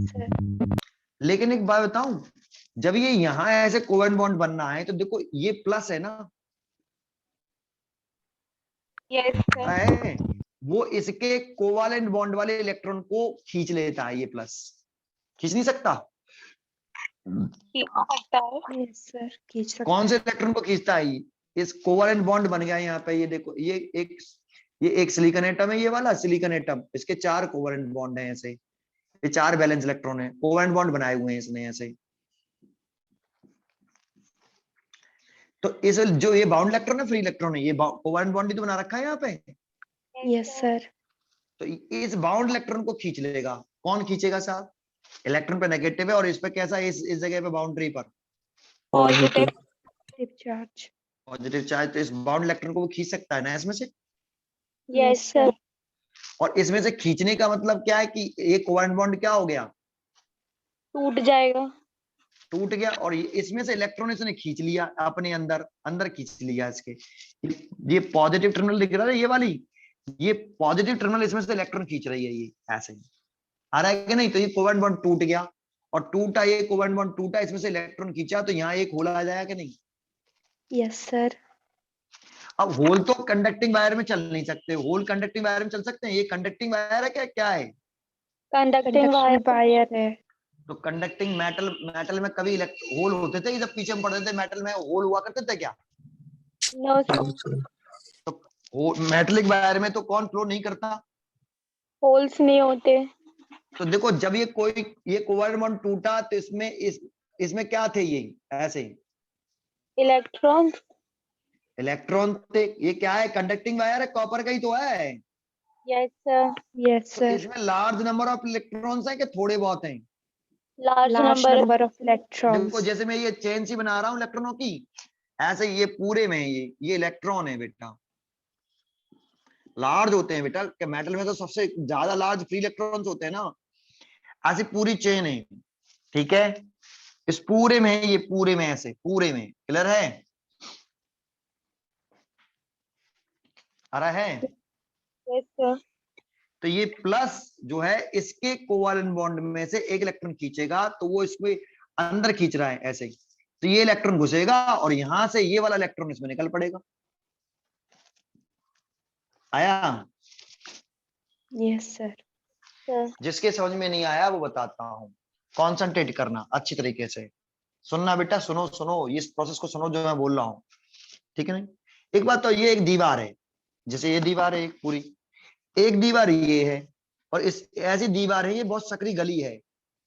sir. लेकिन एक बात बताऊं, जब ये यहां ऐसे कोवेलेंट बॉन्ड बनना है, तो देखो ये प्लस है ना, Yes, sir. है वो इसके कोवेलेंट बॉन्ड वाले इलेक्ट्रॉन को खींच लेता है, ये प्लस खींच नहीं सकता, खींच सकता है। यस सर, खींच सकता कौन से है। इलेक्ट्रॉन को खींचता है, इस कोवेलेंट बॉन्ड बन गया यहाँ पे, ये देखो ये एक सिलिकॉन एटम है, ये वाला सिलिकॉन एटम, इसके 4 कोवेलेंट बॉन्ड हैं ऐसे, ये 4 वैलेंस इलेक्ट्रॉन है, कोवेलेंट बॉन्ड बनाए हुए हैं इसने ऐसे। तो इस जो ये बाउंड इलेक्ट्रॉन है, फ्री इलेक्ट्रॉन है, ये कोवेलेंट बॉन्ड ही तो बना रखा है यहाँ पे, यस सर। तो इस बाउंड इलेक्ट्रॉन को खींच लेगा, कौन खींचेगा साहब, इलेक्ट्रॉन पे नेगेटिव है, और इस पे कैसा है, इस जगह पे बाउंड्री पर पॉजिटिव। चार्ज। पॉजिटिव चार्ज, तो इस बाउंड इलेक्ट्रॉन को वो खींच सकता है ना इसमें से। Yes sir. और इसमें से खींचने का मतलब क्या है कि ये कोवेलेंट बॉन्ड क्या हो गया, टूट जाएगा। टूट गया, और इसमें से इलेक्ट्रॉन इसने खींच लिया अपने अंदर, अंदर खींच लिया इसके, ये पॉजिटिव टर्मिनल दिख रहा है, ये वाली, ये पॉजिटिव टर्मिनल इसमें से इलेक्ट्रॉन खींच रही है, ये ऐसे आ रहा है कि नहीं। तो ये कोवेलेंट बॉन्ड टूट गया, और टूटा, ये कोवेलेंट बॉन्ड टूटा, इसमें से इलेक्ट्रॉन खींचा, तो यहाँ एक होल आ जाएगा कि नहीं। Yes sir. अब होल तो कंडक्टिंग वायर में चल नहीं सकते, होल कंडक्टिंग वायर में चल सकते हैं, ये कंडक्टिंग वायर है क्या, क्या है, कंडक्टिंग वायर है। तो कंडक्टिंग मेटल में कभी होल होते थे, जब पीछे हम पढ़ते थे मेटल में होल हुआ करते थे क्या, नो सर। तो मेटलिक वायर में तो कौन फ्लो नहीं करता, होल्स नहीं होते। तो देखो जब ये कोवेलेंट बॉन्ड टूटा, तो इसमें क्या थे, ये ऐसे इलेक्ट्रॉन। इलेक्ट्रॉन थे, ये क्या है, कंडक्टिंग वायर है, कॉपर का ही तो है। Yes sir. यस तो सर। इसमें लार्ज नंबर ऑफ इलेक्ट्रॉन्स हैं कि थोड़े बहुत हैं, large large number. Number of देखो इलेक्ट्रॉन्स। जैसे मैं ये चेन सी बना रहा हूँ इलेक्ट्रॉनों की, ऐसे ये पूरे में ये इलेक्ट्रॉन है बेटा, लार्ज होते हैं बेटा, मेटल में तो सबसे ज्यादा लार्ज फ्री इलेक्ट्रॉन्स होते हैं ना, ऐसी पूरी चेन है, ठीक है, इस पूरे में, ये पूरे में ऐसे, पूरे में क्लियर है, आ रहा है। Yes sir. तो ये प्लस जो है इसके कोवेलेंट बॉन्ड में से एक इलेक्ट्रॉन खींचेगा, तो वो इसमें अंदर खींच रहा है ऐसे, तो ये इलेक्ट्रॉन घुसेगा, और यहां से ये वाला इलेक्ट्रॉन इसमें निकल पड़ेगा, आया। Yes sir. जिसके समझ में नहीं आया वो बताता हूं, कॉन्सेंट्रेट करना अच्छी तरीके से, सुनना बेटा, सुनो सुनो, इस प्रोसेस को सुनो जो मैं बोल रहा हूं, ठीक है नहीं। एक बात तो ये एक दीवार है, जैसे ये दीवार है एक पूरी, एक दीवार ये है, और इस ऐसी दीवार है, ये बहुत सकरी गली है,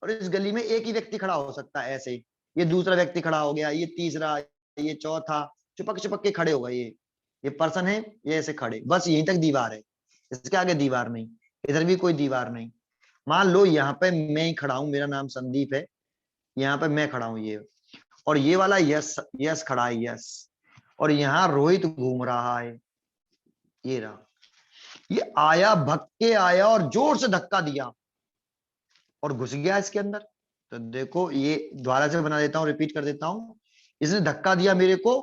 और इस गली में एक ही व्यक्ति खड़ा हो सकता है ऐसे, ये दूसरा व्यक्ति खड़ा हो गया, ये तीसरा, ये चौथा, चिपक चिपक के खड़े हो गए, ये पर्सन है, ये ऐसे खड़े, बस यहीं तक दीवार है, इसके आगे दीवार नहीं, इधर भी कोई दीवार नहीं। मान लो यहाँ पे मैं ही खड़ा हूं, मेरा नाम संदीप है, यहाँ पे मैं खड़ा हूं, ये, और ये वाला यस यस खड़ा है, यस, और यहाँ रोहित घूम रहा है, ये रहा, ये आया, भग के आया और जोर से धक्का दिया और घुस गया इसके अंदर। तो देखो ये दोबारा से बना देता हूं, रिपीट कर देता हूं। इसने धक्का दिया मेरे को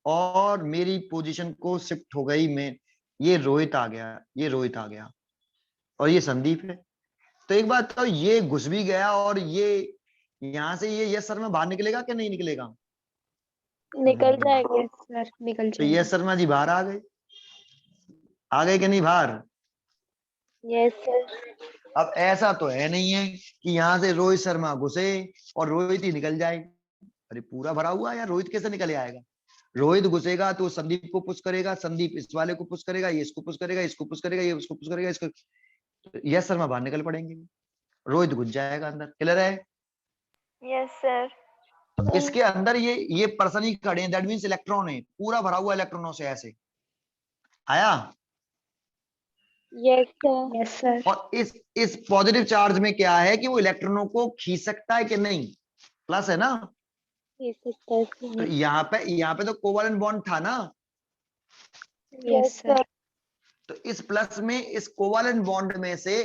और मेरी पोजीशन को शिफ्ट हो गई, मैं ये रोहित आ गया, ये रोहित आ गया और ये संदीप है। तो एक बात तो ये घुस भी गया और ये यहां से ये यस सर में बाहर निकलेगा कि नहीं निकलेगा? निकल जाएगा। यस सर, निकल तो जाएगा। यस शर्मा जी बाहर आ गए, आ गए कि नहीं बाहर? Yes sir. अब ऐसा तो है नहीं है कि यहाँ से रोहित शर्मा घुसे और रोहित ही निकल जाए। अरे पूरा भरा हुआ है यार, रोहित कैसे निकल आएगा? रोहित घुसेगा तो संदीप को पुश करेगा, संदीप इस वाले को पुश करेगा, ये इसको पुश करेगा, इसको पुश करेगा, ये उसको पुश करेगा, इसको, यस शर्मा बाहर निकल पड़ेंगे, रोहित घुस जाएगा अंदर। क्लियर है? Yes sir. तो इसके अंदर ये पर्सन ही खड़े हैं, दैट मींस इलेक्ट्रॉन है, पूरा भरा हुआ इलेक्ट्रॉनों से। ऐसे आया? Yes sir. Yes sir. और इस पॉजिटिव चार्ज में क्या है कि वो इलेक्ट्रॉनों को खींच सकता है कि नहीं? प्लस है ना। तो यहाँ पे तो कोवलेंट बॉन्ड था ना। Yes sir. तो इस प्लस में, इस कोवलेंट बॉन्ड में से,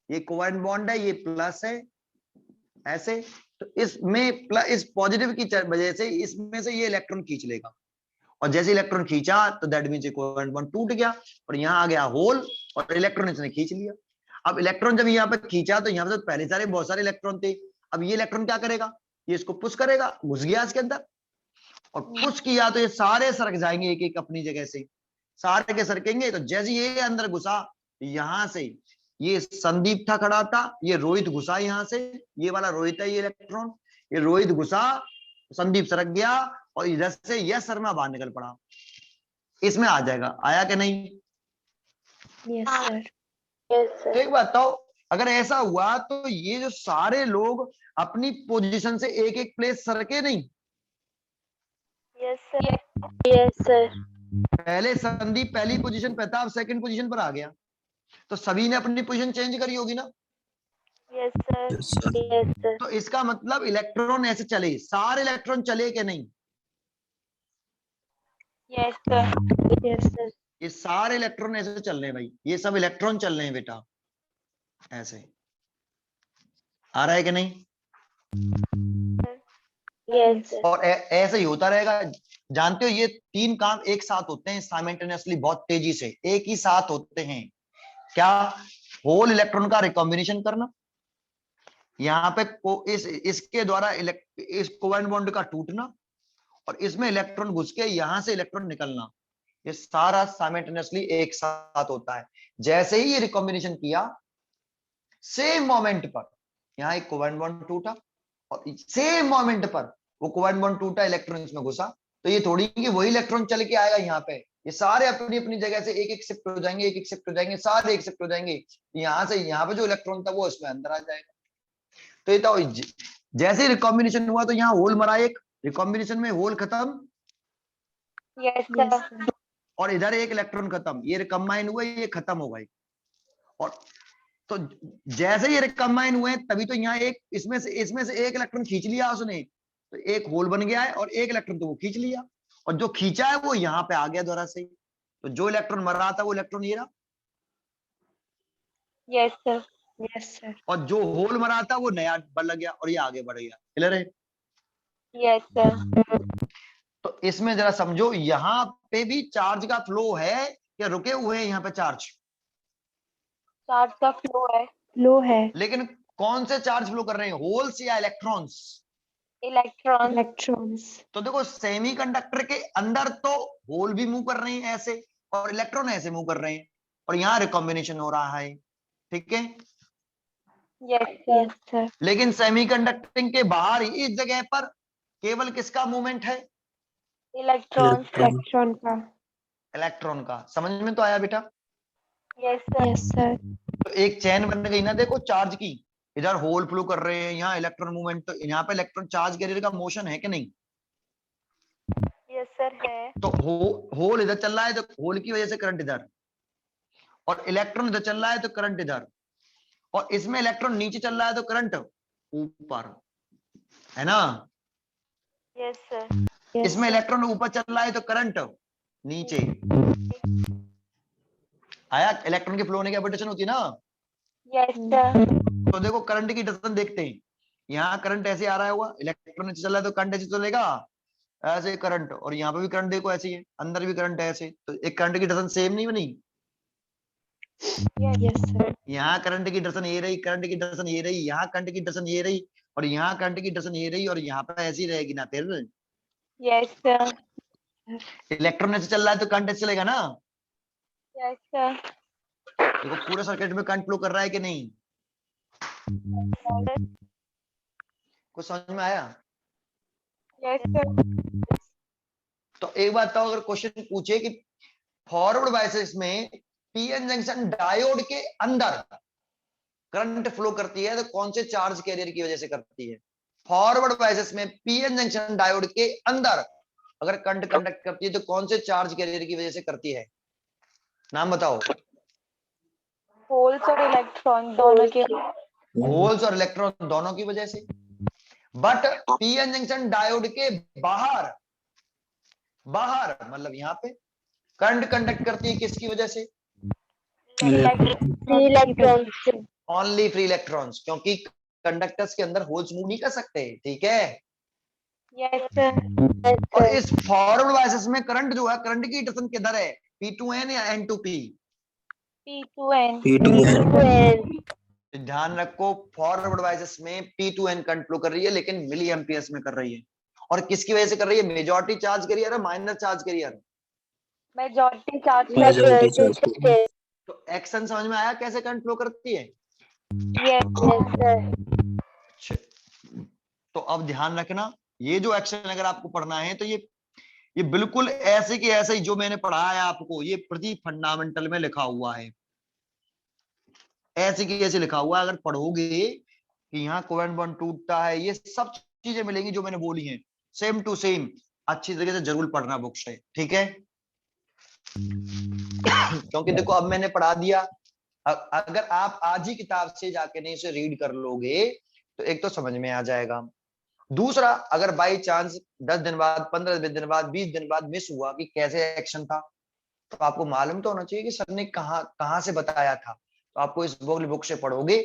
ये कोवलेंट बॉन्ड है, ये प्लस है ऐसे, तो इसमें प्लस, इस पॉजिटिव की वजह से इसमें से ये इलेक्ट्रॉन खींच लेगा और जैसे इलेक्ट्रॉन खींचा तो दैट मींस कोवलेंट बॉन्ड टूट गया और यहाँ आ गया होल और इलेक्ट्रॉन इसने खींच लिया। अब इलेक्ट्रॉन जब यहाँ पे खींचा तो यहाँ पे तो पहले सारे बहुत सारे इलेक्ट्रॉन थे। अब ये इलेक्ट्रॉन क्या करेगा? ये इसको पुश करेगा, घुस गया इसके अंदर और पुश किया तो ये सारे सरक जाएंगे एक एक अपनी जगह से, सारे के सरकेंगे। तो जैसे ये अंदर घुसा, यहां से ये संदीप था खड़ा था, ये रोहित घुसा यहाँ से, ये वाला रोहित है, ये इलेक्ट्रॉन, ये रोहित घुसा, संदीप सरक गया और इधर से यस शर्मा बाहर निकल पड़ा। इसमें आ जाएगा, आया कि नहीं? Yes sir. तो एक बात बताओ, अगर ऐसा हुआ तो ये जो सारे लोग अपनी पोजीशन से एक एक प्लेस सरके नहीं? Yes sir. Yes sir. पहले संदीप पहली पोजीशन पे था, अब सेकंड पोजीशन पर आ गया, तो सभी ने अपनी पोजीशन चेंज करी होगी ना। Yes sir. Yes sir. तो इसका मतलब इलेक्ट्रॉन ऐसे चले, सारे इलेक्ट्रॉन चले कि नहीं? Yes sir. Yes sir. ये सारे इलेक्ट्रॉन ऐसे चल रहे हैं भाई, ये सब इलेक्ट्रॉन चल रहे हैं बेटा ऐसे। आ रहा है कि नहीं? Yes sir. और ऐसे ही होता रहेगा। जानते हो ये तीन काम एक साथ होते हैं साइमल्टेनियसली, बहुत तेजी से एक ही साथ होते हैं। क्या? होल इलेक्ट्रॉन का रिकॉम्बिनेशन करना, यहाँ पे इसके द्वारा इस कोवेलेंट बॉन्ड का टूटना और इसमें इलेक्ट्रॉन घुस के यहां से इलेक्ट्रॉन निकलना, ये सारा साइमल्टेनियसली एक साथ होता है। जैसे ही ये रिकॉम्बिनेशन किया, सेम मोमेंट पर यहाँ एक कोवेलेंट बॉन्ड टूटा और सेम मोमेंट पर वो कोवेलेंट बॉन्ड टूटा, इलेक्ट्रॉन इसमें घुसा। तो ये थोड़ी कि वही इलेक्ट्रॉन चल के आएगा यहाँ पे, ये सारे अपनी अपनी जगह से एक एक शिफ्ट हो जाएंगे, एक एक शिफ्ट हो जाएंगे, सारे एक शिफ्ट हो जाएंगे। यहाँ से यहाँ पे जो इलेक्ट्रॉन था वो इसमें अंदर आ जाएगा। तो ये तो जैसे रिकॉम्बिनेशन हुआ तो यहाँ होल मरा, एक रिकॉम्बिनेशन में होल खत्म यस सर। और इधर एक इलेक्ट्रॉन खत्म, ये रिकम्बाइन हुए, ये खत्म हो गए। और तो जैसे ये रिकम्बाइन हुए तभी तो यहाँ एक इसमें से एक इलेक्ट्रॉन खींच लिया उसने, तो एक होल बन गया है और एक इलेक्ट्रॉन तो वो खींच लिया और जो खींचा है वो यहाँ पे आ गया दोबारा से। तो जो इलेक्ट्रॉन मर रहा था वो इलेक्ट्रॉन ये रहा, यस सर। Yes sir. और जो होल मरा था वो नया बन लग गया और ये आगे बढ़ गया। क्लियर है? Yes sir. तो इसमें जरा समझो, यहाँ पे भी चार्ज का फ्लो है या रुके हुए हैं यहाँ पे चार्ज? चार्ज का फ्लो है। लो है। लेकिन कौन से चार्ज फ्लो कर रहे हैं, होल्स या इलेक्ट्रॉन्स? इलेक्ट्रॉन। इलेक्ट्रॉन्स। तो देखो सेमीकंडक्टर के अंदर तो होल भी मूव कर रहे हैं ऐसे और इलेक्ट्रॉन ऐसे मूव कर रहे हैं और यहाँ रिकॉम्बिनेशन हो रहा है। ठीक है? Yes sir. सर। लेकिन सेमीकंडक्टिंग के बाहर ही इस जगह पर केवल किसका मूवमेंट है? इलेक्ट्रॉन। इलेक्ट्रॉन का। इलेक्ट्रॉन का। समझ में तो आया बेटा? Yes sir. Yes sir. तो एक चैन बन गई ना देखो चार्ज की, इधर होल फ्लो कर रहे हैं, यहाँ इलेक्ट्रॉन मूवमेंट, तो यहाँ पे इलेक्ट्रॉन चार्ज कैरियर का मोशन है कि नहीं? यस सर है। तो होल इधर चल रहा है तो होल की वजह से करंट इधर, और इलेक्ट्रॉन इधर चल रहा है तो करंट इधर, और इसमें इलेक्ट्रॉन नीचे चल रहा है तो करंट ऊपर, है ना? Yes sir. इसमें इलेक्ट्रॉन ऊपर चल रहा है तो करंट नीचे। आया, इलेक्ट्रॉन के फ्लो होने की एबिटेशन होती है ना। Yes, sir. तो देखो करंट की डायरेक्शन देखते हैं, यहाँ करंट ऐसे आ रहा है, हुआ इलेक्ट्रॉन ऐसे चल रहा है तो करंट ऐसे चलेगा, ऐसे करंट, और यहाँ पे भी करंट देखो ऐसे ही है, अंदर भी करंट है ऐसे, तो एक करंट की डायरेक्शन सेम नहीं बनी। Yes, sir. यहाँ करंट की डायरेक्शन ये रही, करंट की डायरेक्शन ये रही, यहाँ करंट की डायरेक्शन ये रही, और यहाँ करंट की डायरेक्शन ये रही, और यहाँ पे ऐसी रहेगी ना। फिर Yes, sir. इलेक्ट्रॉन ऐसे चल रहा है तो करंट ऐसे चलेगा ना। Yes, sir. देखो पूरे सर्किट में करंट फ्लो कर रहा है कि नहीं, कुछ समझ में आया। Yes, sir. तो एक बात बताओ, अगर क्वेश्चन पूछे कि फॉरवर्ड बायसेस में पीएन जंक्शन डायोड के अंदर करंट फ्लो करती है तो कौन से चार्ज कैरियर की वजह से करती है। फॉरवर्ड बायसेस में पीएन जंक्शन डायोड के अंदर अगर करंट कंडक्ट करती है तो कौन से चार्ज कैरियर की वजह से करती है, नाम बताओ। Holes और इलेक्ट्रॉन दोनों के। होल्स और इलेक्ट्रॉन दोनों की वजह से। बट पीएन जंक्शन डायोड के बाहर, बाहर मतलब यहाँ पे करंट कंडक्ट करती है किसकी वजह से, इलेक्ट्रॉन। ओनली फ्री इलेक्ट्रॉन्स, क्योंकि कंडक्टर्स के अंदर होल्स मूव नहीं कर सकते, ठीक है। Yes, sir. और इस फॉरवर्ड बायसेस में करंट जो है, करंट की डायरेक्शन किधर है, P2N या N2P। P2N. ध्यान रखो फॉरवर्ड बायसेस में P2N करंट फ्लो कर रही है, लेकिन मिली एम्पियर्स में कर रही है। और किसकी वजह से कर रही है, मेजॉरिटी चार्ज कैरियर है, minor charge carrier. Majority charge. तो एक्शन समझ में आया कैसे करंट फ्लो करती है। Yes, sir. तो अब ध्यान रखना, ये जो एक्शन अगर आपको पढ़ना है तो ये बिल्कुल ऐसे की ऐसे ही जो मैंने पढ़ाया आपको, ये प्रति फंडामेंटल में लिखा हुआ है, ऐसे की ऐसे लिखा हुआ है। अगर पढ़ोगे कि यहाँ कोवेलेंट बॉन्ड टूटता है, ये सब चीजें मिलेंगी जो मैंने बोली हैं, सेम टू सेम। अच्छी तरीके से जरूर पढ़ना बुक से, ठीक है। क्योंकि देखो अब मैंने पढ़ा दिया, अगर आप आज ही किताब से जाके नहीं इसे रीड कर लोगे तो एक तो समझ में आ जाएगा, दूसरा अगर बाई चांस 10 दिन बाद, 15 दिन बाद, 20 दिन बाद मिस हुआ कि कैसे एक्शन था, तो आपको मालूम तो होना चाहिए कि सर ने कहां से बताया था। तो आपको इस बुक से पढ़ोगे,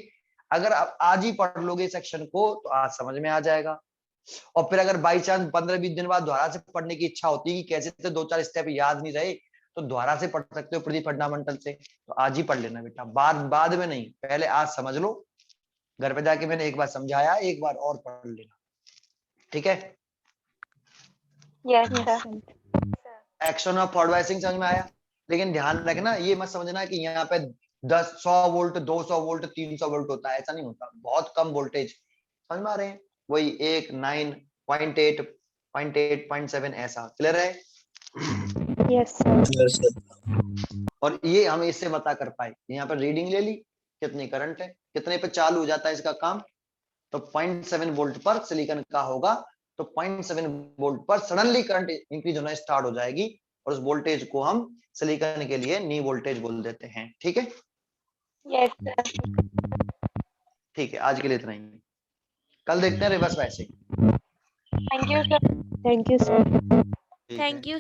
अगर आप आज ही पढ़ लोगे सेक्शन को तो आज समझ में आ जाएगा। और फिर अगर बाई चांस 15-20 दिन बाद दोबारा से पढ़ने की इच्छा होती है कि कैसे तो 2-4 स्टेप याद नहीं रहे, तो दोबारा से पढ़ सकते हो प्री फंडामेंटल से। तो आज ही पढ़ लेना बेटा, बाद में नहीं, पहले आज समझ लो, घर पे जाके मैंने एक बार समझाया, एक बार और पढ़ लेना, ठीक है। Yes, sir. Action of forward biasing समझ में आया। लेकिन ध्यान रखना, ये मत समझना कि यहाँ पे 100 वोल्ट, 200 वोल्ट, 300 वोल्ट होता है, ऐसा नहीं होता, बहुत कम वोल्टेज। समझ में आ रहे हैं, वही 1, 9, 0.8, 0.8, 0.7 ऐसा। क्लियर है। Yes, sir. और ये हम इससे बता कर पाए, यहाँ पर रीडिंग ले ली, कितनी करंट है, कितने पे चालू हो जाता है इसका काम, तो 0.7 वोल्ट पर सिलिकॉन का होगा, तो 0.7 वोल्ट पर सडनली करंट इंक्रीज होना स्टार्ट हो जाएगी, और उस वोल्टेज को हम सिलिकॉन के लिए नी वोल्टेज बोल देते हैं, ठीक है। Yes, sir. ठीक है, आज के लिए इतना ही, कल देखते हैं reverse biasing. Thank you, sir. Thank you, sir. ठीक है। Thank you.